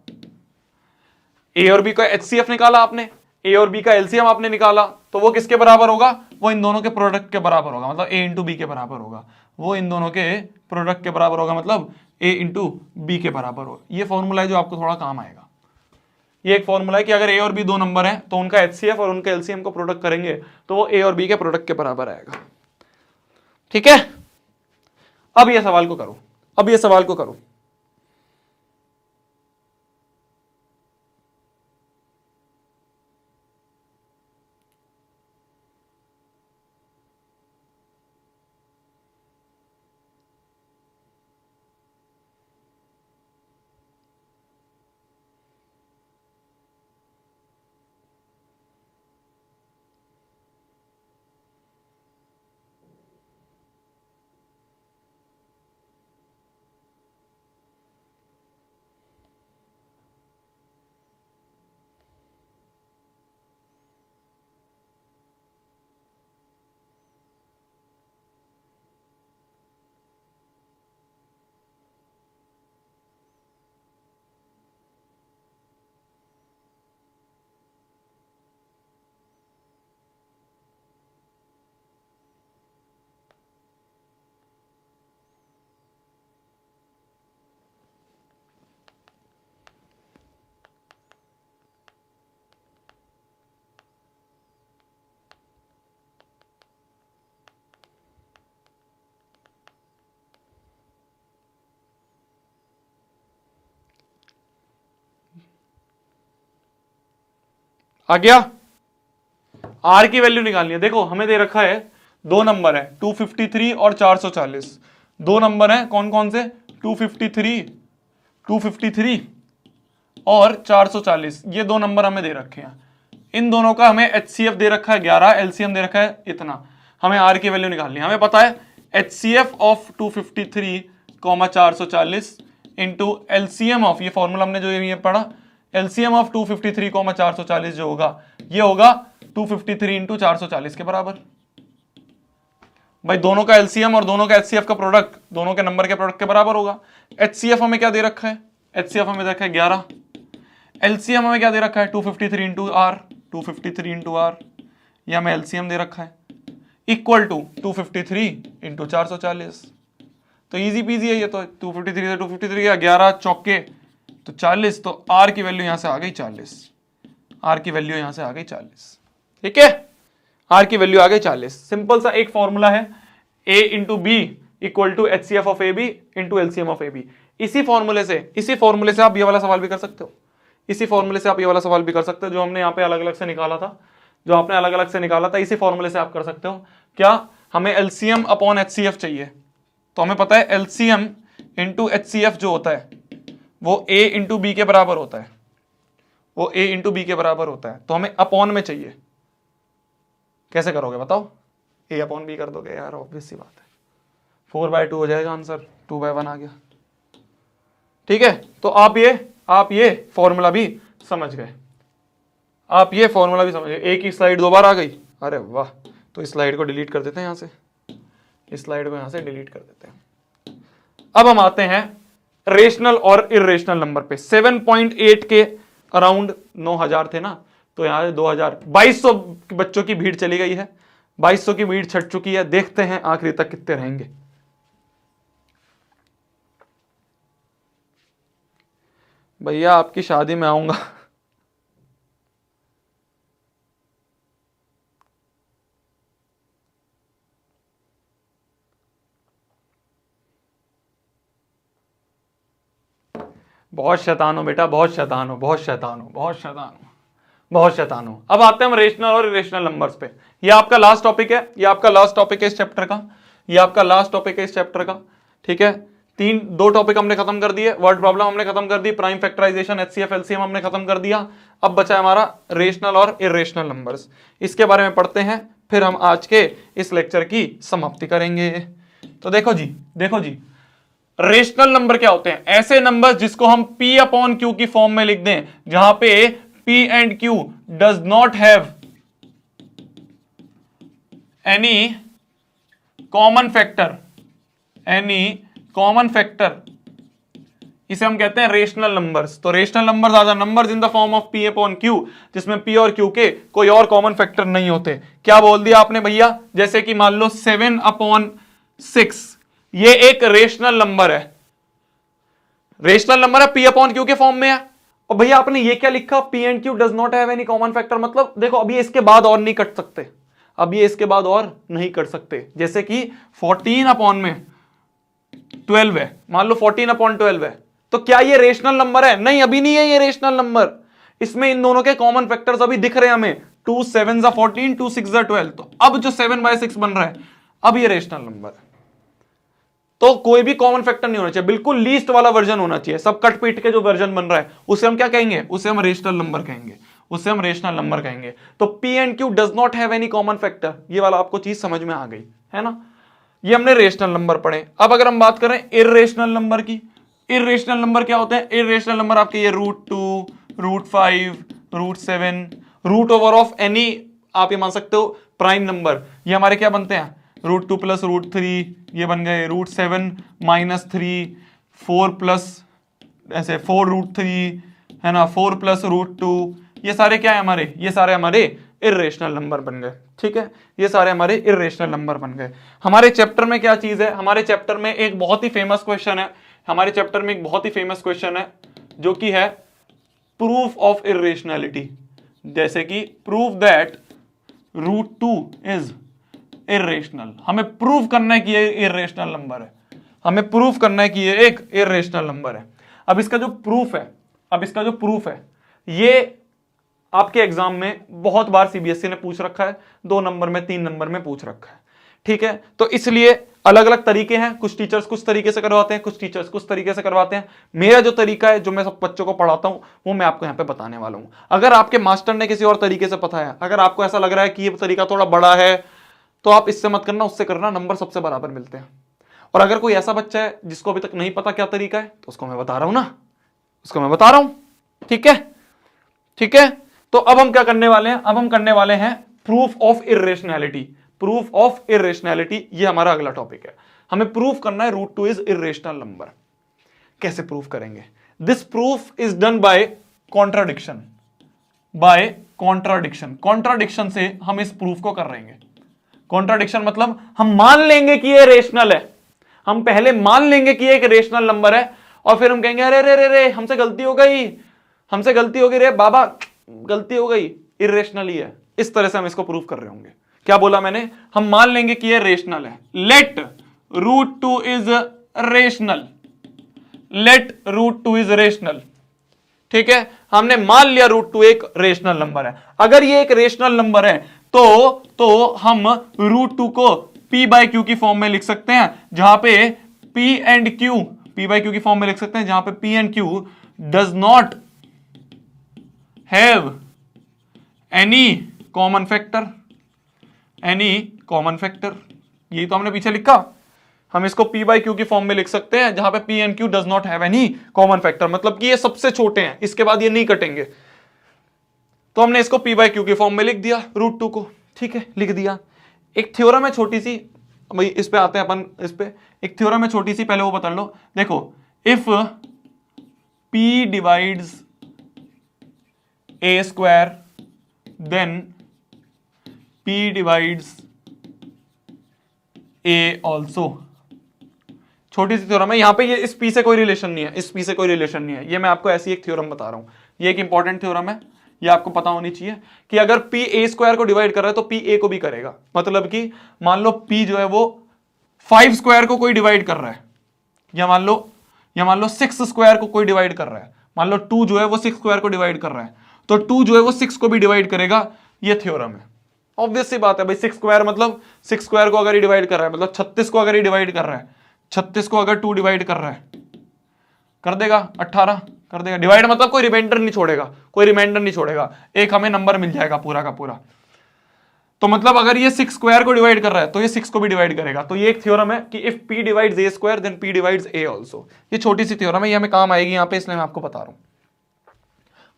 S1: ए और बी का HCF निकाला आपने, ए और बी का LCM आपने निकाला, तो वो किसके बराबर होगा? वो इन दोनों के प्रोडक्ट के बराबर होगा, मतलब ए इंटू बी के बराबर होगा। वो इन दोनों के प्रोडक्ट के बराबर होगा, मतलब ए इंटू बी के बराबर होगा। ये फॉर्मूला है जो आपको थोड़ा काम आएगा। ये एक फॉर्मूला है कि अगर ए और बी 2 नंबर हैं तो उनका HCF और उनके LCM को प्रोडक्ट करेंगे तो वो ए और बी के प्रोडक्ट के बराबर आएगा, ठीक है। अब ये सवाल को करो। आ गया। आर की वैल्यू निकालनी है। देखो हमें दे रखा है दो नंबर है 253 और 440। दो नंबर है कौन कौन से, 253 और 440, ये दो नंबर हमें दे रखे हैं। इन दोनों का हमें HCF दे रखा है 11, LCM दे रखा है इतना। हमें आर की वैल्यू निकालनी है। हमें पता है HCF of 253 440 into LCM of, ये फॉर्मूला हमने जो ये पढ़ा, LCM ऑफ 253 440 जो होगा ये होगा 253 इंटू 440 के बराबर। भाई दोनों का LCM और दोनों का HCF का प्रोडक्ट, दोनों के नंबर के प्रोडक्ट के बराबर होगा। HCF हमें क्या दे रखा है, HCF हमें दे रखा है 11, LCM हमें क्या दे रखा है 253 इंटू आर, 253 इंटू आर, यह हमें LCM दे रखा है, इक्वल टू 253 इंटू 440। तो इजी पीजी है ये तो, 253 से 253 या 11 चौके तो 40, तो आर की वैल्यू यहां से आ गई 40। आर की वैल्यू यहां से आ गई 40। ठीक है, आर की वैल्यू आ गई 40। सिंपल सा एक फॉर्मूला है, A into B equal to HCF of A B into LCM of A B. इसी फॉर्मूले से आप ये वाला सवाल भी कर सकते हो। इसी फॉर्मूले से आप ये वाला सवाल भी कर सकते हो जो हमने यहाँ पे अलग अलग से निकाला था, जो आपने अलग अलग से निकाला था, इसी फॉर्मूले से आप कर सकते हो। क्या, हमें LCM अपॉन HCF चाहिए, तो हमें पता है LCM इंटू HCF जो होता है वो A इंटू बी के बराबर होता है, वो A इंटू बी के बराबर होता है। तो हमें अपॉन में चाहिए, कैसे करोगे बताओ, A अपॉन बी कर दोगे यार, ऑब्वियस सी बात है, 4/2 हो जाएगा आंसर, 2/1 आ गया। ठीक है, तो आप ये फॉर्मूला भी समझ गए, आप ये फॉर्मूला भी समझ गए। एक ही स्लाइड दो बार आ गई, अरे वाह। तो इस स्लाइड को डिलीट कर देते हैं यहां से, इस स्लाइड को यहां से डिलीट कर देते हैं। अब हम आते हैं रेशनल और इरेशनल नंबर पे। 7.8 के अराउंड 9000 थे ना, तो यहां 2000 2200 बच्चों की भीड़ चली गई है, 2200 की भीड़ छट चुकी है। देखते हैं आखिरी तक कितने रहेंगे। भैया आपकी शादी में आऊंगा। बहुत शैतान हो बेटा, बहुत शैतान हो, बहुत शैतान हो, बहुत शैतान हो, बहुत शैतान हो। अब आते हैं हम रेशनल और इरेशनल नंबर्स पे। ये आपका लास्ट टॉपिक है, ये आपका लास्ट टॉपिक है इस चैप्टर का, ये आपका लास्ट टॉपिक है इस चैप्टर का। ठीक है, दो टॉपिक हमने खत्म कर दिए, वर्ड प्रॉब्लम हमने खत्म कर दी, प्राइम फैक्टराइजेशन, HCF LCM हमने खत्म कर दिया। अब बचा है हमारा रेशनल और इरेशनल नंबर्स। इसके बारे में पढ़ते हैं, फिर हम आज के इस लेक्चर की समाप्ति करेंगे। तो देखो जी, रेशनल नंबर क्या होते हैं, ऐसे नंबर जिसको हम P अपॉन Q की फॉर्म में लिख दें, जहां पे P and Q does not have any common factor, इसे हम कहते हैं रेशनल नंबर्स। तो rational numbers are the numbers in the form of P upon Q, जिसमें P और Q के कोई और कॉमन फैक्टर नहीं होते। क्या बोल दिया आपने भैया, जैसे कि मान लो 7/6, ये एक रेशनल नंबर है, रेशनल नंबर है, P अपॉन Q के फॉर्म में है। और भैया आपने ये क्या लिखा, P and Q does not have any common factor, मतलब देखो अभी इसके बाद और नहीं कट सकते, अब ये इसके बाद और नहीं कर सकते। जैसे कि 14/12 है, मान लो 14/12 है, तो क्या ये रेशनल नंबर है? नहीं, अभी नहीं है ये रेशनल नंबर। इसमें इन दोनों के कॉमन फैक्टर्स अभी दिख रहे हैं हमें, 2 7 14, 2 6 12। तो अब जो 7/6 बन रहा है, अब ये रेशनल नंबर है। तो कोई भी कॉमन फैक्टर नहीं होना चाहिए, बिल्कुल लीस्ट वाला वर्जन होना चाहिए। सब कट पीट के जो वर्जन बन रहा है उसे हम क्या कहेंगे, उसे हम रेशनल नंबर कहेंगे, उसे हम रेशनल नंबर कहेंगे। तो P and Q does not have any common factor, ये वाला आपको चीज समझ में आ गई है ना। ये हमने रेशनल नंबर पढ़े। अब अगर हम बात करें इर्रेशनल नंबर की, इर्रेशनल नंबर क्या होते हैं? इर्रेशनल नंबर आपके ये √2, √5, √7, रूट ओवर ऑफ एनी, आप ये मान सकते हो प्राइम नंबर। ये हमारे क्या बनते हैं, √2 प्लस √3, ये बन गए √7 - 3, 4 प्लस ऐसे 4 √3 है ना, 4 प्लस √2, ये सारे क्या है हमारे, ये सारे हमारे इर्रेशनल नंबर बन गए। ठीक है, ये सारे हमारे इर्रेशनल नंबर बन गए। हमारे चैप्टर में क्या चीज है, हमारे चैप्टर में एक बहुत ही फेमस क्वेश्चन है, हमारे चैप्टर में एक बहुत ही फेमस क्वेश्चन है जो कि है प्रूफ ऑफ इर्रेशनैलिटी। जैसे कि प्रूव दैट √2 इज इर्रेशनल, हमें प्रूव करना है कि ये इर्रेशनल नंबर है, हमें प्रूव करना है कि ये एक इर्रेशनल नंबर है। अब इसका जो प्रूफ है, ये आपके एग्जाम में बहुत बार सीबीएसई ने पूछ रखा है, 2 नंबर में, 3 नंबर में पूछ रखा है, ठीक है। तो इसलिए अलग अलग तरीके हैं, कुछ टीचर्स कुछ तरीके से करवाते हैं, कुछ टीचर्स कुछ तरीके से करवाते हैं। मेरा जो तरीका है, जो मैं सब बच्चों को पढ़ाता हूं, वो मैं आपको यहां पे बताने वाला हूं। अगर आपके मास्टर ने किसी और तरीके से बताया, अगर आपको ऐसा लग रहा है कि ये तरीका थोड़ा बड़ा है, तो आप इससे मत करना, उससे करना, नंबर सबसे बराबर मिलते हैं। और अगर कोई ऐसा बच्चा है जिसको अभी तक नहीं पता क्या तरीका है, तो उसको मैं बता रहा हूं ना, उसको मैं बता रहा हूं, ठीक है, ठीक है। तो अब हम क्या करने वाले हैं, अब हम करने वाले हैं proof of irrationality. Proof of irrationality, ये हमारा अगला टॉपिक है। हमें प्रूफ करना है रूट 2 इज इर्रेशनल नंबर। कैसे प्रूफ करेंगे? This proof is done by contradiction, by contradiction. Contradiction से हम इस प्रूफ को कर रहेंगे। कॉन्ट्राडिक्शन मतलब हम मान लेंगे कि ये रेशनल है, हम पहले मान लेंगे कि ये एक रेशनल नंबर है, और फिर हम कहेंगे अरे रे रे रे हमसे गलती हो गई, हमसे गलती हो गई रे बाबा, गलती हो गई, इर्रेशनल ही है। इस तरह से हम इसको प्रूफ कर रहे होंगे। क्या बोला मैंने? हम मान लेंगे कि ये रेशनल है। Let root 2 is rational, let root 2 is rational, ठीक है। हमने मान लिया रूट 2 एक रेशनल नंबर है। अगर ये एक रेशनल नंबर है तो हम रूट 2 को p बाई क्यू की फॉर्म में लिख सकते हैं, जहां पे p and q, p by Q की फॉर्म में लिख सकते हैं, जहां पे p and q does not have any common factor, any common factor. यही तो हमने पीछे लिखा। हम इसको p बाई क्यू की फॉर्म में लिख सकते हैं, जहां पे p and q does not have any common factor, मतलब कि ये सबसे छोटे हैं, इसके बाद ये नहीं कटेंगे। तो हमने इसको p बाई क्यू की फॉर्म में लिख दिया रूट 2 को, ठीक है, लिख दिया। एक थ्योरम है छोटी सी, भाई इस पे आते हैं अपन, इस पे एक थ्योरम है छोटी सी, पहले वो बता लो। देखो, if p divides a square then p divides a also. छोटी सी थ्योरम है, यहां पे ये इस p से कोई रिलेशन नहीं है, इस p से कोई रिलेशन नहीं है, ये मैं आपको ऐसी एक थ्योरम बता रहा हूं। ये एक इंपॉर्टेंट थ्योरम है, ये आपको पता होनी चाहिए कि अगर p a स्क्वायर को डिवाइड कर रहा है तो p a को भी करेगा। मतलब कि मान लो p जो है वो 5 स्क्वायर को कोई डिवाइड कर रहा है, या मान लो 6 स्क्वायर को कोई डिवाइड कर रहा है, मान लो 2 जो है वो 6 स्क्वायर को डिवाइड कर रहा है, तो 2 जो है वो 6 को भी डिवाइड करेगा। ये थ्योरम है। ऑब्वियस सी बात है भाई, 6 स्क्वायर मतलब 6 स्क्वायर को अगर ये डिवाइड कर रहा है, मतलब 36 को अगर ये डिवाइड कर रहा है, 36 को अगर 2 डिवाइड कर रहा है, कर देगा 18 कर देगा। डिवाइड मतलब कोई रिमाइंडर नहीं छोड़ेगा, कोई रिमाइंडर नहीं छोड़ेगा, एक हमें नंबर मिल जाएगा पूरा का पूरा। तो मतलब अगर ये 6 स्क्वायर को डिवाइड कर रहा है तो ये 6 को भी डिवाइड करेगा। तो ये एक थ्योरम है कि if p divides a square then p divides a also. ये छोटी सी थ्योरम है, ये हमें काम आएगी यहां पे, इसलिए मैं आपको बता रहा हूं।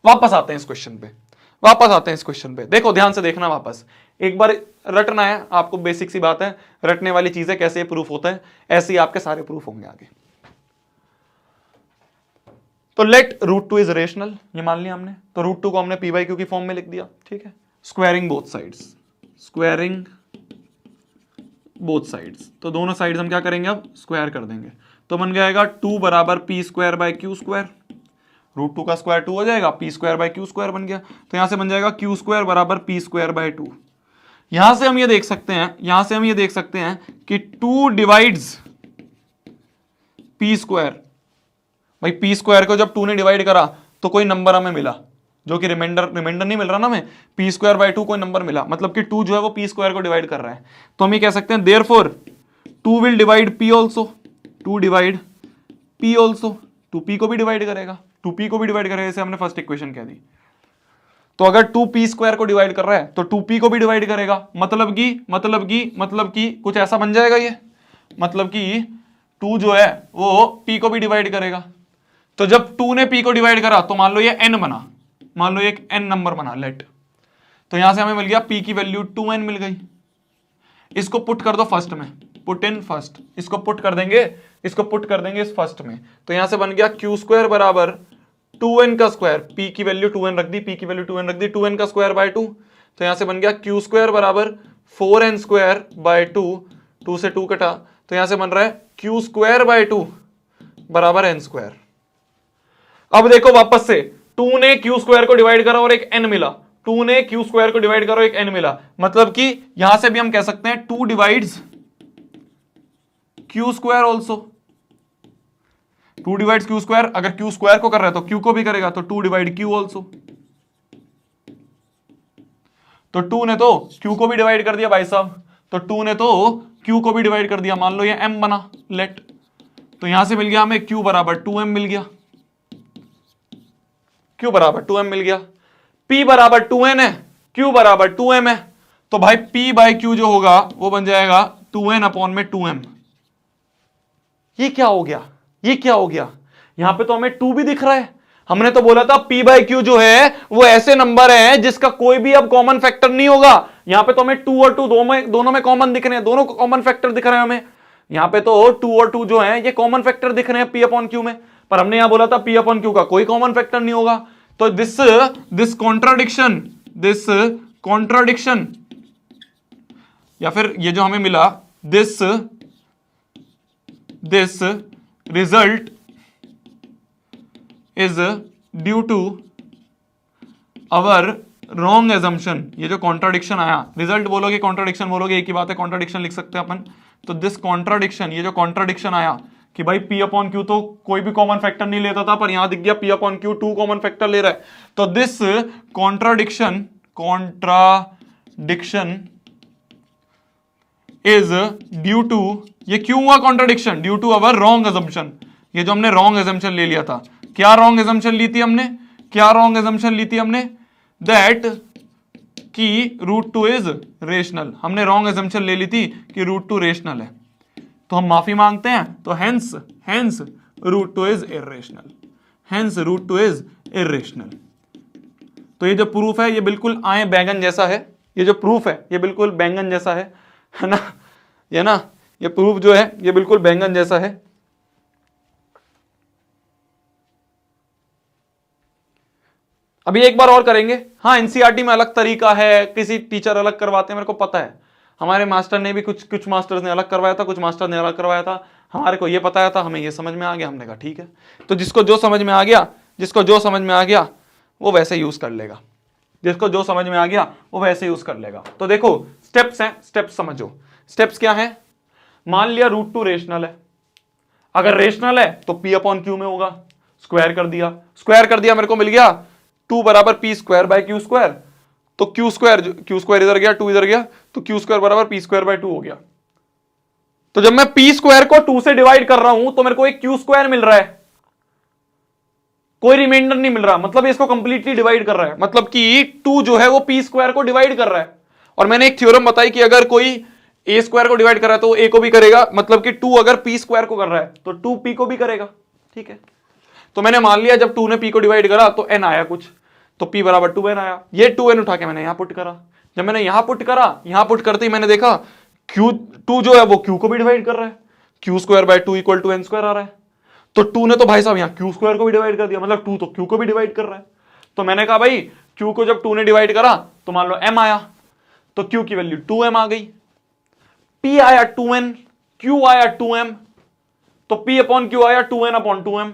S1: वापस आते हैं इस क्वेश्चन पे, वापस आते हैं इस क्वेश्चन पे। देखो ध्यान से देखना, वापस एक बार रटना है आपको, बेसिक सी बात है, रटने वाली चीजें कैसे प्रूफ होता है, ऐसे ही आपके सारे प्रूफ होंगे आगे। तो लेट रूट 2 इज रेशनल, ये मान लिया हमने, तो रूट 2 को हमने p बाई क्यू की फॉर्म में लिख दिया, ठीक है। Squaring both sides, squaring both sides, तो दोनों साइड्स हम क्या करेंगे, अब स्क्वायर कर देंगे। तो बन जाएगा 2 बराबर p square by q square, root 2 का स्क्वायर 2 हो जाएगा, p square by q square बन गया। तो यहां से बन जाएगा q स्क्वायर बराबर p स्क्वायर बाई 2। यहां से हम ये देख सकते हैं, यहां से हम ये देख सकते हैं कि 2 डिवाइड्स p स्क्वायर। भाई p स्क्वायर को जब 2 ने डिवाइड करा तो कोई नंबर हमें मिला, जो कि रिमाइंडर नहीं मिल रहा ना हमें, p स्क्वायर बाई 2 कोई नंबर मिला, मतलब कि 2 जो है वो p स्क्वायर को डिवाइड कर रहा है। तो हम ये कह सकते हैं therefore 2 will divide p also, 2 divide p also, 2p को भी डिवाइड करेगा, 2p को भी डिवाइड करेगा, जैसे हमने फर्स्ट इक्वेशन कह दी। तो अगर 2p स्क्वायर को डिवाइड कर रहा है तो 2p को भी डिवाइड करेगा, मतलब कि कुछ ऐसा बन जाएगा ये, मतलब कि 2 जो है वो p को भी डिवाइड करेगा। तो जब 2 ने p को डिवाइड करा तो मान लो ये n बना, मान लो एक n नंबर बना, लेट। तो यहां से हमें मिल गया p की वैल्यू 2n मिल गई। इसको पुट कर दो फर्स्ट में, पुट इन फर्स्ट, इसको पुट कर देंगे, इसको पुट कर देंगे इस फर्स्ट में। तो यहां से बन गया q स्क्वायर बराबर 2n का स्क्वायर, p की वैल्यू 2n रख दी, p की वैल्यू 2n रख दी, 2n का स्क्वायर बाय 2। तो यहां से बन गया q स्क्वायर बराबर 4n स्क्वायर बाय 2, 2 से 2 कटा, तो यहां से बन रहा है q स्क्वायर बाय 2 बराबर n स्क्वायर। अब देखो वापस से 2 ने q स्क्वायर को डिवाइड करा और एक n मिला, 2 ने q स्क्वायर को डिवाइड करा और एक n मिला, मतलब कि यहां से भी हम कह सकते हैं 2 divides q square also, 2 divides q square, अगर q स्क्वायर को कर रहा है तो q को भी करेगा, तो 2 डिवाइड q ऑल्सो। तो 2 ने तो q को भी डिवाइड कर दिया भाई साहब, तो 2 ने तो q को भी डिवाइड कर दिया, मान लो ये m बना लेट, तो यहां से मिल गया हमें q बराबर 2m मिल गया, q बराबर 2m मिल गया, p बराबर 2n है, q बराबर 2m है, तो भाई p बाई q जो होगा वो बन जाएगा 2n अपॉन में 2m। ये क्या हो गया, ये क्या हो गया, यहां पे तो हमें 2 भी दिख रहा है, हमने तो बोला था p बाई क्यू जो है वो ऐसे नंबर है जिसका कोई भी अब कॉमन फैक्टर नहीं होगा, यहां पे तो हमें 2 और 2 दोनों में कॉमन दिख रहे हैं, दोनों कॉमन फैक्टर दिख रहे हैं हमें, यहां पे तो 2 और 2 जो है ये कॉमन फैक्टर दिख रहे हैं p अपॉन क्यू में, पर हमने यहां बोला था p अपॉन क्यू का कोई कॉमन फैक्टर नहीं होगा, तो दिस कॉन्ट्राडिक्शन या फिर ये जो हमें मिला this result is due to our wrong assumption, ये जो कॉन्ट्राडिक्शन आया, रिजल्ट बोलोगे कॉन्ट्राडिक्शन बोलोगे एक ही बात है, कॉन्ट्राडिक्शन लिख सकते हैं अपन, तो दिस कॉन्ट्राडिक्शन, ये जो कॉन्ट्राडिक्शन आया कि भाई p अपॉन क्यू तो कोई भी कॉमन फैक्टर नहीं लेता था, पर यहां दिख गया p upon q 2 common factor ले रहा है, तो this contradiction is due to, ये क्यों हुआ contradiction, due to our wrong assumption, ये जो हमने रॉन्ग एजम्पशन ले लिया था, क्या रॉन्ग एजम्पशन ली थी हमने, क्या रॉन्ग एजम्पशन ली थी हमने, दैट कि रूट 2 इज रेशनल, हमने रॉन्ग एजम्पशन ले ली थी कि रूट 2 रेशनल है, तो हम माफी मांगते हैं, तो hence root 2 is irrational, hence root 2 is irrational. तो ये जो प्रूफ है ये बिल्कुल आए बैंगन जैसा है, ये जो प्रूफ है ये बिल्कुल बैंगन जैसा है ना, ये ना, ये प्रूफ जो है ये बिल्कुल बैंगन जैसा है। अभी एक बार और करेंगे, हाँ एनसीईआरटी में अलग तरीका है, किसी टीचर अलग करवाते हैं, मेरे को पता है, हमारे मास्टर ने भी कुछ मास्टर्स ने अलग करवाया था, कुछ मास्टर ने अलग करवाया था, हमारे को ये पता था, हमें ये समझ में आ गया, हमने कहा ठीक है, तो जिसको जो समझ में आ गया, जिसको जो समझ में आ गया वो वैसे यूज कर लेगा, जिसको जो समझ में आ गया वो वैसे यूज कर लेगा। तो देखो स्टेप्स हैं, स्टेप्स समझो, स्टेप्स क्या है, मान लिया रूट 2 रेशनल है, अगर रेशनल है तो p अपॉन क्यू में होगा, स्क्वायर कर दिया, मेरे को मिल गया 2 बराबर P square by Q square, तो क्यू स्क्वायर इधर गया, 2 इधर गया, तो क्यू स्क्वायर बराबर पी स्क्वायर बाय 2 हो गया। तो जब मैं पी स्क्वायर को 2 से डिवाइड कर रहा हूं तो मेरे को एक क्यू स्क्वायर मिल रहा है, कोई रिमाइंडर नहीं मिल रहा, मतलब इसको कंप्लीटली डिवाइड कर रहा है, मतलब कि 2 जो है वो पी स्क्वायर को डिवाइड कर रहा है। और मैंने एक थ्योरम बताई कि अगर कोई ए स्क्वायर को डिवाइड कर रहा है तो ए को भी करेगा, मतलब कि 2 अगर पी स्क्वायर को कर रहा है तो 2 पी को भी करेगा, ठीक है। तो मैंने मान लिया जब 2 ने p को डिवाइड करा तो n आया कुछ, तो p बराबर 2n आया, ये 2n उठा के मैंने यहां पुट करा, जब मैंने यहां पुट करा, यहां पुट करते ही मैंने देखा q2 जो है वो q को भी डिवाइड कर रहा है, q square by 2 equal to n square आ रहा है, तो 2 ने तो भाई साहब यहां q स्क्वायर को भी डिवाइड कर दिया, मतलब 2 तो q को भी डिवाइड कर रहा है। तो मैंने कहा भाई q को जब 2 ने डिवाइड करा तो मान लो m आया, तो q की वैल्यू 2m आ गई, p आया 2n, q आया 2m, तो p अपॉन q आया 2n अपॉन 2m।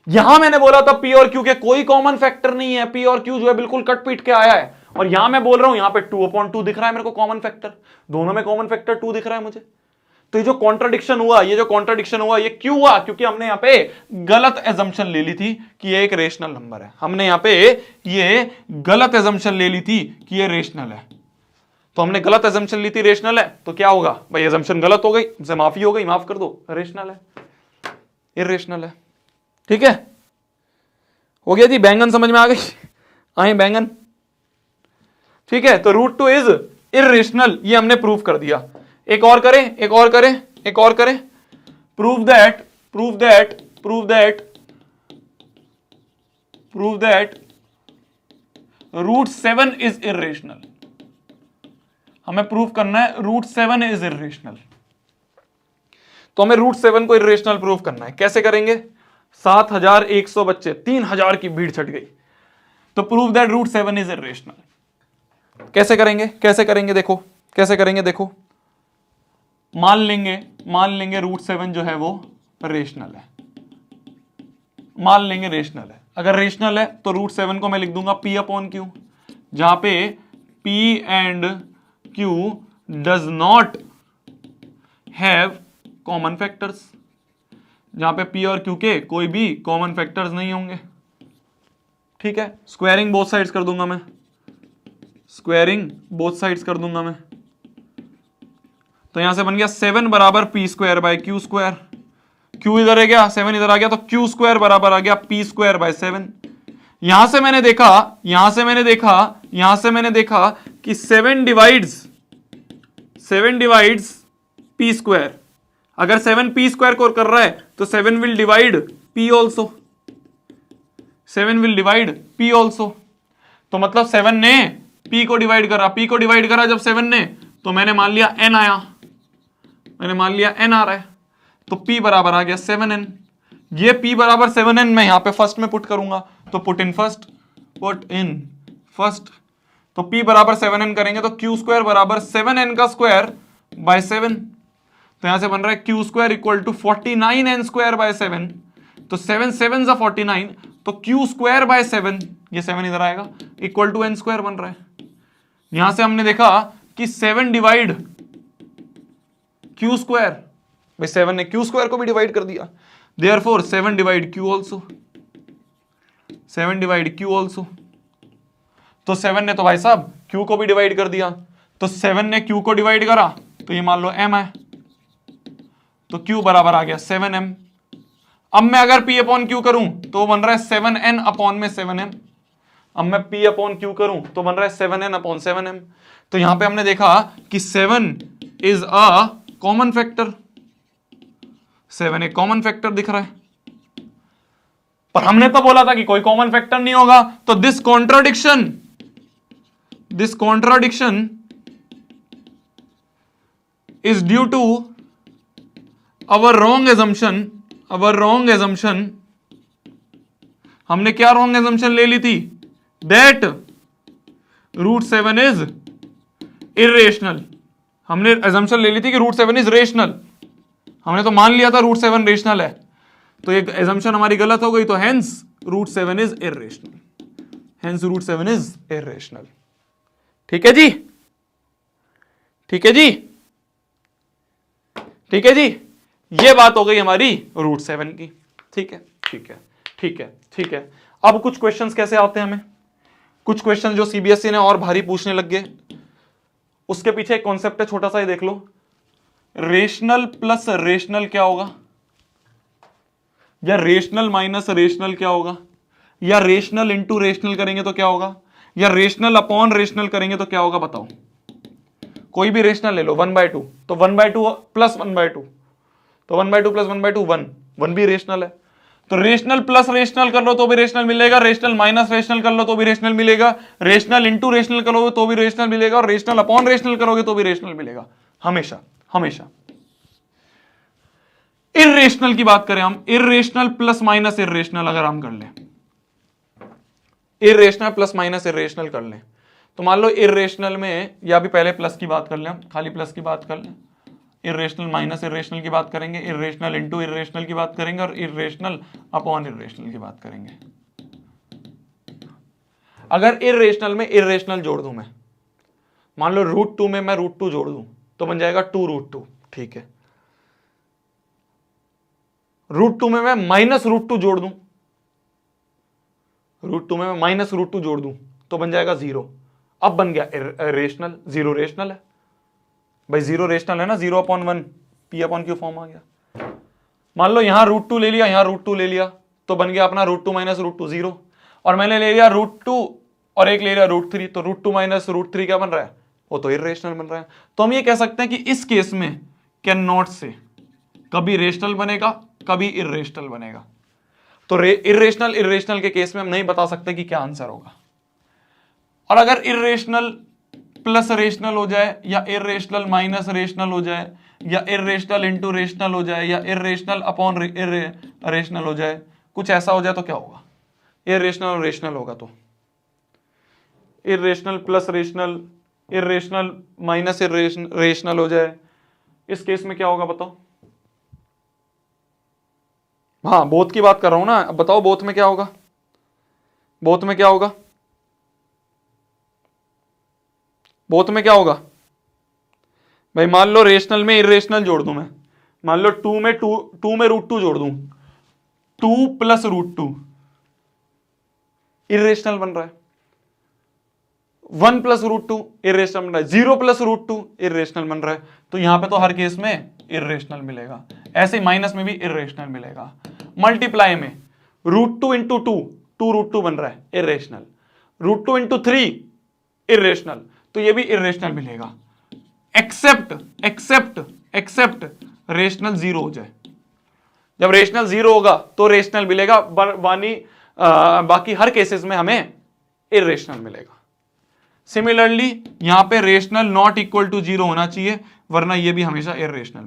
S1: यहां मैंने बोला था p और q के कोई कॉमन फैक्टर नहीं है, p और q जो है बिल्कुल कट पीट के आया है, और यहां मैं बोल रहा हूं यहां पे 2 अपॉन 2 दिख रहा है मेरे को कॉमन फैक्टर, दोनों में कॉमन फैक्टर 2 दिख रहा है मुझे। तो ये जो कॉन्ट्राडिक्शन हुआ, ये क्यों हुआ, क्योंकि हमने यहां पे गलत एजम्पशन ले ली थी कि ये एक रेशनल नंबर है, हमने यहां पे ये गलत एजम्पशन ले ली थी कि ये रेशनल है। तो हमने गलत एजम्पशन ली थी रेशनल है, तो क्या होगा भाई, एजम्पशन गलत हो गई, हमसे माफी हो गई, माफ कर दो, रेशनल है, इर्रेशनल है, ठीक है, हो गया जी, बैंगन समझ में आ गई, आए बैंगन, ठीक है। तो रूट 2 इज इर्रेशनल, ये हमने प्रूव कर दिया। एक और करें, prove that root 7 is irrational, हमें प्रूव करना है रूट 7 इज इर्रेशनल। तो हमें रूट 7 को इर्रेशनल प्रूव करना है, कैसे करेंगे, 7100 बच्चे, 3000 की भीड़ छट गई, तो prove that root 7 is irrational. कैसे करेंगे देखो, कैसे करेंगे देखो, मान लेंगे रूट 7 जो है वो रेशनल है, मान लेंगे रेशनल है, अगर रेशनल है तो रूट 7 को मैं लिख दूंगा p अपॉन क्यू, जहां पे p and q does not have common factors, जहां पे p और q के कोई भी कॉमन फैक्टर्स नहीं होंगे, ठीक है। स्क्वायरिंग बोथ साइड्स कर दूंगा मैं, स्क्वायरिंग बोथ साइड्स कर दूंगा मैं, तो यहां से बन गया 7 बराबर P square by Q square. Q इधर है गया, 7 इधर आ गया, तो क्यू स्क्वायर बराबर आ गया पी स्क्वायर बाय 7। यहां से मैंने देखा कि 7 डिवाइड्स पी स्क्वायर। अगर 7 पी स्क्वायर को कर रहा है तो 7 will divide P also, 7 will divide P also. तो मतलब 7 ने p को डिवाइड करा, जब 7 ने, तो मैंने मान लिया n आया, n आ रहा है, तो p बराबर आ गया 7n। ये p बराबर 7n मैं यहां पे फर्स्ट में पुट करूंगा, तो पुट इन फर्स्ट, तो p बराबर 7n करेंगे तो q स्क्वायर बराबर 7n का स्क्वायर बाय 7। तो यहां से बन रहा है q square equal to 49n square by 7। तो 7 7 जा 49, तो q स्क्वायर बाय 7, ये 7 इधर आएगा, इक्वल टू n स्क्वायर बन रहा है। यहां से हमने देखा कि 7 डिवाइड q स्क्वायर, भाई 7 ने q स्क्वायर को भी डिवाइड कर दिया, therefore 7 divide q also, 7 divide q also. तो 7 ने तो भाई साहब q को भी डिवाइड कर दिया, तो 7 ने q को डिवाइड करा, तो ये मान लो m है, तो q बराबर आ गया 7m। अब मैं अगर p अपॉन q करूं तो बन रहा है 7n अपॉन में 7m। अब मैं p अपॉन q करूं तो बन रहा है 7n अपॉन 7m। तो यहां पे हमने देखा कि 7 इज अ कॉमन फैक्टर, 7 एक कॉमन फैक्टर दिख रहा है, पर हमने तो बोला था कि कोई कॉमन फैक्टर नहीं होगा। तो this contradiction is due to our wrong assumption. हमने क्या रॉन्ग एजम्पशन ले ली थी? That √7 is irrational. हमने एजम्पशन ले ली थी कि √7 इज रेशनल, हमने तो मान लिया था √7 रेशनल है, तो ये एजम्पशन हमारी गलत हो गई, तो हेंस √7 इज इरेशनल। ठीक है जी, ये बात हो गई हमारी √7 की। ठीक है। अब कुछ क्वेश्चंस कैसे आते हैं हमें, कुछ क्वेश्चन जो सीबीएसई ने और भारी पूछने लग गए, उसके पीछे एक कॉन्सेप्ट है छोटा सा, ही देख लो। रेशनल प्लस रेशनल क्या होगा, या रेशनल माइनस रेशनल क्या होगा, या रेशनल इंटू रेशनल करेंगे तो क्या होगा, या रेशनल अपॉन रेशनल करेंगे तो क्या होगा, बताओ। कोई भी रेशनल ले लो, 1/2, तो 1/2 प्लस 1/2, तो 1/2 प्लस 1/2 1 भी रेशनल है। तो रेशनल प्लस रेशनल कर लो तो भी रेशनल मिलेगा, रेशनल माइनस रेशनल कर लो तो भी रेशनल मिलेगा, रेशनल इंटू रेशनल करोगे तो भी रेशनल मिलेगा, और रेशनल अपॉन रेशनल करोगे तो भी रेशनल मिलेगा, हमेशा। इर्रेशनल की बात करें हम, इर्रेशनल प्लस माइनस इर्रेशनल अगर हम कर लें, इर्रेशनल प्लस माइनस इर्रेशनल कर लें, तो मान लो इर्रेशनल में, या भी पहले प्लस की बात कर लें, हम खाली प्लस की बात कर लें, इर्रेशनल माइनस इर्रेशनल की बात करेंगे, इर्रेशनल इंटू इर्रेशनल की बात करेंगे, और इर्रेशनल अपॉन इर्रेशनल की बात करेंगे। अगर इर्रेशनल में इर्रेशनल जोड़ दूं मैं, मान लो √2 में मैं √2 जोड़ दूं तो बन जाएगा 2√2, ठीक है। √2 में मैं माइनस √2 जोड़ दूं, √2 में मैं माइनस √2 जोड़ दूं तो बन जाएगा 0। अब बन गया रेशनल, 0 रेशनल है भाई, 0 रेशनल है ना, 0/1 p अपॉन q फॉर्म आ गया। मान लो यहां √2 ले लिया, यहां √2 ले लिया, तो बन गया अपना √2 माइनस √2 0, और मैंने ले लिया √2 और एक ले लिया √3, तो √2 माइनस √3 क्या बन रहा है, वो तो इर्रेशनल बन रहा है। तो हम ये कह सकते हैं कि इस केस में कैन नॉट से कभी रेशनल बनेगा, कभी इर्रेशनल बनेगा। तो इर्रेशनल के केस में हम नहीं बता सकते कि क्या आंसर होगा। और अगर इर्रेशनल प्लस रेशनल हो जाए, या इर्रेशनल माइनस रेशनल हो जाए, या इर्रेशनल इंटू रेशनल हो जाए, या इर्रेशनल अपॉन रेशनल हो जाए, कुछ ऐसा हो जाए तो क्या होगा, इर्रेशनल और रेशनल होगा, तो irrational plus rational, irrational minus rational हो जाए, इस केस में क्या होगा बताओ। हाँ, बोथ की बात कर रहा हूं ना, अब बताओ बोथ में क्या होगा, बोथ में क्या होगा, बोथ में क्या होगा भाई। मान लो रेशनल में इर्रेशनल जोड़ दूं मैं, मान लो 2 में √2 जोड़ दूं, 2 प्लस √2 इर्रेशनल बन रहा है, 1 प्लस रूट टू इरेशनल बन रहा है, 0 प्लस रूट टू इरेशनल बन रहा है, तो यहां पे तो हर केस में इरेशनल मिलेगा। ऐसे माइनस में भी इरेशनल मिलेगा। मल्टीप्लाई में root two into two root two बन रहा है, irrational. Root two into 3 irrational, तो ये भी इरेशनल मिलेगा। एक्सेप्ट रेशनल 0 हो जाए। जब रेशनल 0 होगा तो रेशनल मिलेगा, बाकी हर केसेस में हमें इरेशनल मिलेगा। सिमिलरली यहां पे रेशनल नॉट इक्वल टू 0 होना चाहिए, वरना ये भी हमेशा इरेशनल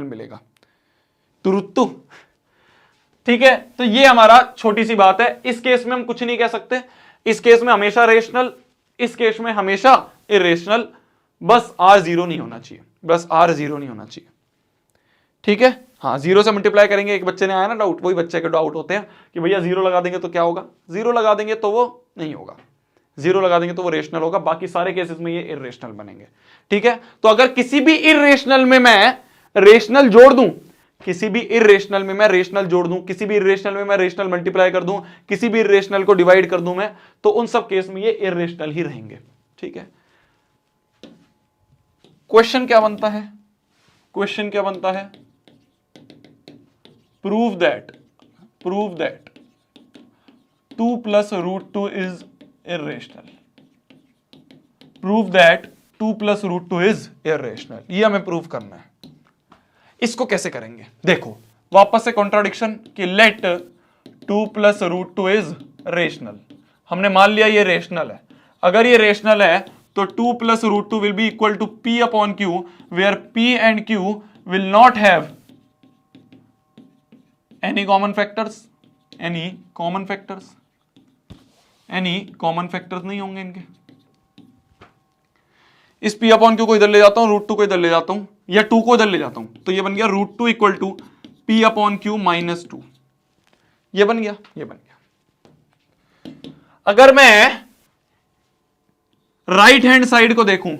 S1: मिलेगा। तुरुत्तु, ठीक है। तो ये हमारा छोटी सी बात है। इस केस में हम कुछ नहीं कह सकते, इस केस में हमेशा रेशनल, इस केस में हमेशा इरेशनल, बस R 0 नहीं होना चाहिए, ठीक है। हाँ, 0 से मल्टीप्लाई करेंगे। एक बच्चे ने आया ना डाउट, वही बच्चे के डाउट होते हैं कि भैया 0 लगा देंगे तो क्या होगा। 0 लगा देंगे तो वो नहीं होगा, 0 लगा देंगे तो वो रेशनल होगा, बाकी सारे केसेस में ये इरेशनल बनेंगे, ठीक है। तो अगर किसी भी इरेशनल में मैं रेशनल जोड़ दूं, किसी भी इरेशनल में मैं रेशनल जोड़ दूं, किसी भी इरेशनल में मैं रेशनल मल्टीप्लाई कर दूं, किसी भी इरेशनल को डिवाइड कर दूं मैं, तो उन सब केस में ये इरेशनल ही रहेंगे, ठीक है। क्वेश्चन क्या बनता है, prove that 2 plus root 2 is irrational. Prove that 2 plus root 2 is irrational, ये हमें प्रूव करना है। इसको कैसे करेंगे, देखो वापस से कॉन्ट्राडिक्शन कि let 2 plus root 2 is rational. हमने मान लिया ये रेशनल है। अगर ये रेशनल है तो 2 plus root 2 will be equal to P upon Q, where P and Q will not have any common factors नहीं होंगे इनके। इस P अपॉन Q को इधर ले जाता हूं, रूट 2 को इधर ले जाता हूं, या 2 को इधर ले जाता हूं, तो ये बन गया root 2 equal to P upon Q minus 2। ये बन गया। अगर मैं राइट हैंड साइड को देखूं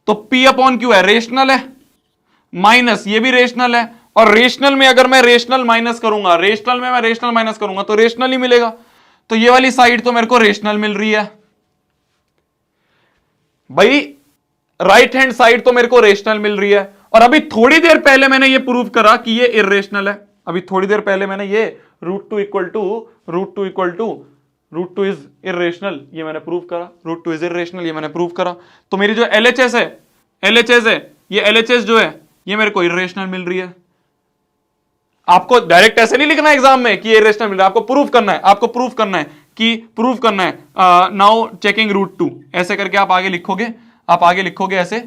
S1: तो P अपॉन Q है, रेशनल है, माइनस ये भी रेशनल है, और रेशनल में अगर मैं रेशनल माइनस करूंगा, तो रेशनल ही मिलेगा। तो ये वाली साइड तो मेरे को रेशनल मिल रही है भाई, राइट हैंड साइड तो मेरे को रेशनल मिल रही है। और अभी थोड़ी देर पहले मैंने ये प्रूव करा कि ये इरेशनल है। अभी थोड़ी देर पहले मैंने ये root two equal to root two is irrational, ये मैंने प्रूव करा। रूट टू इज इरेशनल, ये मैंने प्रूव करा। तो मेरी जो LHS है, ये LHS जो है ये मेरे को इरेशनल मिल रही है। आपको डायरेक्ट ऐसे नहीं लिखना एग्जाम में कि ये इरेशनल मिल रहा है, आपको प्रूव करना है। नाउ चेकिंग रूट टू, ऐसे करके आप आगे लिखोगे ऐसे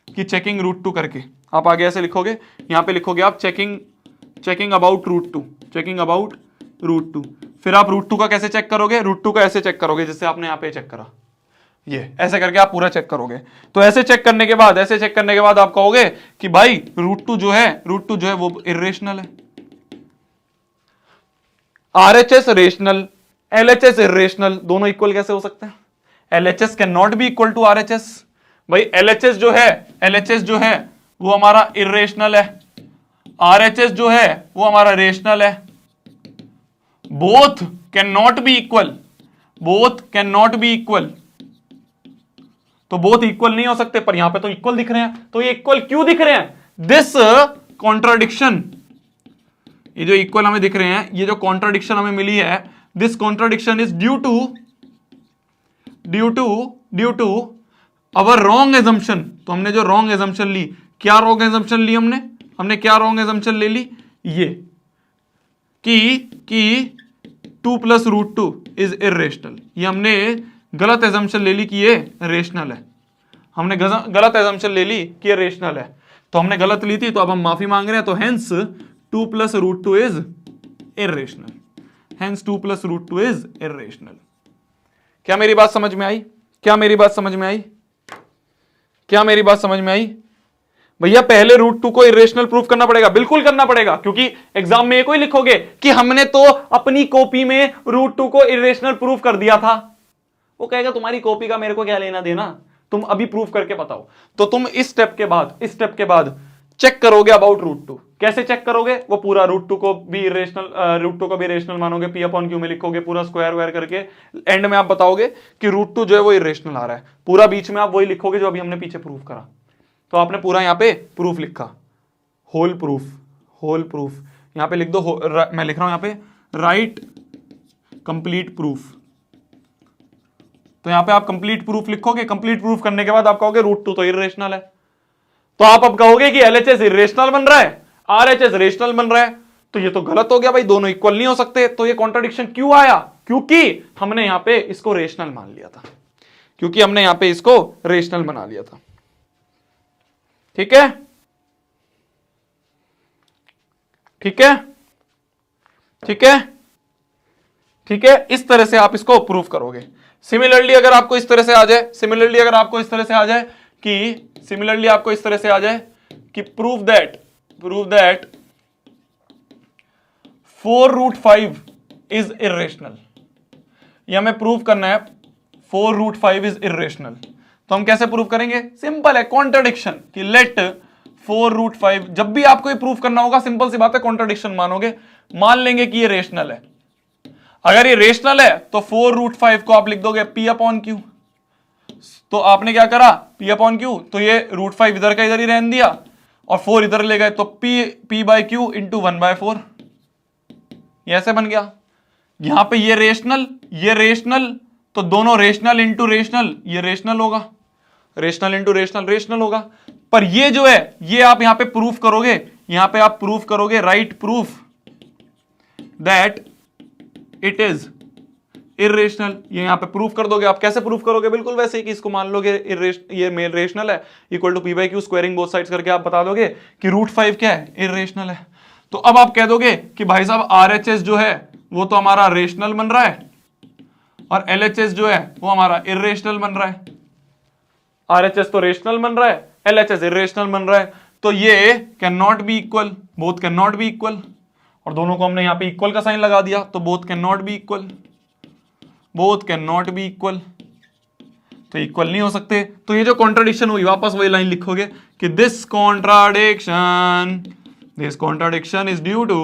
S1: कि चेकिंग रूट टू करके आप आगे ऐसे लिखोगे। यहां पे लिखोगे आप चेकिंग अबाउट रूट टू। फिर आप रूट टू का कैसे चेक करोगे, रूट टू का ऐसे चेक करोगे जैसे आपने यहां पे चेक करा, ये ऐसे करके आप पूरा चेक करोगे। तो ऐसे चेक करने के बाद आप कहोगे कि भाई रूट टू जो है वो इरेशनल है। RHS रेशनल, LHS इरेशनल, दोनों इक्वल कैसे हो सकते हैं? LHS can not be equal to RHS। भाई LHS जो है वो हमारा इरेशनल है, RHS जो है वो हमारा रेशनल है। Both can not be equal, तो बोथ इक्वल नहीं हो सकते, पर यहां पे तो इक्वल दिख रहे हैं। तो ये इक्वल क्यों दिख रहे हैं? दिस कॉन्ट्राडिक्शन, ये जो इक्वल हमें दिख रहे हैं, ये जो कॉन्ट्राडिक्शन हमें मिली है, this contradiction is due to our wrong assumption. तो हमने जो रॉन्ग एजम्पशन ली, क्या रॉन्ग एजम्पशन ली हमने क्या रॉन्ग एजम्पशन ले ली? ये कि 2 प्लस रूट 2 इज इरेशनल। ये हमने गलत एजम्पशन ले ली कि ये रेशनल है। हमने गलत एजम्पन ले ली कि ये रेशनल है, तो हमने गलत ली थी, तो अब हम माफी मांग रहे हैं। तो hence 2 plus root 2 is irrational, hence 2 plus root 2 is irrational. क्या मेरी बात समझ में आई? क्या मेरी बात समझ में आई? क्या मेरी बात समझ में आई? भैया पहले रूट 2 को इरेशनल प्रूफ करना पड़ेगा, बिल्कुल करना पड़ेगा, क्योंकि एग्जाम में कोई लिखोगे कि हमने तो अपनी कॉपी में रूट 2 को इरेशनल प्रूफ कर दिया था, वो कहेगा तुम्हारी कॉपी का मेरे को क्या लेना देना, तुम अभी प्रूफ करके बताओ। तो तुम इस स्टेप के बाद चेक करोगे अबाउट रूट 2। कैसे चेक करोगे? वो पूरा √2 को भी इरेशनल मानोगे, P अपॉन Q में लिखोगे पूरा स्क्वायर वायर करके, एंड में आप बताओगे कि √2 जो है वो इरेशनल आ रहा है, पूरा बीच में आप वही लिखोगे जो अभी हमने पीछे प्रूफ करा। तो आपने पूरा यहां पे प्रूफ लिखा, होल प्रूफ यहां पे लिख दो, मैं लिख रहा हूं यहां पे राइट कंप्लीट प्रूफ। तो यहां पे आप कंप्लीट प्रूफ लिखोगे, कंप्लीट प्रूफ करने के बाद आप कहोगे √2 तो इरेशनल है। तो आप अब कहोगे कि LHS इरेशनल बन रहा है, RHS रेशनल बन रहा है, तो ये तो गलत हो गया भाई, दोनों इक्वल नहीं हो सकते। तो ये कॉन्ट्रडिक्शन क्यों आया? क्योंकि हमने यहां पे इसको रेशनल मान लिया था, क्योंकि हमने यहां पे इसको रेशनल बना लिया था। ठीक है, ठीक है, ठीक है, ठीक है। इस तरह से आप इसको प्रूफ करोगे। सिमिलरली अगर आपको इस तरह से आ जाए, सिमिलरली अगर आपको इस तरह से आ जाए कि सिमिलरली आपको इस तरह से आ जाए कि प्रूव दैट 4√5 इज इरेशनल, या हमें प्रूव करना है 4√5 इज इरेशनल, तो हम कैसे प्रूव करेंगे? सिंपल है, कॉन्ट्रडिक्शन, कि लेट 4√5, जब भी आपको ये प्रूव करना होगा सिंपल सी बात है, कॉन्ट्रडिक्शन मानोगे, मान लेंगे कि ये रेशनल है। अगर ये रेशनल है तो 4√5 को आप लिख दोगे P अपॉन Q। तो आपने क्या करा, P अपॉन Q, तो ये √5 इधर का इधर ही रहने दिया और 4 इधर ले गए, तो P बाई Q इंटू 1/4, ये ऐसे बन गया। यहां पे ये रेशनल, तो दोनों रेशनल इंटू रेशनल, ये रेशनल होगा, रेशनल इंटू रेशनल होगा। पर ये जो है ये आप यहां पे प्रूफ करोगे, यहां पे आप प्रूफ करोगे, right proof that it is irrational, ये यहां पे प्रूफ कर दोगे। आप कैसे प्रूफ करोगे? बिल्कुल वैसे ही कि इसको मान लोगे ये मेल रेशनल है, equal to P/Q squaring both sides करके आप बता दोगे कि √5 क्या है, इरेशनल है। तो अब आप कह दोगे कि भाई साहब RHS जो है वो तो हमारा रेशनल बन रहा है और LHS जो है वो हमारा इरेशनल बन रहा है। RHS तो रेशनल बन रहा है, LHS इरेशनल बन रहा है, तो ये can not be equal, both can not be equal, और दोनों को हमने यहां पे इक्वल का साइन लगा दिया, तो both can not be equal, both can not be equal, तो इक्वल नहीं हो सकते। तो ये जो कॉन्ट्राडिक्शन हुई, वापस वही लाइन लिखोगे कि this contradiction is due to,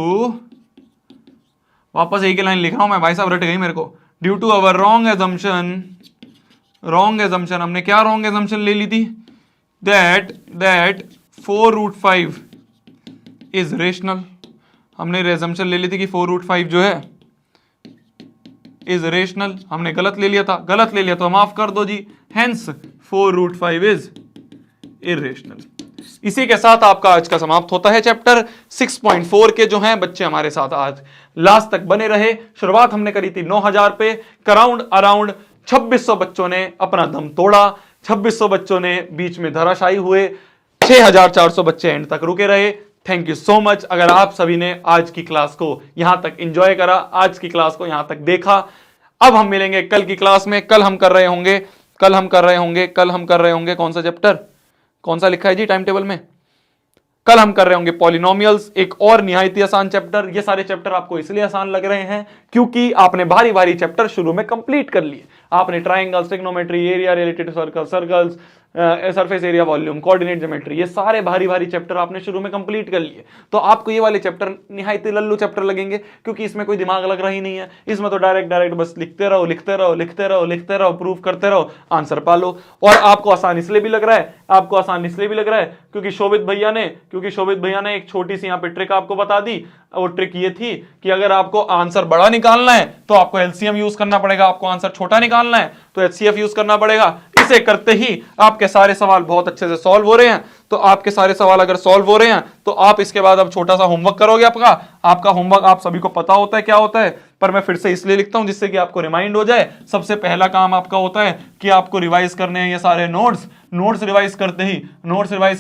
S1: वापस एक ही लाइन लिख रहा हूं मैं, भाई साहब रट गई मेरे को, due to our wrong assumption. हमने क्या रॉन्ग एजम्पशन ले ली थी? That 4√5 is rational. हमने एजम्पशन ले ली थी कि 4√5 जो है इज रेशनल, हमने गलत ले लिया तो माफ कर दो जी, हेंस 4√5 इज इरेशनल। इसी के साथ आपका आज का समाप्त होता है चैप्टर 6.4 के जो हैं बच्चे हमारे साथ आज लास्ट तक बने रहे। शुरुआत हमने करी थी 9000 पे, अराउंड 2600 बच्चों ने अपना दम तोड़ा, 2600 बच्चों ने बीच में धराशायी हुए, 6400 बच्चे एंड तक रुके रहे। Thank you so much. अगर आप सभी ने आज की क्लास को यहां तक एंजॉय करा, आज की क्लास को यहां तक देखा, अब हम मिलेंगे कल की क्लास में। कल हम कर रहे होंगे कौन सा चैप्टर, कौन सा लिखा है जी टाइम टेबल में? कल हम कर रहे होंगे पॉलिनोमियल्स, एक और निहायत ही आसान चैप्टर। ये सारे चैप्टर आपको इसलिए आसान लग रहे हैं क्योंकि आपने भारी भारी चैप्टर शुरू में कंप्लीट कर लिए। आपने triangles, trigonometry, area related circles, surface area, volume, coordinate geometry, ये सारे भारी भारी चैप्टर आपने शुरू में कंप्लीट कर लिए। तो आपको ये वाले चैप्टर निहायत लल्लू चैप्टर लगेंगे क्योंकि इसमें कोई दिमाग लग रहा ही नहीं है। इसमें तो डायरेक्ट बस लिखते रहो, प्रूफ करते रहो, आंसर पालो। और आपको आसान इसलिए भी लग रहा है क्योंकि शोभित भैया ने एक छोटी सी यहाँ पे ट्रिक आपको बता दी। वो ट्रिक ये थी कि अगर आपको आंसर बड़ा निकालना है तो आपको एलसीएम यूज करना पड़ेगा, आपको आंसर छोटा निकालना है तो एचसीएफ यूज करना पड़ेगा। इसे करते ही आपके सारे सवाल बहुत अच्छे से सॉल्व हो रहे हैं। तो आपके सारे सवाल अगर सॉल्व हो रहे हैं तो आप इसके बाद अब छोटा सा होमवर्क करोगे। आपका होमवर्क आप सभी को पता होता है क्या होता है, पर मैं फिर से इसलिए लिखता हूं जिससे कि आपको रिमाइंड हो जाए। सबसे पहला काम आपका होता है कि आपको रिवाइज करने हैं ये सारे नोट्स रिवाइज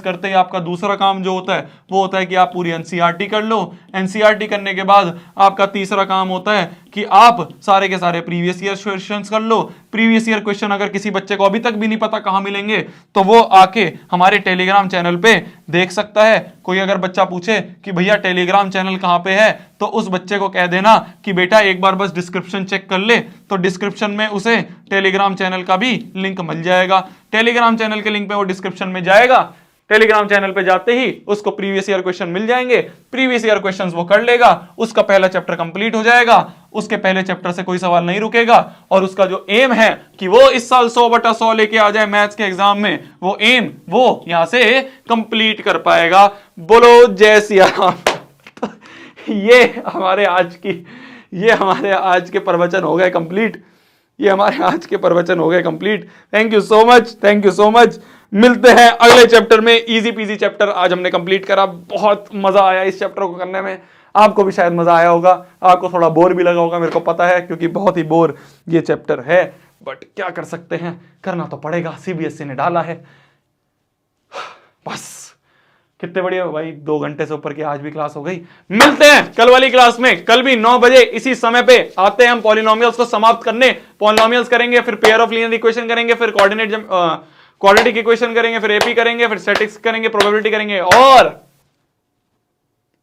S1: करते ही आपका दूसरा काम जो होता है वो होता है कि आप पूरी एनसीईआरटी कर लो। एनसीईआरटी करने के बाद आपका तीसरा काम होता है कि आप सारे के सारे प्रीवियस ईयर क्वेश्चंस कर लो। प्रीवियस ईयर क्वेश्चन अगर किसी बच्चे को अभी तक भी नहीं पता कहां मिलेंगे तो वो आके हमारे टेलीग्राम चैनल पे देख सकता है। कोई अगर बच्चा पूछे कि भैया टेलीग्राम चैनल कहां पे है तो उस बच्चे को कह देना कि बेटा एक बार बस डिस्क्रिप्शन चेक कर ले, तो डिस्क्रिप्शन में उसे टेलीग्राम चैनल का भी लिंक मिल जाएगा। टेलीग्राम चैनल के लिंक पे वो डिस्क्रिप्शन में जाएगा, टेलीग्राम चैनल पे जाते ही उसको प्रीवियस ईयर क्वेश्चन मिल जाएंगे, प्रीवियस ईयर क्वेश्चंस वो कर लेगा, उसका पहला चैप्टर कंप्लीट हो जाएगा, उसके पहले चैप्टर से कोई सवाल नहीं रुकेगा, और उसका जो एम है कि वो इस साल 100/100 लेके आ जाए मैथ्स के एग्जाम में, वो एम वो यहां से कंप्लीट कर पाएगा। बोलो जय सिया राम। ये हमारे आज के प्रवचन हो गए कंप्लीट, ये हमारे आज के प्रवचन हो गए complete. Thank you so much, thank you so much. मिलते हैं अगले चैप्टर में। इजी पीजी चैप्टर आज हमने कंप्लीट करा, बहुत मजा आया इस चैप्टर को करने में, आपको भी शायद मजा आया होगा, आपको थोड़ा बोर भी लगा होगा, मेरे को पता है, क्योंकि बहुत ही बोर ये चैप्टर है, बट क्या कर सकते हैं, करना तो पड़ेगा, सीबीएसई ने डाला है। बस कितने बढ़िया भाई, 2 घंटे से ऊपर की आज भी क्लास हो गई। मिलते हैं कल वाली क्लास में, कल भी 9 बजे इसी समय पे आते हैं हम पॉलिनोमियल्स को समाप्त करने। पॉलिनोमियल्स करेंगे, फिर पेयर ऑफ लीनियर इक्वेशन करेंगे, फिर क्वाड्रेटिक इक्वेशन करेंगे, फिर एपी करेंगे, फिर स्टैटिस्टिक्स करेंगे, प्रोबेबिलिटी करेंगे, और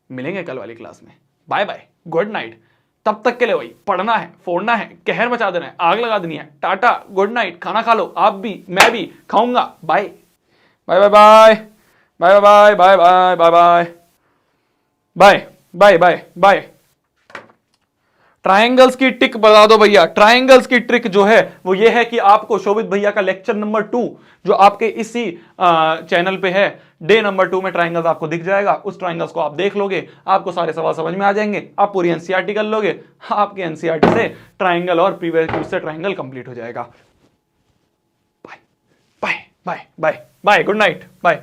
S1: मिलेंगे कल वाली क्लास में। Bye bye, good night. तब तक के लिए वही पढ़ना है, फोड़ना है, कहर मचा देना है, आग लगा देनी है। टाटा, गुड नाइट, खाना खा लो, आप भी, मैं भी खाऊंगा। Bye bye bye bye bye bye bye bye bye bye bye bye bye bye. Triangles की ट्रिक बता दो भैया। ट्रायंगल्स की ट्रिक जो है वो ये है कि आपको शोभित भैया का लेक्चर नंबर 2 जो आपके इसी चैनल पे है, डे नंबर 2 में ट्रायंगल्स आपको दिख जाएगा। उस ट्रायंगल्स को आप देख लोगे, आपको सारे सवाल समझ में आ जाएंगे, आप पूरी एनसीईआरटी कर लोगे, आपके एनसीईआरटी से ट्रायंगल और प्रीवियस से ट्रायंगल कंप्लीट हो जाएगा। Bye bye bye bye bye, good night, bye.